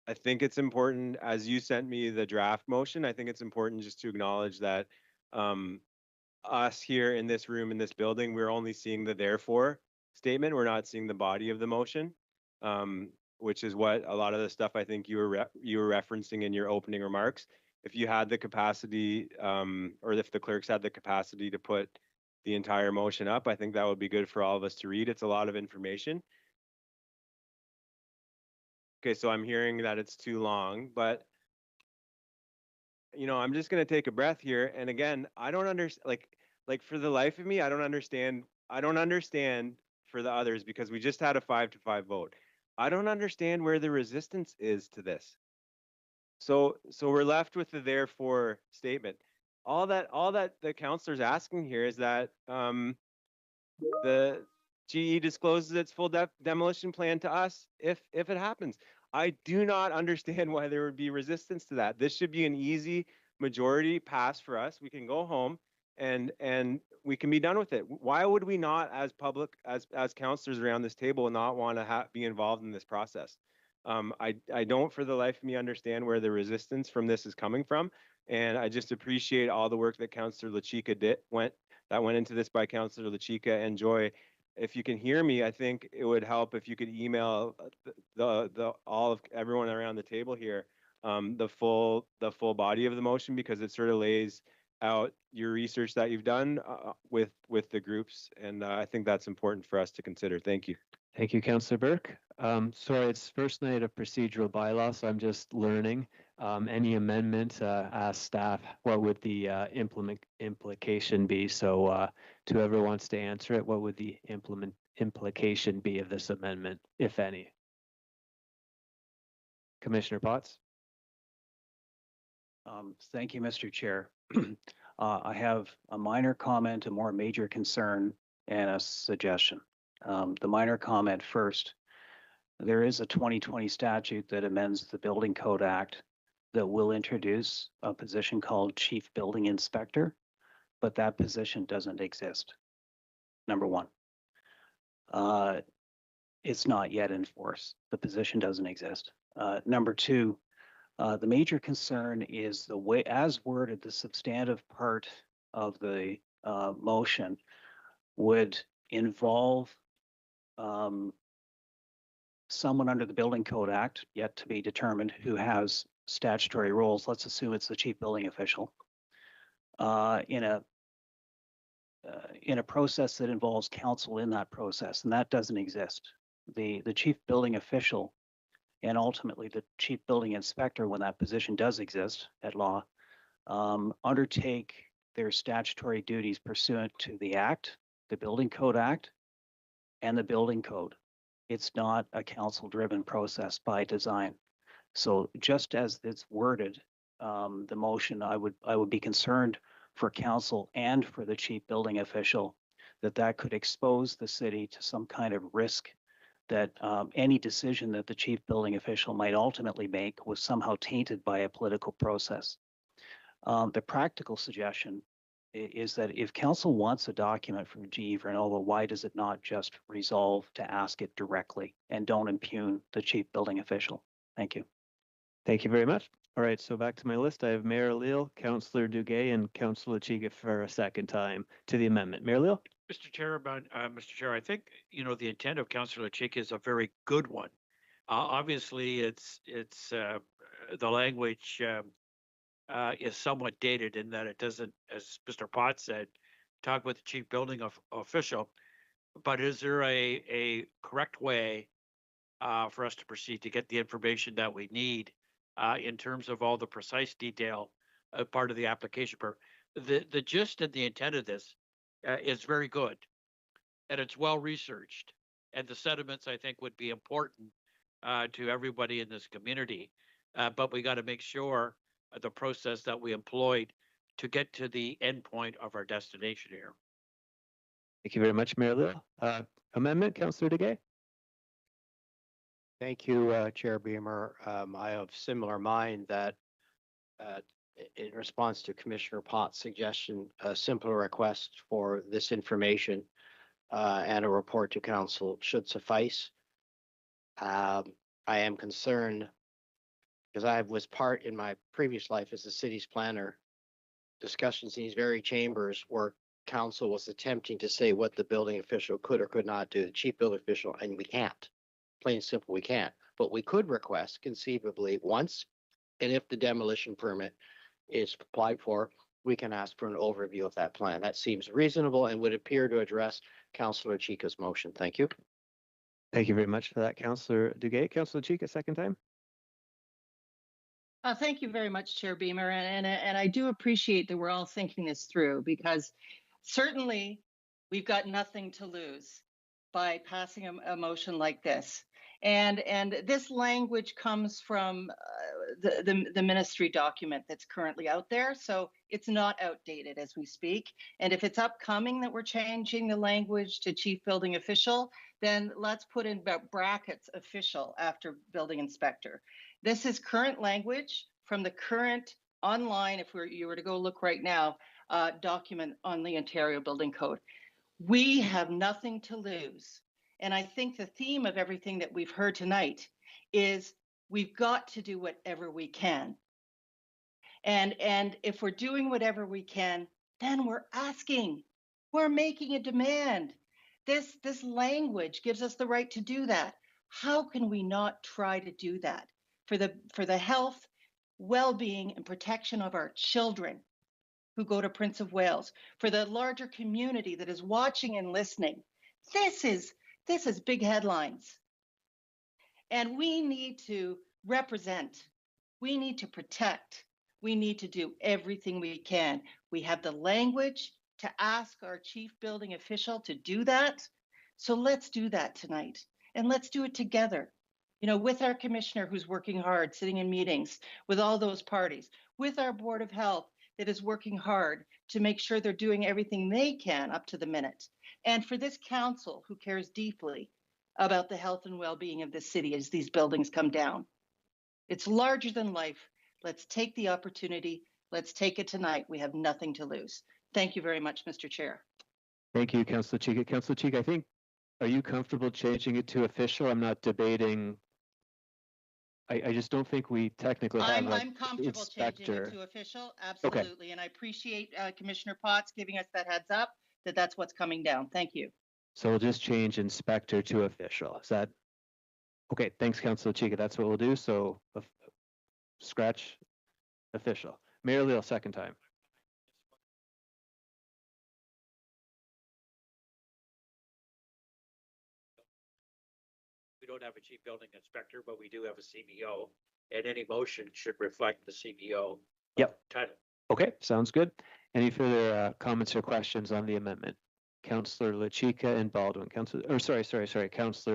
I think it's important, as you sent me the draft motion, I think it's important just to acknowledge that us here in this room, in this building, we're only seeing the therefore statement. We're not seeing the body of the motion, which is what a lot of the stuff I think you were referencing in your opening remarks. If you had the capacity, or if the clerks had the capacity to put the entire motion up, I think that would be good for all of us to read. It's a lot of information. Okay, so I'm hearing that it's too long, but I'm just going to take a breath here. And again, I don't understand, like for the life of me, I don't understand for the others, because we just had a 5-5 vote. I don't understand where the resistance is to this. So we're left with the therefore statement. All that the counselor's asking here is that the GE discloses its full demolition plan to us if it happens. I do not understand why there would be resistance to that. This should be an easy majority pass for us. We can go home and we can be done with it. Why would we not, as public, as counselors around this table, not want to be involved in this process? I don't for the life of me understand where the resistance from this is coming from. And I just appreciate all the work that Councillor LaChica went into this by Councillor LaChica and Joy. If you can hear me, I think it would help if you could email the all of everyone around the table here the full body of the motion, because it sort of lays out your research that you've done with the groups, and I think that's important for us to consider. Thank you. Thank you, Councillor Burke. Sorry, it's first night of procedural bylaw, so I'm just learning. Any amendment, ask staff, what would the implication be? So to whoever wants to answer it, what would the implication be of this amendment, if any? Commissioner Potts? Thank you, Mr. Chair. I have a minor comment, a more major concern, and a suggestion. The minor comment first. There is a 2020 statute that amends the Building Code Act that will introduce a position called Chief Building Inspector, but that position doesn't exist. Number one. It's not yet in force. The position doesn't exist. Number two, the major concern is the way, as worded, the substantive part of the motion would involve someone under the Building Code Act, yet to be determined, who has statutory roles. Let's assume it's the chief building official in a process that involves council in that process, and that doesn't exist. The chief building official and ultimately the chief building inspector, when that position does exist at law, undertake their statutory duties pursuant to the Act, the Building Code Act, and the Building Code. It's not a council-driven process by design. So just as it's worded, the motion, I would be concerned for council and for the chief building official that could expose the city to some kind of risk that any decision that the chief building official might ultimately make was somehow tainted by a political process. The practical suggestion is that if council wants a document from GE Vernova, why does it not just resolve to ask it directly and don't impugn the chief building official? Thank you. Thank you very much. All right, so back to my list. I have Mayor Leal, Councillor Duguay, and Councillor Chiga for a second time to the amendment. Mayor Leal? Mr. Chair, I think, the intent of Councillor Chick is a very good one. Obviously, it's the language is somewhat dated in that it doesn't, as Mr. Potts said, talk with the chief building official. But is there a correct way for us to proceed to get the information that we need in terms of all the precise detail part of the application? The gist and the intent of this is very good, and it's well researched, and the sentiments, I think, would be important to everybody in this community. But we got to make sure the process that we employed to get to the end point of our destination here. Thank you very much, Mayor Leal. Amendment, Councillor Duguay? Thank you, Chair Beamer. I have similar mind that in response to Commissioner Potts' suggestion, a simpler request for this information and a report to council should suffice. I am concerned because I was part in my previous life as a city's planner, discussions in these very chambers where council was attempting to say what the building official could or could not do, the chief building official, and we can't. Plain and simple, we can't. But we could request conceivably once, and if the demolition permit is applied for, we can ask for an overview of that plan. That seems reasonable and would appear to address Councillor Chica's motion. Thank you. Thank you very much for that, Councillor Duguay. Councillor Chica, second time. Thank you very much, Chair Beamer. And I do appreciate that we're all thinking this through, because certainly we've got nothing to lose by passing a motion like this. And this language comes from the ministry document that's currently out there. So it's not outdated as we speak. And if it's upcoming that we're changing the language to chief building official, then let's put in brackets official after building inspector. This is current language from the current online, if you were to go look right now, document on the Ontario Building Code. We have nothing to lose. And I think the theme of everything that we've heard tonight is we've got to do whatever we can. And if we're doing whatever we can, then we're asking, we're making a demand. This language gives us the right to do that. How can we not try to do that for the health, well-being, and protection of our children who go to Prince of Wales, for the larger community that is watching and listening? This is big headlines. And we need to represent, we need to protect, we need to do everything we can. We have the language to ask our chief building official to do that. So let's do that tonight, and let's do it together. You know, with our commissioner who's working hard, sitting in meetings with all those parties, with our Board of Health that is working hard to make sure they're doing everything they can up to the minute. And for this council who cares deeply about the health and well-being of the city as these buildings come down. It's larger than life. Let's take the opportunity. Let's take it tonight. We have nothing to lose. Thank you very much, Mr. Chair. Thank you, Councillor Chica. Councillor Chica, I think, are you comfortable changing it to official? I'm not debating. I just don't think we technically have I'm comfortable changing it to official, absolutely. Okay. And I appreciate Commissioner Potts giving us that heads up that that's what's coming down. Thank you. So we'll just change inspector to official. Is that okay? Thanks, Councillor Chica. That's what we'll do. So scratch official. Mayor Leal, second time. We don't have a chief building inspector, but we do have a CBO, and any motion should reflect the CBO title. Okay, sounds good. Any further comments or questions on the amendment? Councillor LaChica and Baldwin. Councillor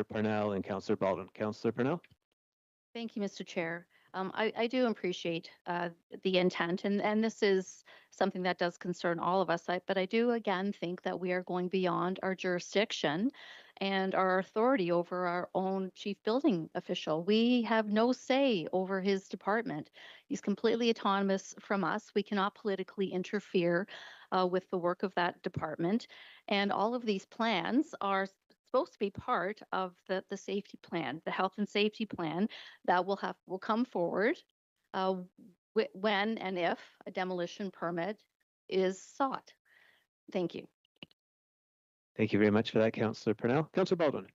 Parnell and Councillor Baldwin. Councillor Parnell? Thank you, Mr. Chair. I do appreciate the intent, and this is something that does concern all of us, but I do again think that we are going beyond our jurisdiction and our authority over our own chief building official. We have no say over his department. He's completely autonomous from us. We cannot politically interfere with the work of that department. And all of these plans are supposed to be part of the safety plan, the health and safety plan that will come forward when and if a demolition permit is sought. Thank you. Thank you very much for that, Councillor Parnell. Councillor Baldwin.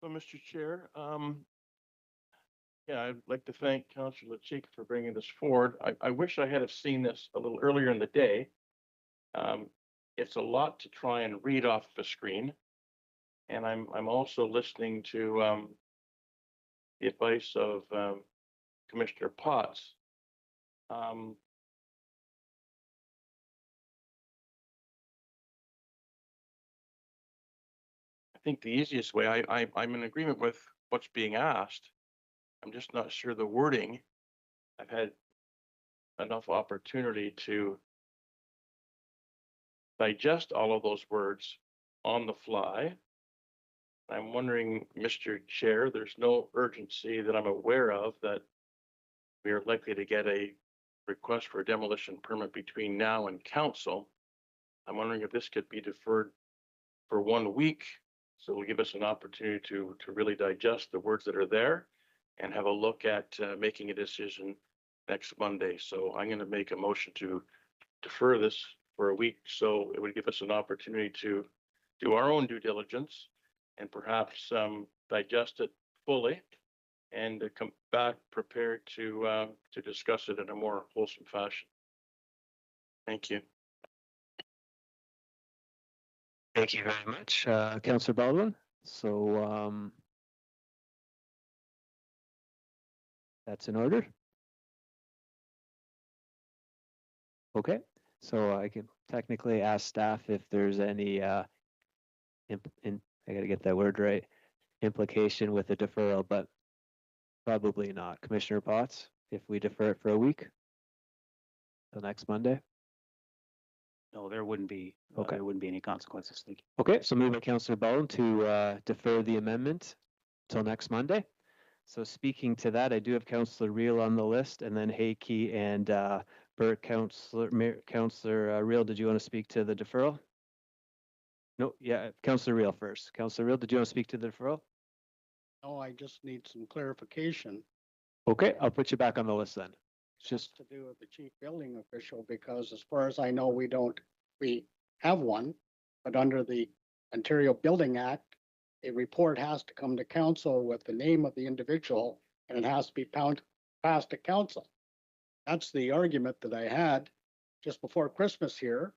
So, Mr. Chair, yeah, I'd like to thank Councillor Chica for bringing this forward. I wish I had have seen this a little earlier in the day. It's a lot to try and read off the screen, and I'm also listening to the advice of Commissioner Potts. I think the easiest way, I'm in agreement with what's being asked. I'm just not sure the wording. I've had enough opportunity to digest all of those words on the fly. I'm wondering, Mr. Chair, there's no urgency that I'm aware of that we are likely to get a request for a demolition permit between now and council. I'm wondering if this could be deferred for 1 week, so it'll give us an opportunity to really digest the words that are there and have a look at making a decision next Monday. So I'm going to make a motion to defer this for a week, so it would give us an opportunity to do our own due diligence and perhaps digest it fully and to come back prepared to discuss it in a more wholesome fashion. Thank you. Thank you very much, Councillor Baldwin. So that's in order. Okay, So I can technically ask staff if there's any, I gotta get that word right, implication with the deferral, but probably not. Commissioner Potts, if we defer it for a week till next Monday? No, there wouldn't be, Okay. there wouldn't be any consequences. Thank you. Okay, so moved by Councillor Bone to defer the amendment till next Monday. So speaking to that, I do have Councillor Reel on the list, and then Hakey and Burke. Councillor Reel, did you want to speak to the deferral? No, yeah, Councillor Reel first. Councillor Reel, did you want to speak to the deferral? No, I just need some clarification. Okay, I'll put you back on the list then. It's Has just, to do with the chief building official, because as far as I know, we have one, but under the Ontario Building Act, a report has to come to council with the name of the individual, and it has to be passed to council. That's the argument that I had just before Christmas here,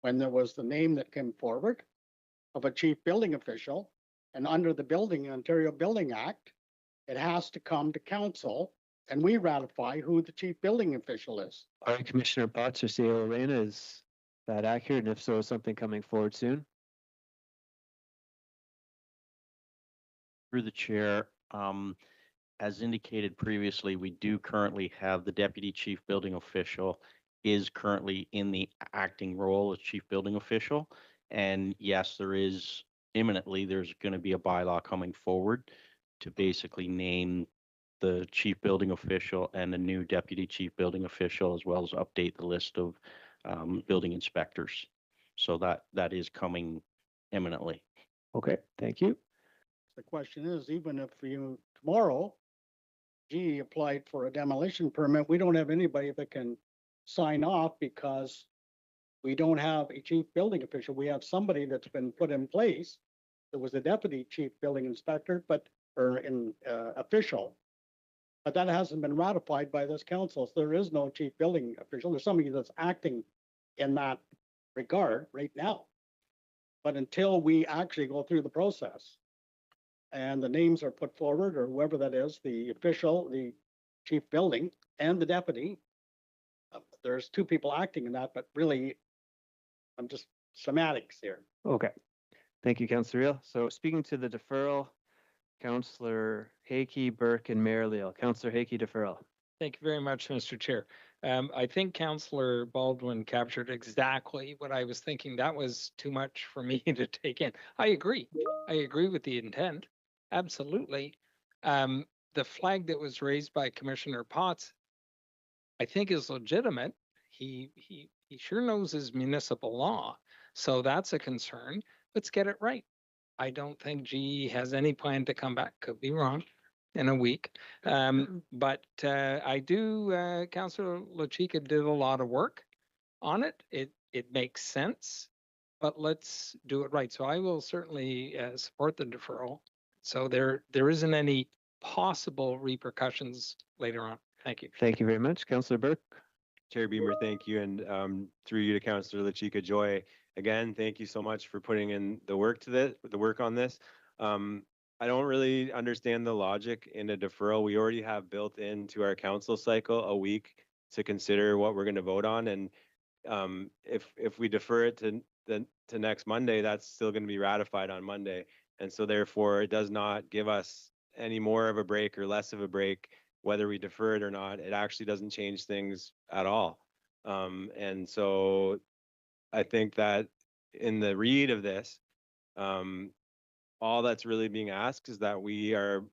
when there was the name that came forward of a chief building official, and under the Ontario Building Act, it has to come to council, and we ratify who the chief building official is. all right, Commissioner Potts or CEO Lorena, is that accurate? And if so, is something coming forward soon? Through the chair, as indicated previously, we do currently have the deputy chief building official is currently in the acting role as chief building official. And yes, there's going to be a bylaw coming forward to basically name the chief building official and the new deputy chief building official, as well as update the list of building inspectors. So that is coming imminently. Okay, thank you. The question is, even if tomorrow, applied for a demolition permit, we don't have anybody that can sign off because we don't have a chief building official. We have somebody that's been put in place. There was a deputy chief building inspector, official. But that hasn't been ratified by this council. So there is no chief building official. There's somebody that's acting in that regard right now. But until we actually go through the process and the names are put forward, or whoever that is, the official, the chief building, and the deputy, there's two people acting in that, but really, I'm just semantics here. Okay, thank you, Councillor Reel. So speaking to the deferral, Councillor Hakey, Burke, and Mayor Leal. Councillor Hakey, deferral. Thank you very much, Mr. Chair. I think Councillor Baldwin captured exactly what I was thinking. That was too much for me to take in. I agree. I agree with the intent. Absolutely. The flag that was raised by Commissioner Potts, I think, is legitimate. He sure knows his municipal law. So that's a concern. Let's get it right. I don't think GE has any plan to come back. Could be wrong in a week. But I do, Councillor LaChica did a lot of work on it. It makes sense, but let's do it right. So I will certainly support the deferral. So there isn't any possible repercussions later on. Thank you. Thank you very much. Councillor Burke. Chair Beamer, thank you. And through you to Councillor LaChica Joy, again, thank you so much for putting in the work on this. I don't really understand the logic in a deferral. We already have built into our council cycle a week to consider what we're going to vote on. And if we defer it to next Monday, that's still going to be ratified on Monday. And so therefore, it does not give us any more of a break or less of a break, whether we defer it or not. It actually doesn't change things at all. And so I think that in the read of this, all that's really being asked is that we are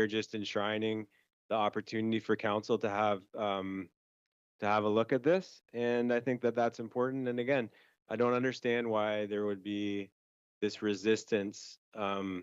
just enshrining the opportunity for council to have a look at this. And I think that that's important. And again, I don't understand why there would be this resistance to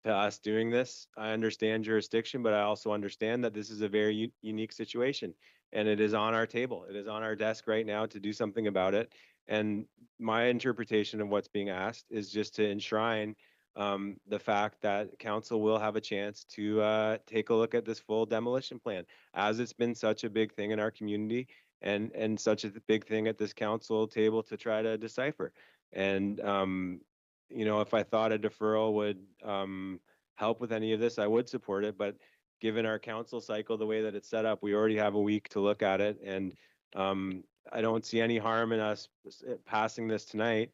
us doing this. I understand jurisdiction, but I also understand that this is a very unique situation, and it is on our table. It is on our desk right now to do something about it. And my interpretation of what's being asked is just to enshrine the fact that council will have a chance to take a look at this full demolition plan, as it's been such a big thing in our community and such a big thing at this council table to try to decipher. And if I thought a deferral would help with any of this, I would support it. But given our council cycle, the way that it's set up, we already have a week to look at it. And I don't see any harm in us passing this tonight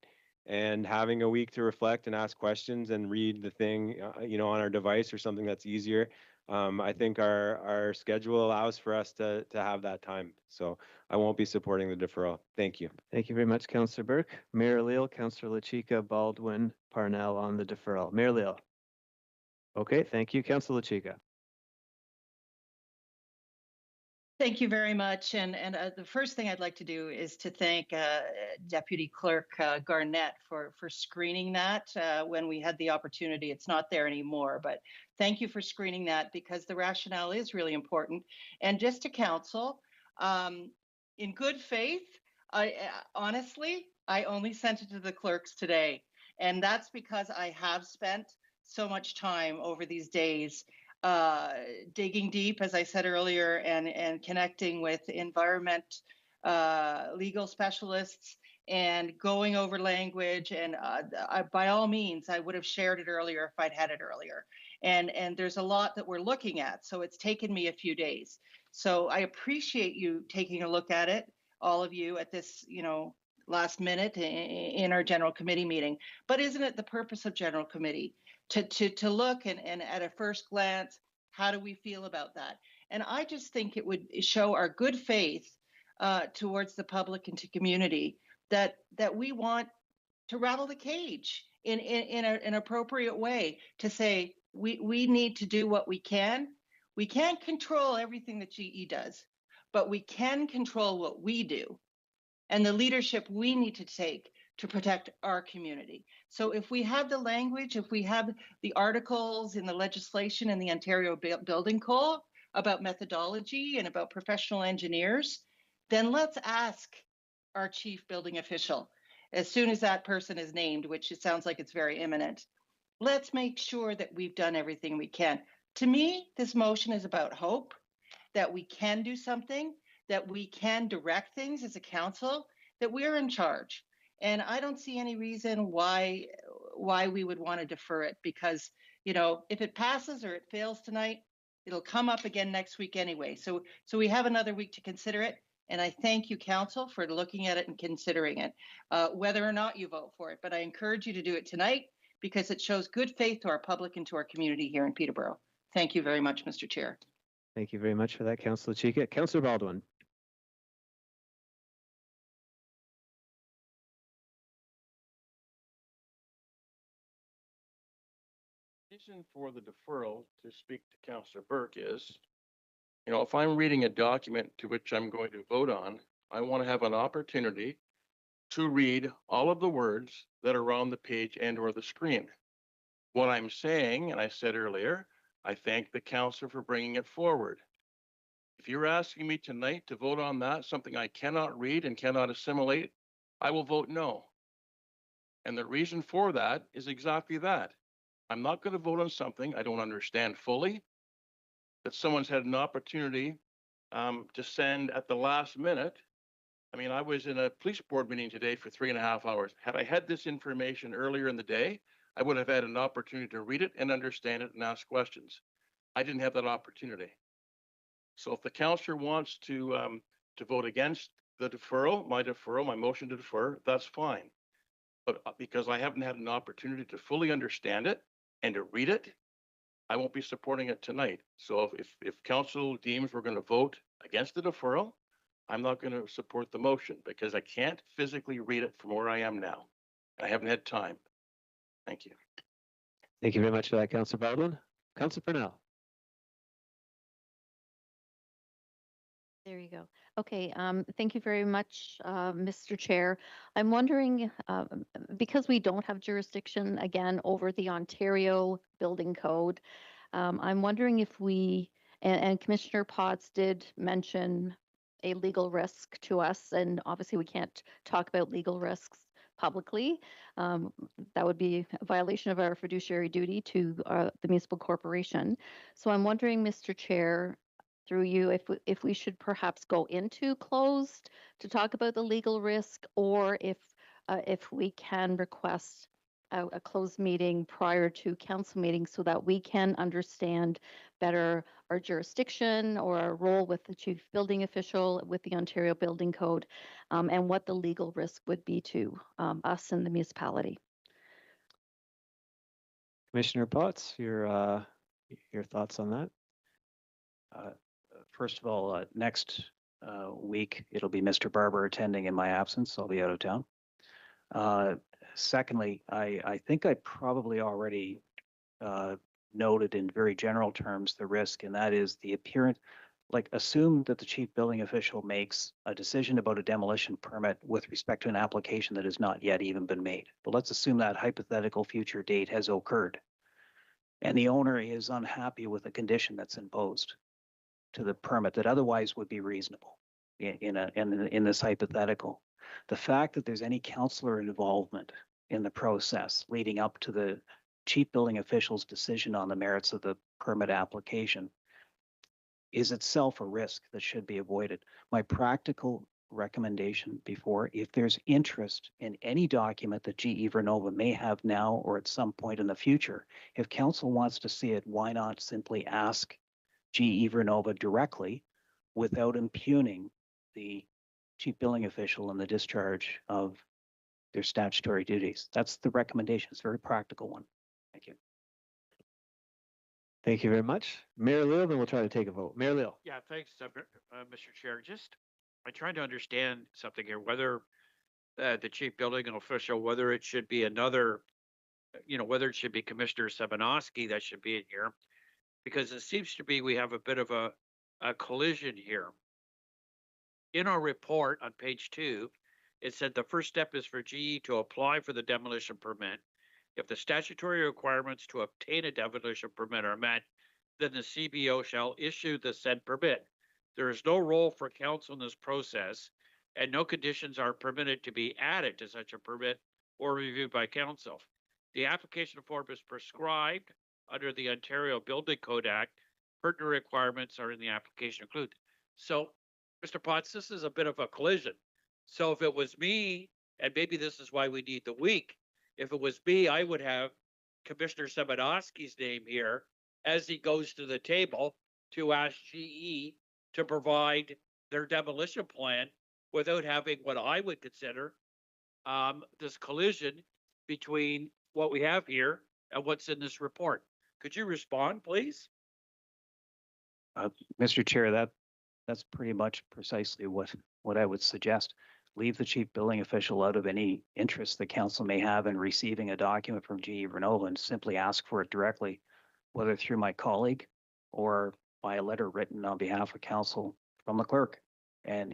and having a week to reflect and ask questions and read the thing, on our device or something that's easier. I think our schedule allows for us to have that time. So I won't be supporting the deferral. Thank you. Thank you very much, Councillor Burke. Mayor Leal, Councillor LaChica, Baldwin, Parnell on the deferral. Mayor Leal. Okay, thank you, Councillor LaChica. Thank you very much. And the first thing I'd like to do is to thank Deputy Clerk Garnett for screening that when we had the opportunity. It's not there anymore, but thank you for screening that because the rationale is really important. And just to council, in good faith, honestly, I only sent it to the clerks today. And that's because I have spent so much time over these days digging deep, as I said earlier, and connecting with environment legal specialists and going over language. And by all means, I would have shared it earlier if I'd had it earlier. And there's a lot that we're looking at. So it's taken me a few days. So I appreciate you taking a look at it, all of you at this, last minute in our general committee meeting. But isn't it the purpose of general committee? To look and at a first glance, how do we feel about that? And I just think it would show our good faith towards the public and to community that we want to rattle the cage in an appropriate way to say we need to do what we can. We can't control everything that GE does, but we can control what we do and the leadership we need to take to protect our community. So if we have the language, if we have the articles in the legislation in the Ontario Building Code about methodology and about professional engineers, then let's ask our chief building official, as soon as that person is named, which it sounds like it's very imminent, let's make sure that we've done everything we can. To me, this motion is about hope, that we can do something, that we can direct things as a council, that we're in charge. And I don't see any reason why we would want to defer it because, if it passes or it fails tonight, it'll come up again next week anyway. So we have another week to consider it. And I thank you, council, for looking at it and considering it, whether or not you vote for it. But I encourage you to do it tonight because it shows good faith to our public and to our community here in Peterborough. Thank you very much, Mr. Chair. Thank you very much for that, Councillor Chica. Councillor Baldwin. Reason for the deferral, to speak to Councillor Burke, is, if I'm reading a document to which I'm going to vote on, I want to have an opportunity to read all of the words that are on the page and or the screen. What I'm saying, and I said earlier, I thank the councillor for bringing it forward. If you're asking me tonight to vote on that, something I cannot read and cannot assimilate, I will vote no. And the reason for that is exactly that. I'm not going to vote on something I don't understand fully, that someone's had an opportunity to send at the last minute. I mean, I was in a police board meeting today for 3.5 hours. Had I had this information earlier in the day, I would have had an opportunity to read it and understand it and ask questions. I didn't have that opportunity. So if the councillor wants to vote against the deferral, my motion to defer, that's fine. But because I haven't had an opportunity to fully understand it and to read it, I won't be supporting it tonight. So if council deems we're going to vote against the deferral, I'm not going to support the motion because I can't physically read it from where I am now. I haven't had time. Thank you. Thank you very much for that, Councillor Baldwin. Councillor Purnell. There you go. Okay, thank you very much, Mr. Chair. I'm wondering, because we don't have jurisdiction, again, over the Ontario Building Code, I'm wondering if we, and Commissioner Potts did mention a legal risk to us, and obviously we can't talk about legal risks publicly. That would be a violation of our fiduciary duty to the municipal corporation. So I'm wondering, Mr. Chair, through you, if we should perhaps go into closed to talk about the legal risk, or if we can request a closed meeting prior to council meeting so that we can understand better our jurisdiction or our role with the chief building official with the Ontario Building Code, and what the legal risk would be to us and the municipality. Commissioner Potts, your thoughts on that? First of all, next week, it'll be Mr. Barber attending in my absence. I'll be out of town. Secondly, I think I probably already noted in very general terms the risk, and that is the appearance, like assume that the chief building official makes a decision about a demolition permit with respect to an application that has not yet even been made. But let's assume that hypothetical future date has occurred and the owner is unhappy with the condition that's imposed to the permit that otherwise would be reasonable in this hypothetical. The fact that there's any councillor involvement in the process leading up to the chief building official's decision on the merits of the permit application is itself a risk that should be avoided. My practical recommendation before, if there's interest in any document that GE Vernova may have now or at some point in the future, if council wants to see it, why not simply ask GE Vernova directly without impugning the chief building official in the discharge of their statutory duties? That's the recommendation. It's a very practical one. Thank you. Thank you very much. Mayor Leal, then we'll try to take a vote. Mayor Leal. Yeah, thanks, Mr. Chair. I'm trying to understand something here, whether the chief building official, whether it should be another, whether it should be Commissioner Sebanovsky that should be in here, because it seems to me we have a bit of a collision here. In our report on page 2, it said the first step is for GE to apply for the demolition permit. If the statutory requirements to obtain a demolition permit are met, then the CBO shall issue the said permit. There is no role for council in this process, and no conditions are permitted to be added to such a permit or reviewed by council. The application form is prescribed under the Ontario Building Code Act. Pertinent requirements are in the application included. So, Mr. Potts, this is a bit of a collision. So if it was me, and maybe this is why we need the week, if it was me, I would have Commissioner Sebanovsky's name here as he goes to the table to ask GE to provide their demolition plan without having what I would consider this collision between what we have here and what's in this report. Could you respond, please? Mr. Chair, that's pretty much precisely what I would suggest. Leave the chief building official out of any interest the council may have in receiving a document from GE Vernova and simply ask for it directly, whether through my colleague or by a letter written on behalf of council from the clerk. And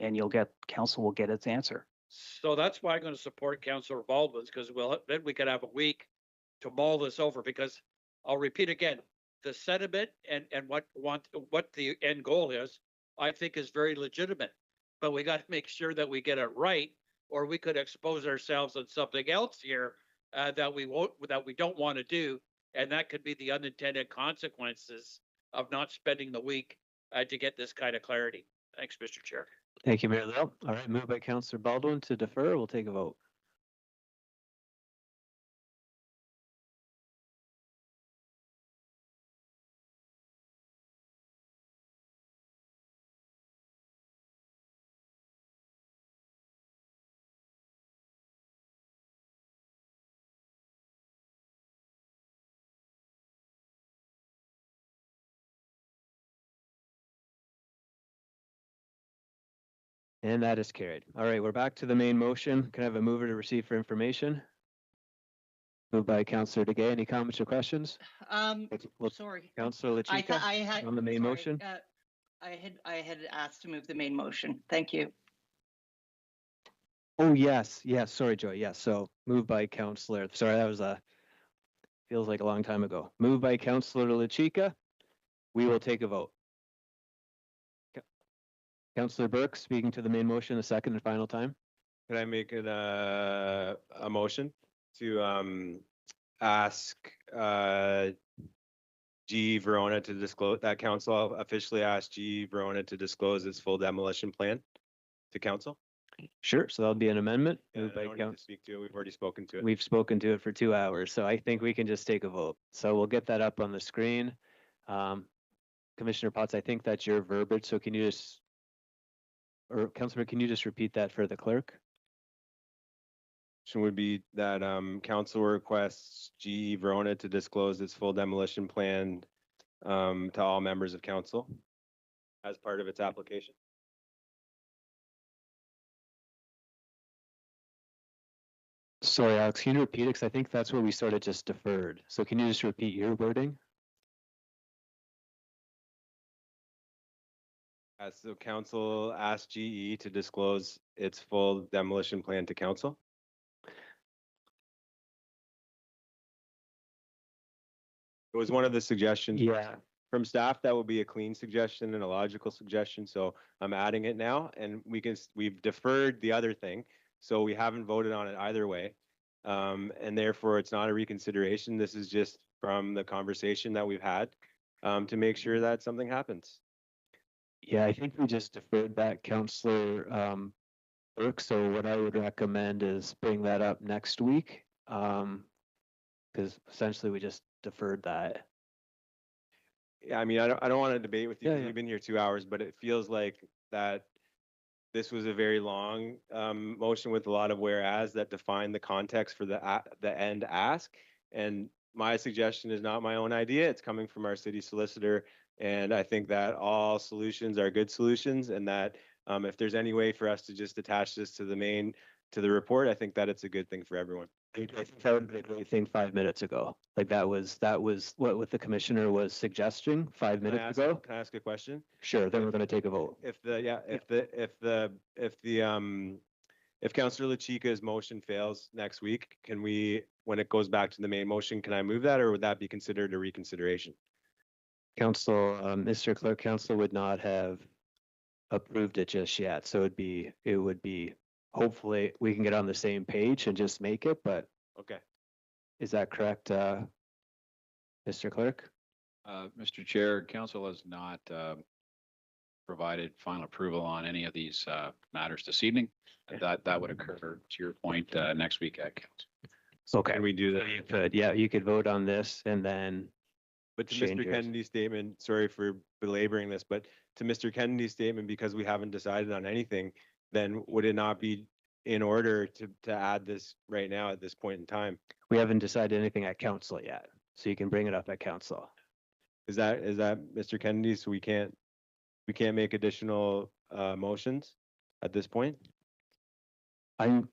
council will get its answer. So that's why I'm going to support Councillor Baldwin's, because then we could have a week to mull this over, because I'll repeat again, the sentiment and what the end goal is, I think is very legitimate. But we got to make sure that we get it right, or we could expose ourselves on something else here that we don't want to do, and that could be the unintended consequences of not spending the week to get this kind of clarity. Thanks, Mr. Chair. Thank you, Mayor Leal. All right, moved by Councillor Baldwin to defer. We'll take a vote. And that is carried. All right, we're back to the main motion. Can I have a mover to receive for information? Moved by Councillor DeGay. Any comments or questions? Sorry. Councillor LaChica on the main motion. I had asked to move the main motion. Thank you. Oh, yes. Sorry, Joy. Yes. So moved by Councillor. Sorry, that was feels like a long time ago. Moved by Councillor LaChica. We will take a vote. Councillor Burke speaking to the main motion a second and final time. Could I make it a motion to ask GE Verona to disclose, that council officially asked GE Verona to disclose its full demolition plan to council? Sure, so that'll be an amendment. Yeah, moved I by don't need to Couns- speak to it. We've already spoken to it. We've spoken to it for 2 hours, so I think we can just take a vote. So we'll get that up on the screen. Commissioner Potts, I think that's your verbiage, so can you just, or Councilor, can you just repeat that for the clerk? Would be that council requests GE Verona to disclose its full demolition plan to all members of council as part of its application. Sorry, Alex, can you repeat it? Because I think that's where we sort of just deferred. So can you just repeat your wording? So council asked GE to disclose its full demolition plan to council. It was one of the suggestions. Yeah. From staff, that would be a clean suggestion and a logical suggestion, so I'm adding it now, and we've deferred the other thing, so we haven't voted on it either way. And therefore, it's not a reconsideration, this is just from the conversation that we've had, to make sure that something happens. Yeah, I think we just deferred that, Councillor Burke. So what I would recommend is bring that up next week. Because essentially we just deferred that. Yeah, I mean, I don't want to debate with you, Yeah, because yeah. we've been here 2 hours, but it feels like that this was a very long motion with a lot of whereas that define the context for the end ask. And my suggestion is not my own idea. It's coming from our city solicitor. And I think that all solutions are good solutions, and that if there's any way for us to just attach this to the report, I think that it's a good thing for everyone. I think that would be a great thing 5 minutes ago. Like that was what the commissioner was suggesting 5 minutes ago. Can I ask a question? Sure, then we're gonna take a vote. If Councillor LaChica's motion fails next week, can we, when it goes back to the main motion, can I move that, or would that be considered a reconsideration? Council, Mr. Clerk, Council would not have approved it just yet. So it would be, hopefully we can get on the same page and just make it, but Okay. is that correct, Mr. Clerk? Mr. Chair, council has not provided final approval on any of these matters this evening. That would occur, to your point, next week at council. Okay. Can we do that? You could, yeah, you could vote on this and then. But to change Mr. yours. Kennedy's statement, sorry for belaboring this, but to Mr. Kennedy's statement, because we haven't decided on anything, then would it not be in order to add this right now at this point in time? We haven't decided anything at council yet, so you can bring it up at council. Is that Mr. Kennedy? So we can't make additional motions at this point?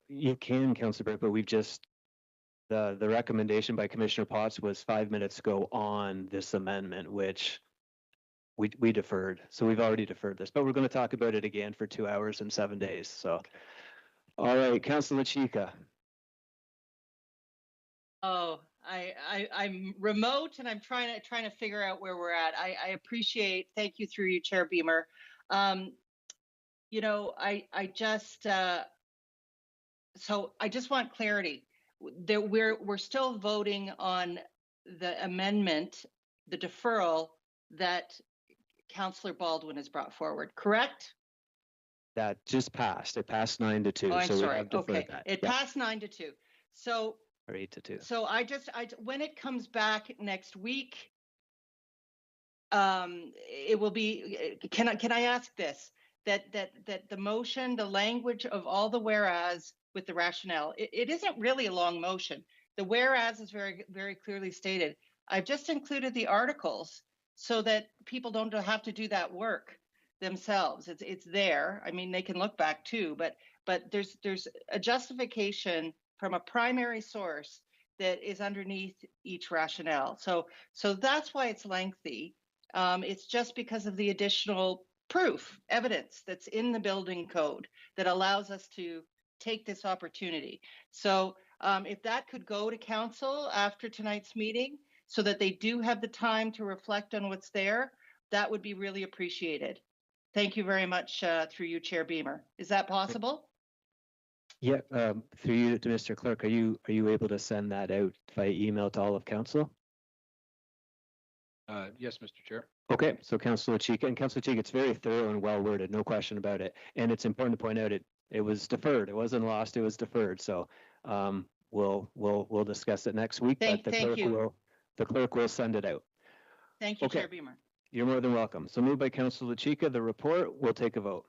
You can, Councilor Burke, but we've just, the recommendation by Commissioner Potts was 5 minutes ago on this amendment, which we deferred. So we've already deferred this, but we're going to talk about it again for 2 hours and 7 days. So, all right, Councilor Chica. Oh, I'm remote and I'm trying to figure out where we're at. I appreciate, thank you through you, Chair Beamer. You know, I just so I just want clarity. We're still voting on the amendment, the deferral that Councillor Baldwin has brought forward, correct? That just passed. It passed 9-2. Oh, I'm so we sorry. have deferred Okay, that. it Yeah. passed 9-2. So Or 8-2. So when it comes back next week, it will be, can I ask this? That the motion, the language of all the whereas with the rationale, it isn't really a long motion. The whereas is very, very clearly stated. I've just included the articles so that people don't have to do that work themselves. It's there. I mean, they can look back too, but there's a justification from a primary source that is underneath each rationale. So that's why it's lengthy. It's just because of the additional proof, evidence that's in the building code that allows us to take this opportunity. So if that could go to council after tonight's meeting so that they do have the time to reflect on what's there, that would be really appreciated. Thank you very much through you, Chair Beamer. Is that possible? Yeah, through you to Mr. Clerk, are you able to send that out via email to all of council? Yes, Mr. Chair. Okay, so Councilor Chica, and Councilor Chica, it's very thorough and well worded, no question about it. And it's important to point out it was deferred. It wasn't lost, it was deferred. So we'll discuss it next week, but the clerk will send it out. Thank you, Okay. Chair Beamer. You're more than welcome. So moved by Councilor Chica, the report, we'll take a vote.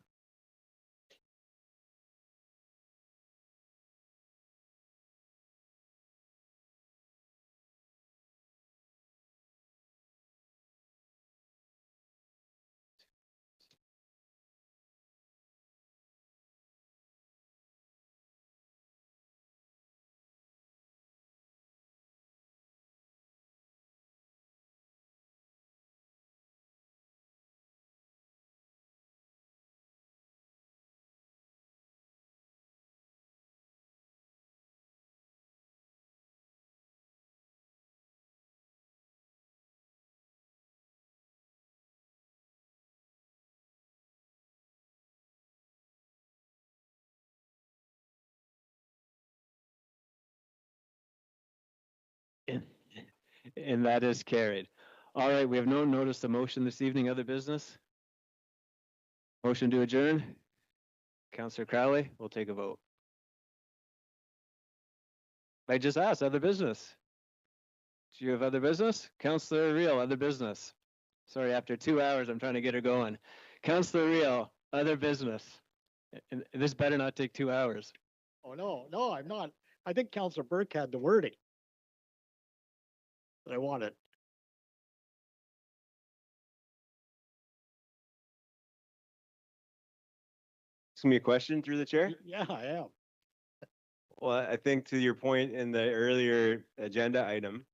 And that is carried. All right, we have no notice of motion this evening. Other business? Motion to adjourn? Councillor Crowley, we'll take a vote. I just asked, other business. Do you have other business? Councillor Reel, other business. Sorry, after 2 hours, I'm trying to get her going. Councillor Reel, other business. And this better not take 2 hours. Oh, no, I'm not. I think Councillor Burke had the wording that I wanted. Ask me a question through the chair? Yeah, I am. Well, I think to your point in the earlier agenda item,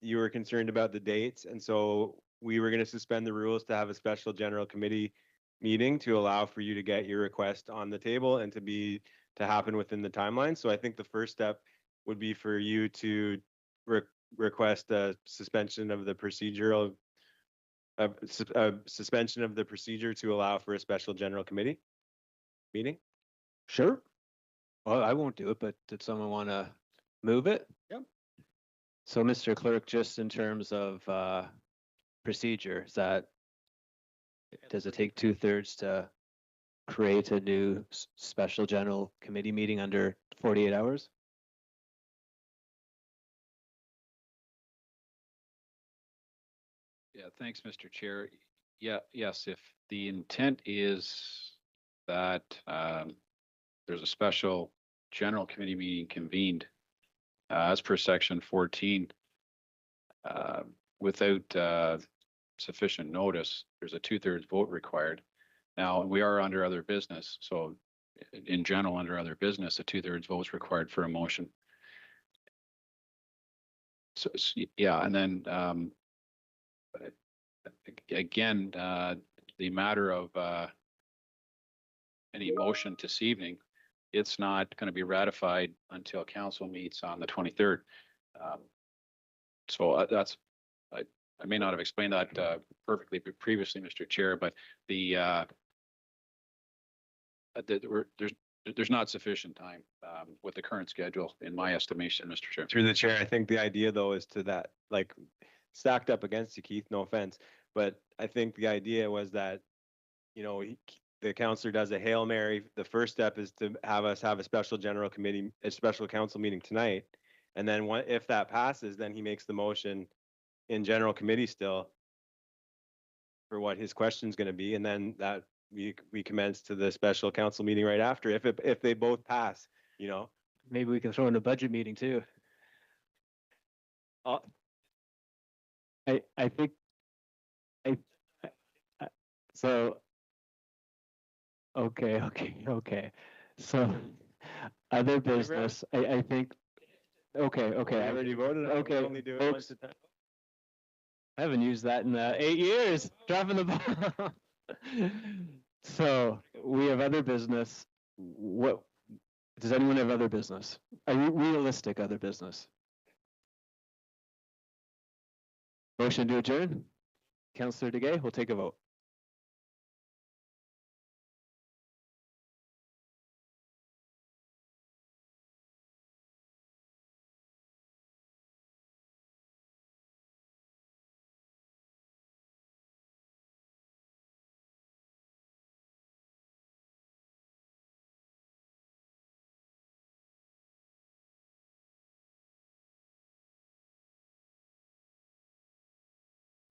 you were concerned about the dates, and so we were going to suspend the rules to have a special general committee meeting to allow for you to get your request on the table and to happen within the timeline. So I think the first step would be for you to request a suspension of the procedural, suspension of the procedure to allow for a special general committee meeting. Sure. Well, I won't do it, but did someone want to move it? Yep. So, Mr. Clerk, just in terms of procedure, does it take 2/3 to create a new special general committee meeting under 48 hours? Yeah, thanks, Mr. Chair. Yeah, yes, if the intent is that there's a special general committee meeting convened as per section 14 without sufficient notice, there's a 2/3 vote required. Now, we are under other business, so in general, under other business, a 2/3 vote is required for a motion. So, yeah, and then again, the matter of any motion this evening, it's not going to be ratified until council meets on the 23rd. So that's, I may not have explained that perfectly previously, Mr. Chair, but there's not sufficient time with the current schedule, in my estimation, Mr. Chair. Through the chair, I think the idea though is to that, like, stacked up against you, Keith, no offense, but I think the idea was that, the councillor does a Hail Mary. The first step is to have us have a special general committee, a special council meeting tonight. And then if that passes, then he makes the motion in general committee still for what his question's going to be. And then that we commence to the special council meeting right after, if they both pass, Maybe we can throw in a budget meeting too. I think so. Okay. So other business, I think. Okay. I already voted. Okay. Only do it once a time. I haven't used that in 8 years. Dropping the ball. So we have other business. What does anyone have other business? A realistic other business? Motion to adjourn. Councillor DeGay, we'll take a vote.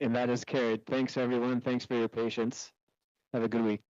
And that is carried. Thanks, everyone. Thanks for your patience. Have a good week.